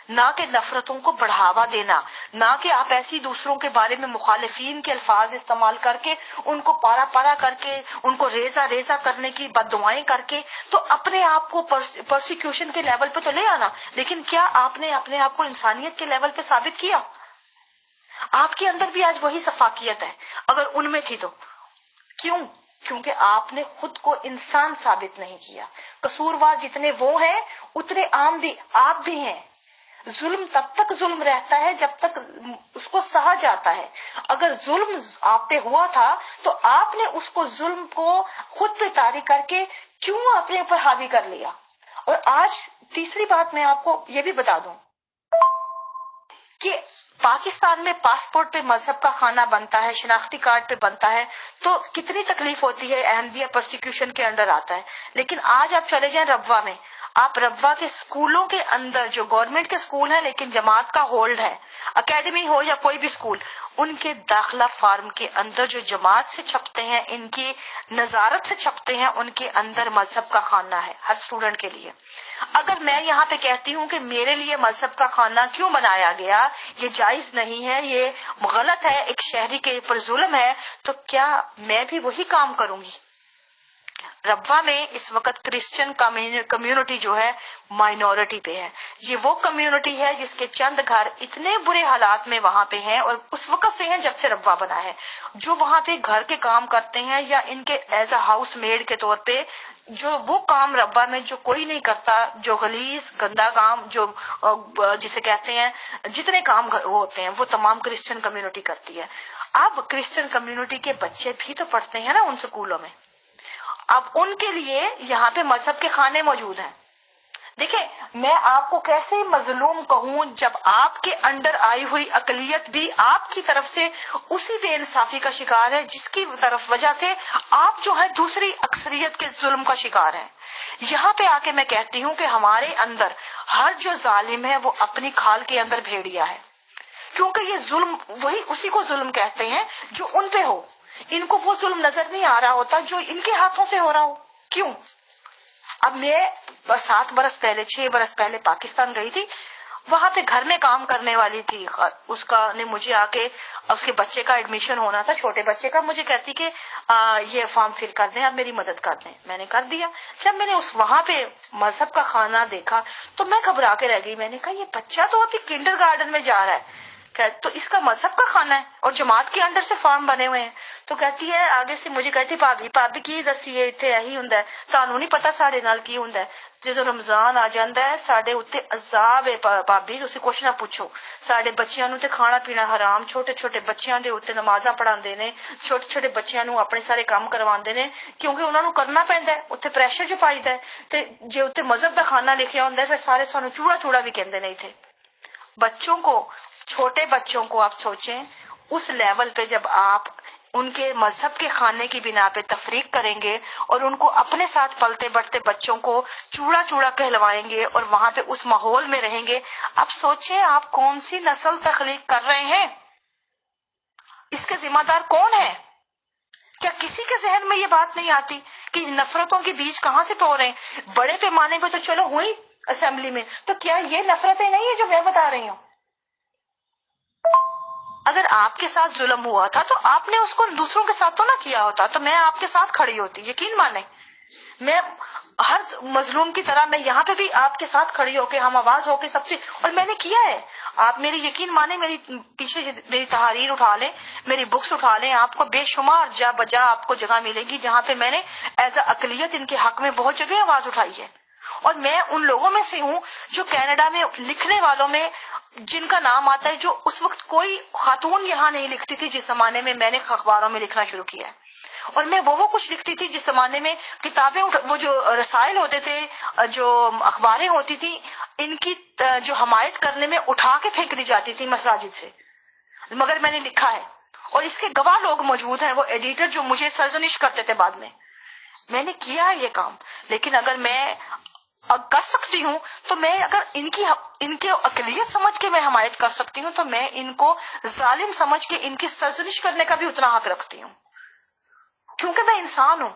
نہ کہ نفرتوں کو بڑھاوا دینا، نہ کہ آپ ایسی دوسروں کے بارے میں مخالفین کے الفاظ استعمال کر کے ان کو پارا پارا کر کے ان کو ریزہ ریزہ کرنے کی بد دعائیں کر کے تو اپنے آپ کو پرسیکیوشن کے لیول پہ تو لے آنا، لیکن کیا آپ نے اپنے آپ کو انسانیت کے لیول پہ ثابت کیا؟ آپ کے اندر بھی آج وہی شفافیت ہے، اگر ان میں تھی تو کیوں؟ کیونکہ آپ نے خود کو انسان ثابت نہیں کیا۔ قصوروار جتنے وہ ہیں اتنے عام بھی آپ بھی ہیں۔ ظلم تب تک ظلم رہتا ہے جب تک اس کو سہا جاتا ہے۔ اگر ظلم آپ پہ ہوا تھا تو آپ نے اس کو ظلم کو خود پہ طاری کر کے کیوں اپنے اوپر حاوی کر لیا؟ اور آج تیسری بات میں آپ کو یہ بھی بتا دوں کہ پاکستان میں پاسپورٹ پہ مذہب کا خانہ بنتا ہے، شناختی کارڈ پہ بنتا ہے تو کتنی تکلیف ہوتی ہے، احمدیہ پرسیکیوشن کے انڈر آتا ہے۔ لیکن آج آپ چلے جائیں ربوہ میں، آپ ربوہ کے اسکولوں کے اندر جو گورنمنٹ کے اسکول ہیں لیکن جماعت کا ہولڈ ہے، اکیڈمی ہو یا کوئی بھی اسکول، ان کے داخلہ فارم کے اندر جو جماعت سے چھپتے ہیں، ان کی نظارت سے چھپتے ہیں، ان کے اندر مذہب کا خانہ ہے ہر اسٹوڈنٹ کے لیے۔ اگر میں یہاں پہ کہتی ہوں کہ میرے لیے مذہب کا خانہ کیوں بنایا گیا، یہ جائز نہیں ہے، یہ غلط ہے، ایک شہری کے اوپر ظلم ہے، تو کیا میں بھی وہی کام کروں گی؟ ربوہ میں اس وقت کرسچن کمیونٹی جو ہے مائنورٹی پہ ہے۔ یہ وہ کمیونٹی ہے جس کے چند گھر اتنے برے حالات میں وہاں پہ ہیں، اور اس وقت سے ہیں جب سے ربوہ بنا ہے، جو وہاں پہ گھر کے کام کرتے ہیں یا ان کے ایز اے ہاؤس میڈ کے طور پہ، جو وہ کام ربوہ میں جو کوئی نہیں کرتا، جو غلیظ گندا کام، جو جسے کہتے ہیں جتنے کام ہوتے ہیں، وہ تمام کرسچن کمیونٹی کرتی ہے۔ اب کرسچن کمیونٹی کے بچے بھی تو پڑھتے ہیں نا ان سکولوں میں، اب ان کے لیے یہاں پہ مذہب کے خانے موجود ہیں۔ دیکھیں، میں آپ کو کیسے مظلوم کہوں جب آپ کے انڈر آئی ہوئی اقلیت بھی آپ کی طرف سے اسی بے انصافی کا شکار ہے، جس کی طرف وجہ سے آپ جو ہے دوسری اکثریت کے ظلم کا شکار ہیں۔ یہاں پہ آ کے میں کہتی ہوں کہ ہمارے اندر ہر جو ظالم ہے وہ اپنی کھال کے اندر بھیڑیا ہے، کیونکہ یہ ظلم وہی اسی کو ظلم کہتے ہیں جو ان پہ ہو۔ ان کو وہ ظلم نظر نہیں آ رہا ہوتا جو ان کے ہاتھوں سے ہو رہا ہو۔ کیوں؟ اب میں 7 برس پہلے 6 برس پہلے پاکستان گئی تھی، وہاں پہ گھر میں کام کرنے والی تھی، اس کا نے مجھے آ کے، اس کے بچے کا ایڈمیشن ہونا تھا، چھوٹے بچے کا، مجھے کہتی کہ یہ فارم فل کر دیں، اب میری مدد کر دیں۔ میں نے کر دیا۔ جب میں نے اس وہاں پہ مذہب کا خانہ دیکھا تو میں گھبرا کے رہ گئی۔ میں نے کہا یہ بچہ تو ابھی کنڈر گارڈن میں جا رہا ہے، تو اس کا مذہب کا خانہ ہے اور جماعت کے انڈر سے فارم بنے ہوئے ہیں۔ تو کہتی ہے آگے سے، مجھے کہتی بھابی کی دسیے اتنے یہی ہوں، تانوں نہیں پتا ساڑے نال کی ہوں۔ جدو رمضان آ جاندہ ہے ساڑے اتنے عذاب ہے بھابی، تسی کچھ نہ پوچھو، ساڑے بچیاں نو تے کھانا پینا حرام، چھوٹے چھوٹے بچیاں دے اتنے نمازاں پڑھاندے نے، چھوٹے چھوٹے بچیاں نو اپنے سارے کام کرواندے نے، کیونکہ انہاں نو کرنا پیندا ہے، اتنے پریشر جو پائیدا ہے، تے جے اتنے مذہب دا خانہ لکھیا ہوندا ہے پھر سارے سانو چوڑا چوڑا بھی کہندے نے۔ ایتھے بچوں کو، چھوٹے بچوں کو آپ سوچیں، اس لیول پہ جب آپ ان کے مذہب کے خانے کی بنا پہ تفریق کریں گے اور ان کو اپنے ساتھ پلتے بڑھتے بچوں کو چوڑا چوڑا کہلوائیں گے اور وہاں پہ اس ماحول میں رہیں گے، اب سوچیں آپ کون سی نسل تخلیق کر رہے ہیں؟ اس کے ذمہ دار کون ہے؟ کیا کسی کے ذہن میں یہ بات نہیں آتی کہ نفرتوں کے بیج کہاں سے تو رہے ہیں؟ بڑے پیمانے پہ تو چلو ہوئی اسمبلی میں، تو کیا یہ نفرتیں نہیں ہیں جو میں بتا رہی ہوں؟ اگر آپ کے ساتھ ظلم ہوا تھا تو آپ نے اس کو دوسروں کے ساتھ تو نہ کیا ہوتا، تو میں آپ کے ساتھ کھڑی ہوتی، یقین مانیں، میں ہر مظلوم کی طرح میں یہاں پہ بھی آپ کے ساتھ کھڑی ہو کے ہم آواز ہو کے سب سے، اور میں نے کیا ہے۔ آپ میری یقین مانیں، میری پیچھے میری تحاریر اٹھا لیں، میری بکس اٹھا لیں، آپ کو بے شمار جا بجا آپ کو جگہ ملے گی جہاں پہ میں نے ایز اے اقلیت ان کے حق میں بہت جگہ آواز اٹھائی ہے۔ اور میں ان لوگوں میں سے ہوں جو کینیڈا میں لکھنے والوں میں جن کا نام آتا ہے، جو اس وقت کوئی خاتون یہاں نہیں لکھتی تھی جس زمانے میں میں نے اخباروں میں لکھنا شروع کیا ہے، اور میں وہ کچھ لکھتی تھی جس زمانے میں کتابیں وہ جو رسائل ہوتے تھے، جو اخباریں ہوتی تھی، ان کی جو حمایت کرنے میں اٹھا کے پھینک دی جاتی تھی مساجد سے، مگر میں نے لکھا ہے اور اس کے گواہ لوگ موجود ہیں، وہ ایڈیٹر جو مجھے سرزنش کرتے تھے بعد میں نے کیا ہے یہ کام۔ لیکن اگر میں کر سکتی ہوں تو میں، اگر ان کے اقلیت سمجھ کے میں حمایت کر سکتی ہوں تو میں ان کو ظالم سمجھ کے ان کی سرزنش کرنے کا بھی اتنا حق رکھتی ہوں، کیونکہ میں انسان ہوں۔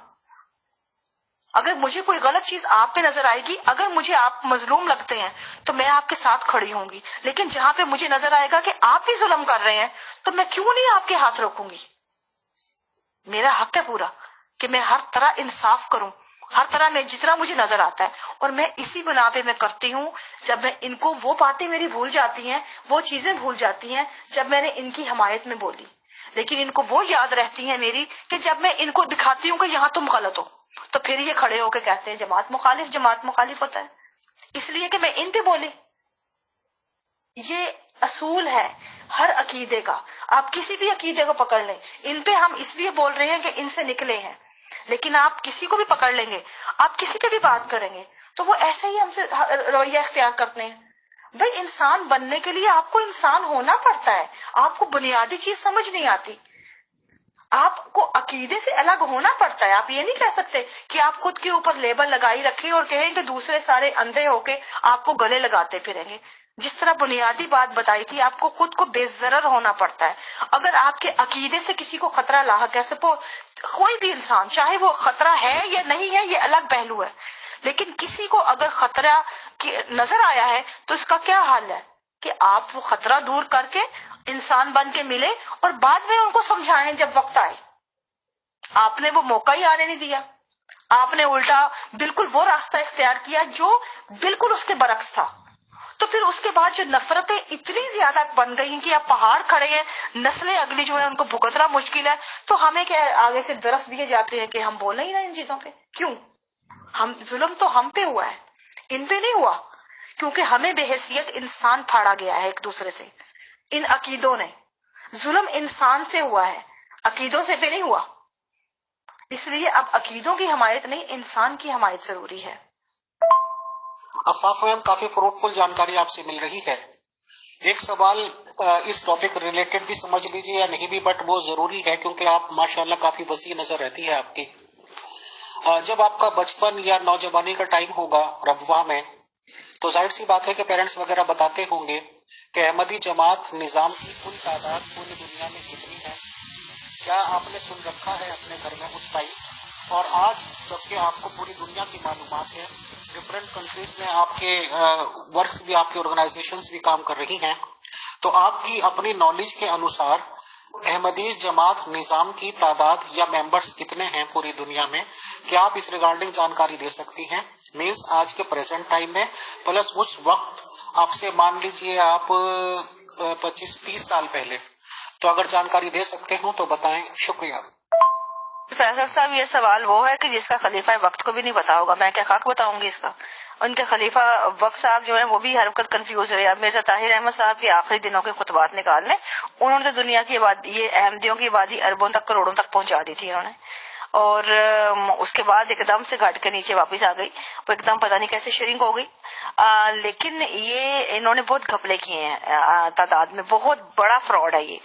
اگر مجھے کوئی غلط چیز آپ پہ نظر آئے گی، اگر مجھے آپ مظلوم لگتے ہیں تو میں آپ کے ساتھ کھڑی ہوں گی، لیکن جہاں پہ مجھے نظر آئے گا کہ آپ بھی ظلم کر رہے ہیں تو میں کیوں نہیں آپ کے ہاتھ روکوں گی؟ میرا حق ہے پورا کہ میں ہر طرح انصاف کروں، ہر طرح میں جتنا مجھے نظر آتا ہے، اور میں اسی بنا پہ میں کرتی ہوں۔ جب میں ان کو وہ باتیں میری بھول جاتی ہیں، وہ چیزیں بھول جاتی ہیں جب میں نے ان کی حمایت میں بولی، لیکن ان کو وہ یاد رہتی ہیں میری کہ جب میں ان کو دکھاتی ہوں کہ یہاں تم غلط ہو تو پھر یہ کھڑے ہو کے کہتے ہیں جماعت مخالف ہوتا ہے، اس لیے کہ میں ان پہ بولی۔ یہ اصول ہے ہر عقیدے کا، آپ کسی بھی عقیدے کو پکڑ لیں، ان پہ ہم اس لیے بول رہے ہیں کہ ان سے نکلے ہیں، لیکن آپ کسی کو بھی پکڑ لیں گے، آپ کسی پہ بھی بات کریں گے تو وہ ایسے ہی ہم سے رویہ اختیار کرتے ہیں۔ بھئی انسان بننے کے لیے آپ کو انسان ہونا پڑتا ہے، آپ کو بنیادی چیز سمجھ نہیں آتی، آپ کو عقیدے سے الگ ہونا پڑتا ہے۔ آپ یہ نہیں کہہ سکتے کہ آپ خود کے اوپر لیبل لگائی رکھیں اور کہیں کہ دوسرے سارے اندھے ہو کے آپ کو گلے لگاتے پھریں گے۔ جس طرح بنیادی بات بتائی تھی، آپ کو خود کو بے ضرر ہونا پڑتا ہے۔ اگر آپ کے عقیدے سے کسی کو خطرہ لاحق ہے، کوئی بھی انسان، چاہے وہ خطرہ ہے یا نہیں ہے، یہ الگ پہلو ہے، لیکن کسی کو اگر خطرہ نظر آیا ہے تو اس کا کیا حال ہے کہ آپ وہ خطرہ دور کر کے انسان بن کے ملے اور بعد میں ان کو سمجھائیں جب وقت آئے۔ آپ نے وہ موقع ہی آنے نہیں دیا، آپ نے الٹا بالکل وہ راستہ اختیار کیا جو بالکل اس کے برعکس تھا۔ تو پھر اس کے بعد جو نفرتیں اتنی زیادہ بن گئی کہ اب پہاڑ کھڑے ہیں، نسلیں اگلی جو ہے ان کو بھگتنا مشکل ہے، تو ہمیں کیا آگے سے درس دیے جاتے ہیں کہ ہم بولیں ہی نہ ان چیزوں پہ۔ کیوں؟ ظلم تو ہم پہ ہوا ہے، ان پہ نہیں ہوا، کیونکہ ہمیں بے حیثیت انسان پھاڑا گیا ہے ایک دوسرے سے، ان عقیدوں نے۔ ظلم انسان سے ہوا ہے، عقیدوں سے پہ نہیں ہوا۔ اس لیے اب عقیدوں کی حمایت نہیں، انسان کی حمایت ضروری ہے۔ عفاف میم، کافی فروٹفل جانکاری آپ سے مل رہی ہے۔ ایک سوال اس ٹاپک ریلیٹڈ بھی سمجھ لیجیے یا نہیں بھی، بٹ وہ ضروری ہے کیونکہ آپ ماشاءاللہ کافی وسیع نظر رہتی ہے آپ کی۔ جب آپ کا بچپن یا نوجوانی کا ٹائم ہوگا ربوہ میں، تو ظاہر سی بات ہے کہ پیرنٹس وغیرہ بتاتے ہوں گے کہ احمدی جماعت نظام کی کل تعداد پوری دنیا میں کتنی ہے؟ کیا آپ نے سن رکھا ہے اپنے گھر میں اس ٹائم؟ اور آج جبکہ آپ کو پوری دنیا کی معلومات ہے، ڈفرینٹ کنٹریز میں آپ کے ورکس بھی، آپ کی آرگنائزیشنز بھی کام کر رہی ہیں، تو آپ کی اپنی نالج کے انوسار احمدیز جماعت نظام کی تعداد یا ممبرز کتنے ہیں پوری دنیا میں؟ کیا آپ اس ریگارڈنگ جانکاری دے سکتی ہیں؟ مینس آج کے پریزنٹ ٹائم میں پلس اس وقت آپ سے مان لیجئے آپ 25-30 سال پہلے، تو اگر جانکاری دے سکتے ہوں تو بتائیں، شکریہ۔ فیصل صاحب، یہ سوال وہ ہے کہ جس کا خلیفہ وقت کو بھی نہیں پتا ہوگا، میں کیا خاک بتاؤں گی اس کا؟ ان کے خلیفہ وقت صاحب جو ہیں وہ بھی ہر وقت کنفیوز رہے۔ اب مرزا طاہر احمد صاحب کے آخری دنوں کے خطبات نکال لیں، انہوں نے تو دنیا کی آبادی، یہ احمدیوں کی آبادی اربوں تک، کروڑوں تک پہنچا دی تھی انہوں نے، اور اس کے بعد ایک دم سے گھٹ کے نیچے واپس آ گئی، وہ ایک دم پتہ نہیں کیسے شرنک ہو گئی۔ لیکن یہ انہوں نے بہت گھپلے کیے ہیں، تعداد میں بہت بڑا فراڈ ہے یہ۔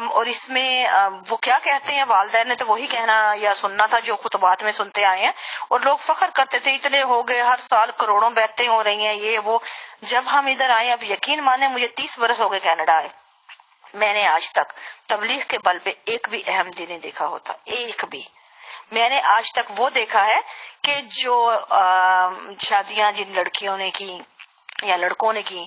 اور اس میں وہ کیا کہتے ہیں، والدین نے تو وہی کہنا یا سننا تھا جو خطبات میں سنتے آئے ہیں، اور لوگ فخر کرتے تھے اتنے ہو گئے، ہر سال کروڑوں بیعتیں ہو رہی ہیں، یہ وہ۔ جب ہم ادھر آئے، اب یقین مانے مجھے 30 برس ہو گئے کینیڈا آئے، میں نے آج تک تبلیغ کے بل پہ ایک بھی احمدی نہیں دیکھا ہوتا، ایک بھی۔ میں نے آج تک وہ دیکھا ہے کہ جو شادیاں جن لڑکیوں نے کی یا لڑکوں نے کی،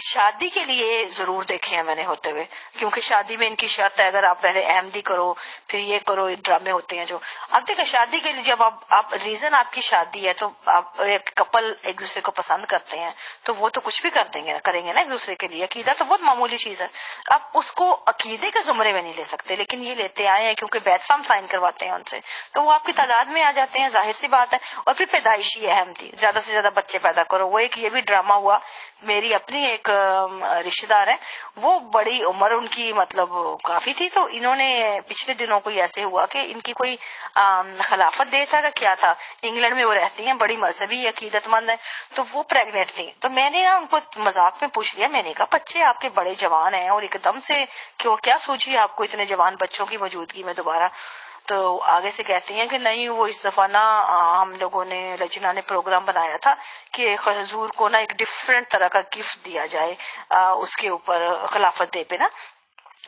شادی کے لیے ضرور دیکھے ہیں میں نے ہوتے ہوئے، کیونکہ شادی میں ان کی شرط ہے اگر آپ پہلے احمدی کرو پھر یہ کرو، ڈرامے ہوتے ہیں جو۔ اب دیکھیں شادی کے لیے جب آپ ریزن آپ کی شادی ہے تو آپ ایک کپل ایک دوسرے کو پسند کرتے ہیں تو وہ تو کچھ بھی کر دیں گے، کریں گے نا ایک دوسرے کے لیے۔ عقیدہ تو بہت معمولی چیز ہے، آپ اس کو عقیدے کے زمرے میں نہیں لے سکتے، لیکن یہ لیتے آئے ہیں کیونکہ بیت فارم سائن کرواتے ہیں ان سے، تو وہ آپ کی تعداد میں آ جاتے ہیں، ظاہر سی بات ہے۔ اور پھر پیدائشی احمدی، زیادہ سے زیادہ بچے پیدا کرو، وہ ایک یہ بھی ڈرامہ ہوا۔ میری اپنی ایک رشتہ دار ہے، وہ بڑی عمر ان کی مطلب کافی تھی، تو انہوں نے پچھلے دنوں کوئی ایسے ہوا کہ ان کی کوئی خلافت دے تھا کہ کیا تھا، انگلینڈ میں وہ رہتی ہیں، بڑی مذہبی عقیدت مند ہے، تو وہ پریگنیٹ تھی۔ تو میں نے ان کو مذاق میں پوچھ لیا، میں نے کہا بچے آپ کے بڑے جوان ہیں اور ایک دم سے کیا سوچی آپ کو اتنے جوان بچوں کی موجودگی میں دوبارہ؟ تو آگے سے کہتی ہیں کہ نہیں، وہ اس دفعہ نا ہم لوگوں نے، لجنہ نے پروگرام بنایا تھا کہ حضور کو نا ایک ڈفرینٹ طرح کا گفٹ دیا جائے اس کے اوپر خلافت ڈے پہ نا،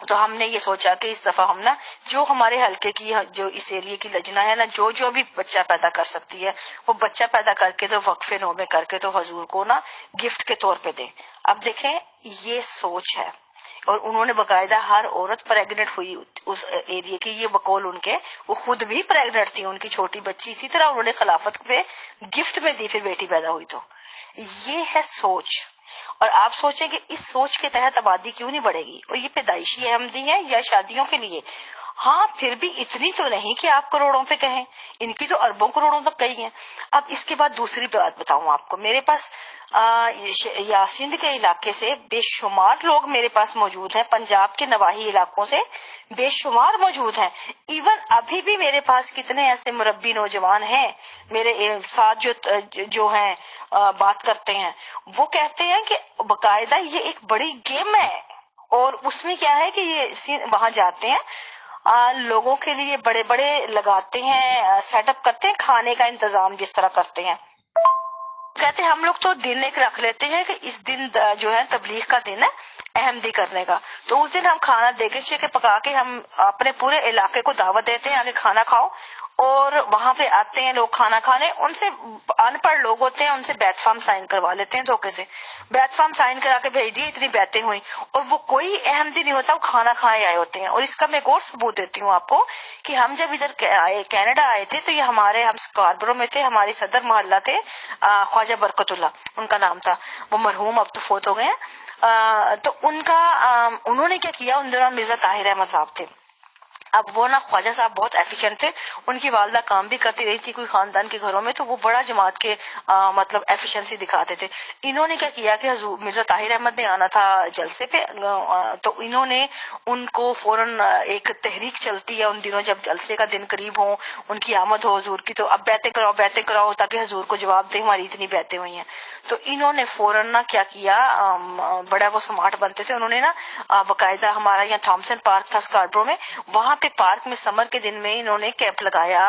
تو ہم نے یہ سوچا کہ اس دفعہ ہم نا جو ہمارے حلقے کی، جو اس ایریے کی لجنہ ہے نا، جو بھی بچہ پیدا کر سکتی ہے وہ بچہ پیدا کر کے تو وقف نومے کر کے تو حضور کو نا گفٹ کے طور پہ دے۔ اب دیکھیں یہ سوچ ہے، اور انہوں نے باقاعدہ ہر عورت پریگنٹ ہوئی اس ایریے کی، یہ بقول ان کے، وہ خود بھی پریگنٹ تھی، ان کی چھوٹی بچی اسی طرح انہوں نے خلافت پہ گفٹ میں دی، پھر بیٹی پیدا ہوئی۔ تو یہ ہے سوچ، اور آپ سوچیں کہ اس سوچ کے تحت آبادی کیوں نہیں بڑھے گی؟ اور یہ پیدائشی احمدی ہے یا شادیوں کے لیے؟ ہاں پھر بھی اتنی تو نہیں کہ آپ کروڑوں پہ کہیں، ان کی تو اربوں کروڑوں تک گئی ہیں۔ اب اس کے بعد دوسری بات بتاؤں آپ کو، میرے پاس سندھ کے علاقے سے بے شمار لوگ میرے پاس موجود ہیں، پنجاب کے نواحی علاقوں سے بے شمار موجود ہیں، ایون ابھی بھی میرے پاس کتنے ایسے مربی نوجوان ہیں میرے ساتھ جو ہیں بات کرتے ہیں، وہ کہتے ہیں کہ باقاعدہ یہ ایک بڑی گیم ہے، اور اس میں کیا ہے کہ یہ وہاں جاتے ہیں، لوگوں کے لیے بڑے بڑے لگاتے ہیں، سیٹ اپ کرتے ہیں، کھانے کا انتظام جس طرح کرتے ہیں، کہتے ہم لوگ تو دن ایک رکھ لیتے ہیں کہ اس دن جو ہے تبلیغ کا دن ہے احمدی کرنے کا، تو اس دن ہم کھانا دیگچے کے پکا کے ہم اپنے پورے علاقے کو دعوت دیتے ہیں آگے کھانا کھاؤ، اور وہاں پہ آتے ہیں لوگ کھانا کھانے، ان سے ان پڑھ لوگ ہوتے ہیں، ان سے بیت فارم سائن کروا لیتے ہیں دھوکے سے، بیت فارم سائن کرا کے بھیج دیے، اتنی بیتیں ہوئی، اور وہ کوئی احمدی نہیں ہوتا، وہ کھانا کھائے آئے ہوتے ہیں۔ اور اس کا میں ایک اور ثبوت دیتی ہوں آپ کو کہ ہم جب ادھر کینیڈا آئے تھے تو یہ ہم سکاربرو میں تھے، ہمارے صدر محلہ تھے خواجہ برکت اللہ ان کا نام تھا، وہ مرحوم اب تو فوت ہو گئے ہیں، تو ان کا انہوں نے کیا کیا، ان دوران مرزا طاہر احمد صاحب تھے، اب وہ نا خواجہ صاحب بہت ایفیشینٹ تھے، ان کی والدہ کام بھی کرتی رہی تھی کوئی خاندان کے گھروں میں، تو وہ بڑا جماعت کے مطلب ایفیشنسی دکھاتے تھے۔ انہوں نے کیا کیا کہ حضور مرزا طاہر احمد نے آنا تھا جلسے پہ، تو انہوں نے ان کو فوراً ایک تحریک چلتی ہے ان دنوں جب جلسے کا دن قریب ہو، ان کی آمد ہو حضور کی، تو اب بیعتیں کراؤ تاکہ حضور کو جواب دیں ہماری اتنی بیعتیں ہوئی ہیں۔ تو انہوں نے فوراً نا کیا کیا، بڑا وہ سمارٹ بنتے تھے، انہوں نے نا باقاعدہ ہمارا یہاں تھامسن پارک تھا سکاربرو میں، وہاں پہ پارک میں سمر کے دن میں انہوں نے کیمپ لگایا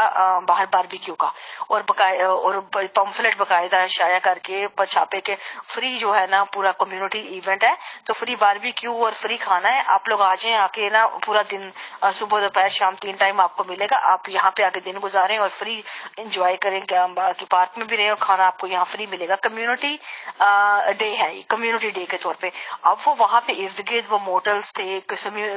باہر باربیکیو کا، اور پمفلٹ باقاعدہ شائع کر کے چھاپے کے فری جو ہے نا پورا کمیونٹی ایونٹ ہے، تو فری باربیکیو اور فری کھانا ہے، آپ لوگ آ جائیں، آ کے نا پورا دن صبح دوپہر شام 3 ٹائم آپ کو ملے گا، آپ یہاں پہ آ کے دن گزاریں اور فری انجوائے کریں، باقی پارک میں بھی رہیں اور کھانا آپ کو یہاں فری ملے گا۔ کمیونٹی ڈے ہے یہ، کمیونٹی ڈے کے طور پہ۔ اب وہ وہاں پہ ارد گرد وہ موٹلز تھے،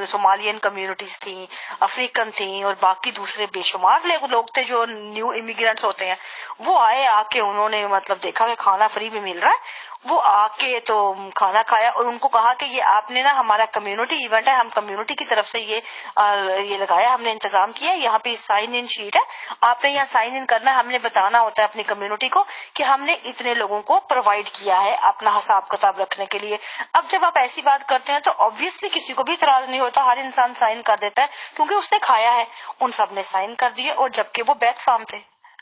صومالین کمیونٹیز تھیں، افریقن تھیں، اور باقی دوسرے بے شمار لوگ تھے جو نیو امیگرینٹس ہوتے ہیں، وہ آئے، آ کے انہوں نے مطلب دیکھا کہ کھانا فری بھی مل رہا ہے، وہ آ کے تو کھانا کھایا، اور ان کو کہا کہ یہ آپ نے نا ہمارا کمیونٹی ایونٹ ہے، ہم کمیونٹی کی طرف سے یہ لگایا، ہم نے انتظام کیا، یہاں پہ سائن ان شیٹ ہے، آپ نے یہاں سائن ان کرنا ہے، ہم نے بتانا ہوتا ہے اپنی کمیونٹی کو کہ ہم نے اتنے لوگوں کو پرووائڈ کیا ہے اپنا حساب کتاب رکھنے کے لیے۔ اب جب آپ ایسی بات کرتے ہیں تو obviously کسی کو بھی اعتراض نہیں ہوتا، ہر انسان سائن کر دیتا ہے کیونکہ اس نے کھایا ہے۔ ان سب نے سائن کر دیے، اور جبکہ وہ بیت فارم تھے،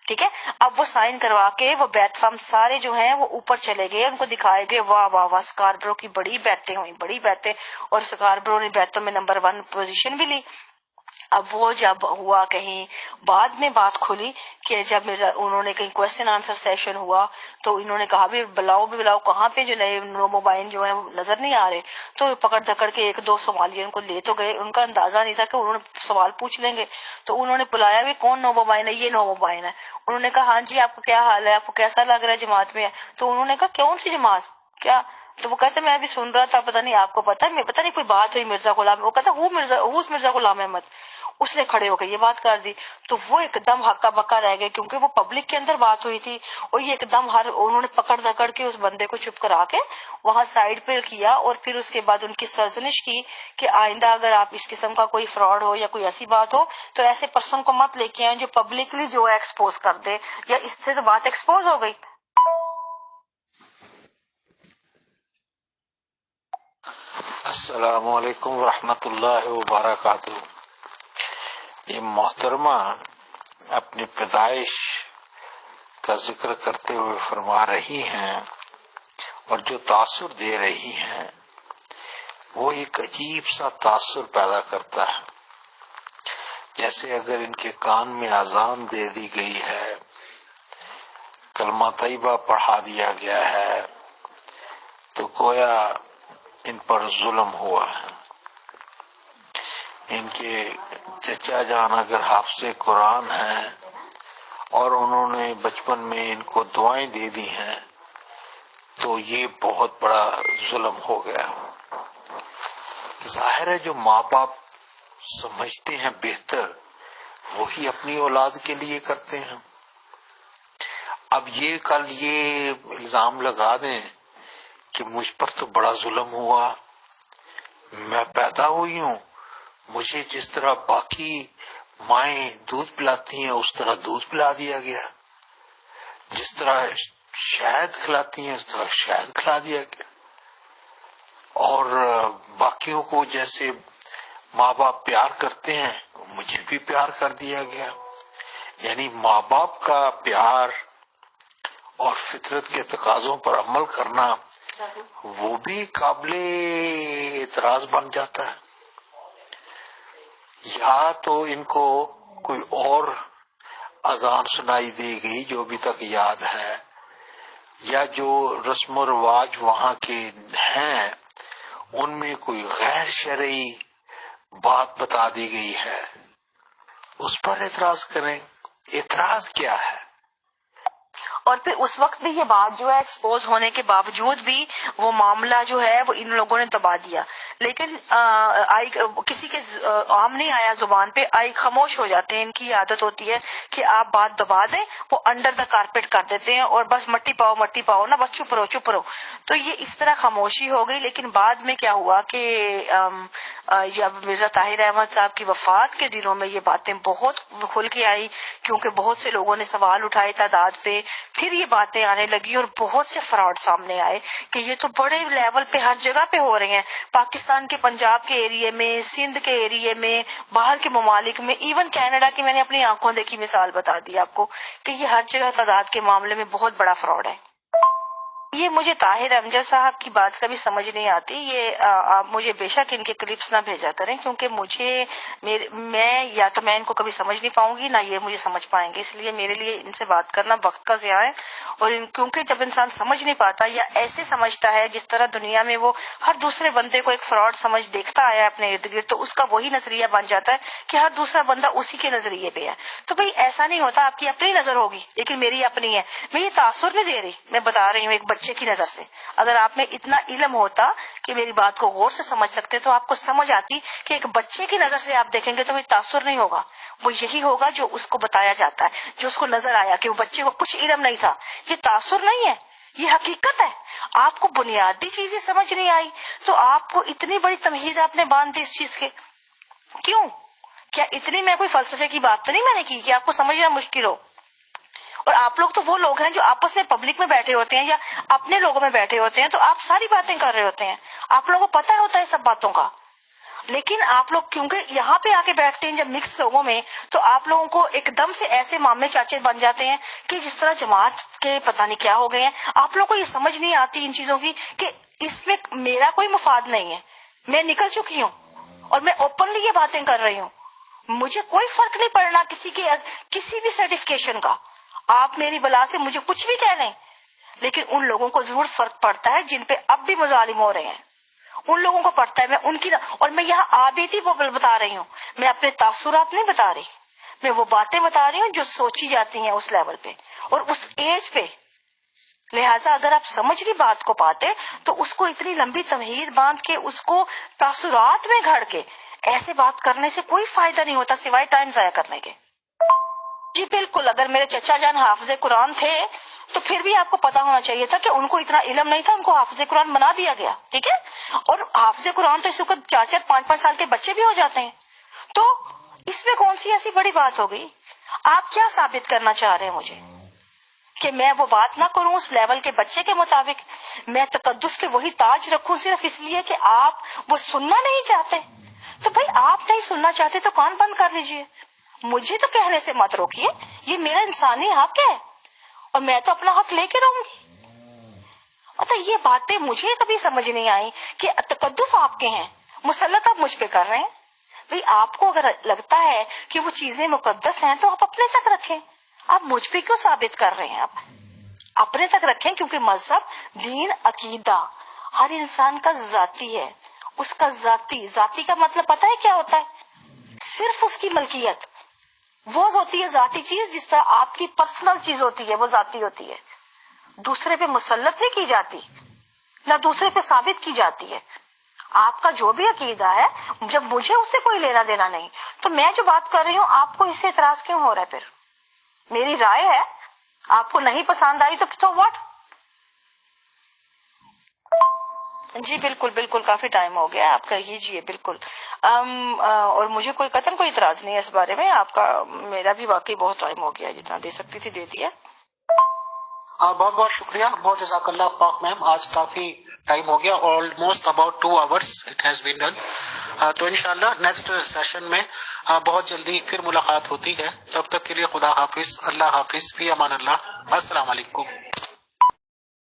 ٹھیک ہے، اب وہ سائن کروا کے وہ بیت فارم سارے جو ہیں وہ اوپر چلے گئے، ان کو دکھائے گئے، واہ واہ واہ سکاربرو کی بڑی بیعتیں ہوئی، بڑی بیعتیں، اور سکاربرو نے بیعتوں میں نمبر 1 پوزیشن بھی لی۔ اب وہ جب ہوا کہیں بعد میں بات کھلی کہ جب انہوں نے کہیں کوسچن آنسر سیشن ہوا تو انہوں نے کہا بھی بلاؤ کہاں پہ جو نئے موبائل جو ہیں وہ نظر نہیں آ رہے، تو پکڑ دکڑ کے 1-2 صومالیین کو لے تو گئے، ان کا اندازہ نہیں تھا کہ انہوں نے سوال پوچھ لیں گے، تو انہوں نے بلایا بھی کون نو موبائل ہے، یہ نو موبائل ہے، انہوں نے کہا ہاں جی آپ کو کیا حال ہے، آپ کو کیسا لگ رہا ہے جماعت میں؟ تو انہوں نے کہا کون سی جماعت کیا؟ تو وہ کہتے میں بھی سن رہا تھا، پتہ نہیں آپ کو پتہ ہے، پتہ نہیں کوئی بات ہوئی مرزا غلام، وہ کہتا مرزا غلام احمد، اس نے کھڑے ہو کے یہ بات کر دی، تو وہ ایک دم ہکا بکا رہ گئے کیونکہ وہ پبلک کے اندر بات ہوئی تھی، اور یہ ایک دم انہوں نے پکڑ دکڑ کے اس بندے کو چپ کرا کے وہاں سائڈ پہ کیا، اور پھر اس کے بعد ان کی سرزنش کی کہ آئندہ اگر آپ اس قسم کا کوئی فراڈ ہو یا کوئی ایسی بات ہو تو ایسے پرسن کو مت لے کے آئیں جو پبلکلی جو ہے ایکسپوز کر دے، یا اس سے تو بات ایکسپوز ہو گئی۔ السلام علیکم ورحمۃ اللہ وبرکاتہ۔ یہ محترمہ اپنی پیدائش کا ذکر کرتے ہوئے فرما رہی ہیں اور جو تاثر دے رہی ہیں وہ ایک عجیب سا تاثر پیدا کرتا ہے، جیسے اگر ان کے کان میں اذان دے دی گئی ہے، کلمہ طیبہ پڑھا دیا گیا ہے، تو گویا ان پر ظلم ہوا ہے۔ ان کے چچا جان اگر حافظ قرآن ہیں اور انہوں نے بچپن میں ان کو دعائیں دے دی ہیں تو یہ بہت بڑا ظلم ہو گیا۔ ظاہر ہے جو ماں باپ سمجھتے ہیں بہتر وہی اپنی اولاد کے لیے کرتے ہیں۔ اب یہ کل یہ الزام لگا دیں کہ مجھ پر تو بڑا ظلم ہوا، میں پیدا ہوئی ہوں، مجھے جس طرح باقی مائیں دودھ پلاتی ہیں اس طرح دودھ پلا دیا گیا، جس طرح شہد کھلاتی ہیں اس طرح شہد کھلا دیا گیا، اور باقیوں کو جیسے ماں باپ پیار کرتے ہیں مجھے بھی پیار کر دیا گیا۔ یعنی ماں باپ کا پیار اور فطرت کے تقاضوں پر عمل کرنا وہ بھی قابل اعتراض بن جاتا ہے۔ یا تو ان کو کوئی اور اذان سنائی دے گی جو ابھی تک یاد ہے، یا جو رسم و رواج وہاں کے ہیں ان میں کوئی غیر شرعی بات بتا دی گئی ہے اس پر اعتراض کریں. اعتراض کیا ہے؟ اور پھر اس وقت بھی یہ بات جو ہے ایکسپوز ہونے کے باوجود بھی وہ معاملہ جو ہے وہ ان لوگوں نے دبا دیا. لیکن کسی کے عام نہیں آیا زبان پہ، آئی خاموش ہو جاتے ہیں. ان کی عادت ہوتی ہے کہ آپ بات دبا دیں، وہ انڈر دا کارپیٹ کر دیتے ہیں اور بس مٹی پاؤ نا، بس چپ رہو. تو یہ اس طرح خاموشی ہو گئی. لیکن بعد میں کیا ہوا کہ جب مرزا طاہر احمد صاحب کی وفات کے دنوں میں یہ باتیں بہت کھل کے آئی، کیونکہ بہت سے لوگوں نے سوال اٹھائے تعداد پہ. پھر یہ باتیں آنے لگی اور بہت سے فراڈ سامنے آئے کہ یہ تو بڑے لیول پہ ہر جگہ پہ ہو رہے ہیں. پاکستان کے پنجاب کے ایریے میں، سندھ کے ایریے میں، باہر کے ممالک میں، ایون کینیڈا کی میں نے اپنی آنکھوں دیکھی مثال بتا دی آپ کو کہ یہ ہر جگہ تعداد کے معاملے میں بہت بڑا فراڈ ہے. یہ مجھے طاہر امجد صاحب کی بات کبھی سمجھ نہیں آتی. یہ آپ مجھے بے شک ان کے کلپس نہ بھیجا کریں، کیونکہ میں ان کو کبھی سمجھ نہیں پاؤں گی، نہ یہ مجھے سمجھ پائیں گے. اس لیے میرے لیے ان سے بات کرنا وقت کا ضیاع ہے. اور کیونکہ جب انسان سمجھ نہیں پاتا یا ایسے سمجھتا ہے جس طرح دنیا میں وہ ہر دوسرے بندے کو ایک فراڈ سمجھ دیکھتا آیا اپنے ارد گرد، تو اس کا وہی نظریہ بن جاتا ہے کہ ہر دوسرا بندہ اسی کے نظریے پہ ہے. تو بھئی ایسا نہیں ہوتا. آپ کی اپنی نظر ہوگی لیکن میری اپنی ہے. میں یہ تاثر نہیں دے رہی، میں بتا رہی ہوں ایک بچے کی نظر سے. اگر آپ میں اتنا علم ہوتا کہ میری بات کو غور سے سمجھ سکتے تو آپ کو سمجھ آتی کہ ایک بچے کی نظر سے آپ دیکھیں گے تو وہ تاثر نہیں ہوگا، وہ یہی ہوگا جو اس کو بتایا جاتا ہے، جو اس کو نظر آیا کہ وہ بچے کو کچھ علم نہیں تھا. یہ تاثر نہیں ہے، یہ حقیقت ہے. آپ کو بنیادی چیزیں سمجھ نہیں آئی تو آپ کو اتنی بڑی تمہید آپ نے باندھ دی اس چیز کے. کیوں؟ کیا اتنی میں کوئی فلسفے کی بات تو نہیں میں نے کی کہ آپ کو سمجھنا مشکل ہو؟ اور آپ لوگ تو وہ لوگ ہیں جو آپس میں پبلک میں بیٹھے ہوتے ہیں یا اپنے لوگوں میں بیٹھے ہوتے ہیں تو آپ ساری باتیں کر رہے ہوتے ہیں، آپ لوگوں کو پتہ ہوتا ہے سب باتوں کا. لیکن آپ لوگ کیونکہ یہاں پہ آ کے بیٹھتے ہیں جب مکس لوگوں میں، تو آپ لوگوں کو ایک دم سے ایسے مامے چاچے بن جاتے ہیں کہ جس طرح جماعت کے پتہ نہیں کیا ہو گئے ہیں. آپ لوگوں کو یہ سمجھ نہیں آتی ان چیزوں کی کہ اس میں میرا کوئی مفاد نہیں ہے. میں نکل چکی ہوں اور میں اوپنلی یہ باتیں کر رہی ہوں. مجھے کوئی فرق نہیں پڑنا کسی بھی سرٹیفکیشن کا. آپ میری بلا سے مجھے کچھ بھی کہہ لیں، لیکن ان لوگوں کو ضرور فرق پڑتا ہے جن پہ اب بھی مظالم ہو رہے ہیں. ان لوگوں کو پڑتا ہے. میں ان کی اور میں یہاں آبیتی وہ بتا رہی ہوں، میں اپنے تاثرات نہیں بتا رہی، میں وہ باتیں بتا رہی ہوں جو سوچی جاتی ہیں اس لیول پہ اور اس ایج پہ. لہٰذا اگر آپ سمجھ نہیں بات کو پاتے تو اس کو اتنی لمبی تمہید باندھ کے اس کو تاثرات میں گھڑ کے ایسے بات کرنے سے کوئی فائدہ نہیں ہوتا سوائے ٹائم ضائع کرنے کے. جی بالکل، اگر میرے چچا جان حافظ قرآن تھے تو پھر بھی آپ کو پتا ہونا چاہیے تھا کہ ان کو اتنا علم نہیں تھا، ان کو حافظ قرآن بنا دیا گیا. ٹھیک ہے، اور حافظ قرآن تو اس وقت 4-4 5-5 سال کے بچے بھی ہو جاتے ہیں. تو اس میں کون سی ایسی بڑی بات ہو گئی؟ آپ کیا ثابت کرنا چاہ رہے ہیں مجھے کہ میں وہ بات نہ کروں اس لیول کے بچے کے مطابق؟ میں تقدس کے وہی تاج رکھوں صرف اس لیے کہ آپ وہ سننا نہیں چاہتے؟ تو بھائی آپ نہیں سننا چاہتے تو کان بند کر لیجئے، مجھے تو کہنے سے مت روکیے. یہ میرا انسانی حق ہے اور میں تو اپنا حق لے کے رہوں گی. مطلب یہ باتیں مجھے کبھی سمجھ نہیں آئی کہ تقدس آپ کے ہیں، مسلط آپ مجھ پہ کر رہے ہیں. بھئی آپ کو اگر لگتا ہے کہ وہ چیزیں مقدس ہیں تو آپ اپنے تک رکھیں. آپ مجھ پہ کیوں ثابت کر رہے ہیں؟ آپ اپنے تک رکھیں، کیونکہ مذہب، دین، عقیدہ ہر انسان کا ذاتی ہے. اس کا ذاتی کا مطلب پتہ ہے کیا ہوتا ہے؟ صرف اس کی ملکیت وہ ہوتی ہے ذاتی چیز. جس طرح آپ کی پرسنل چیز ہوتی ہے وہ ذاتی ہوتی ہے، دوسرے پہ مسلط نہیں کی جاتی، نہ دوسرے پہ ثابت کی جاتی ہے. آپ کا جو بھی عقیدہ ہے جب مجھے اس سے کوئی لینا دینا نہیں تو میں جو بات کر رہی ہوں آپ کو اس سے اعتراض کیوں ہو رہا ہے؟ پھر میری رائے ہے، آپ کو نہیں پسند آئی تو واٹ؟ جی بالکل بالکل، کافی ٹائم ہو گیا، آپ کہیے بالکل. اور مجھے کوئی قطعاً کوئی اعتراض نہیں ہے اس بارے میں. آپ کا میرا بھی واقعی بہت ٹائم ہو گیا، جتنا دے سکتی تھی دے دیا. بہت بہت شکریہ، بہت جزاک اللہ فاق میم. آج کافی ٹائم ہو گیا، almost about 2 hours it has been done. تو انشاءاللہ نیکسٹ سیشن میں بہت جلدی پھر ملاقات ہوتی ہے. تب تک کے لیے خدا حافظ، اللہ حافظ، فی امان اللہ، السلام علیکم.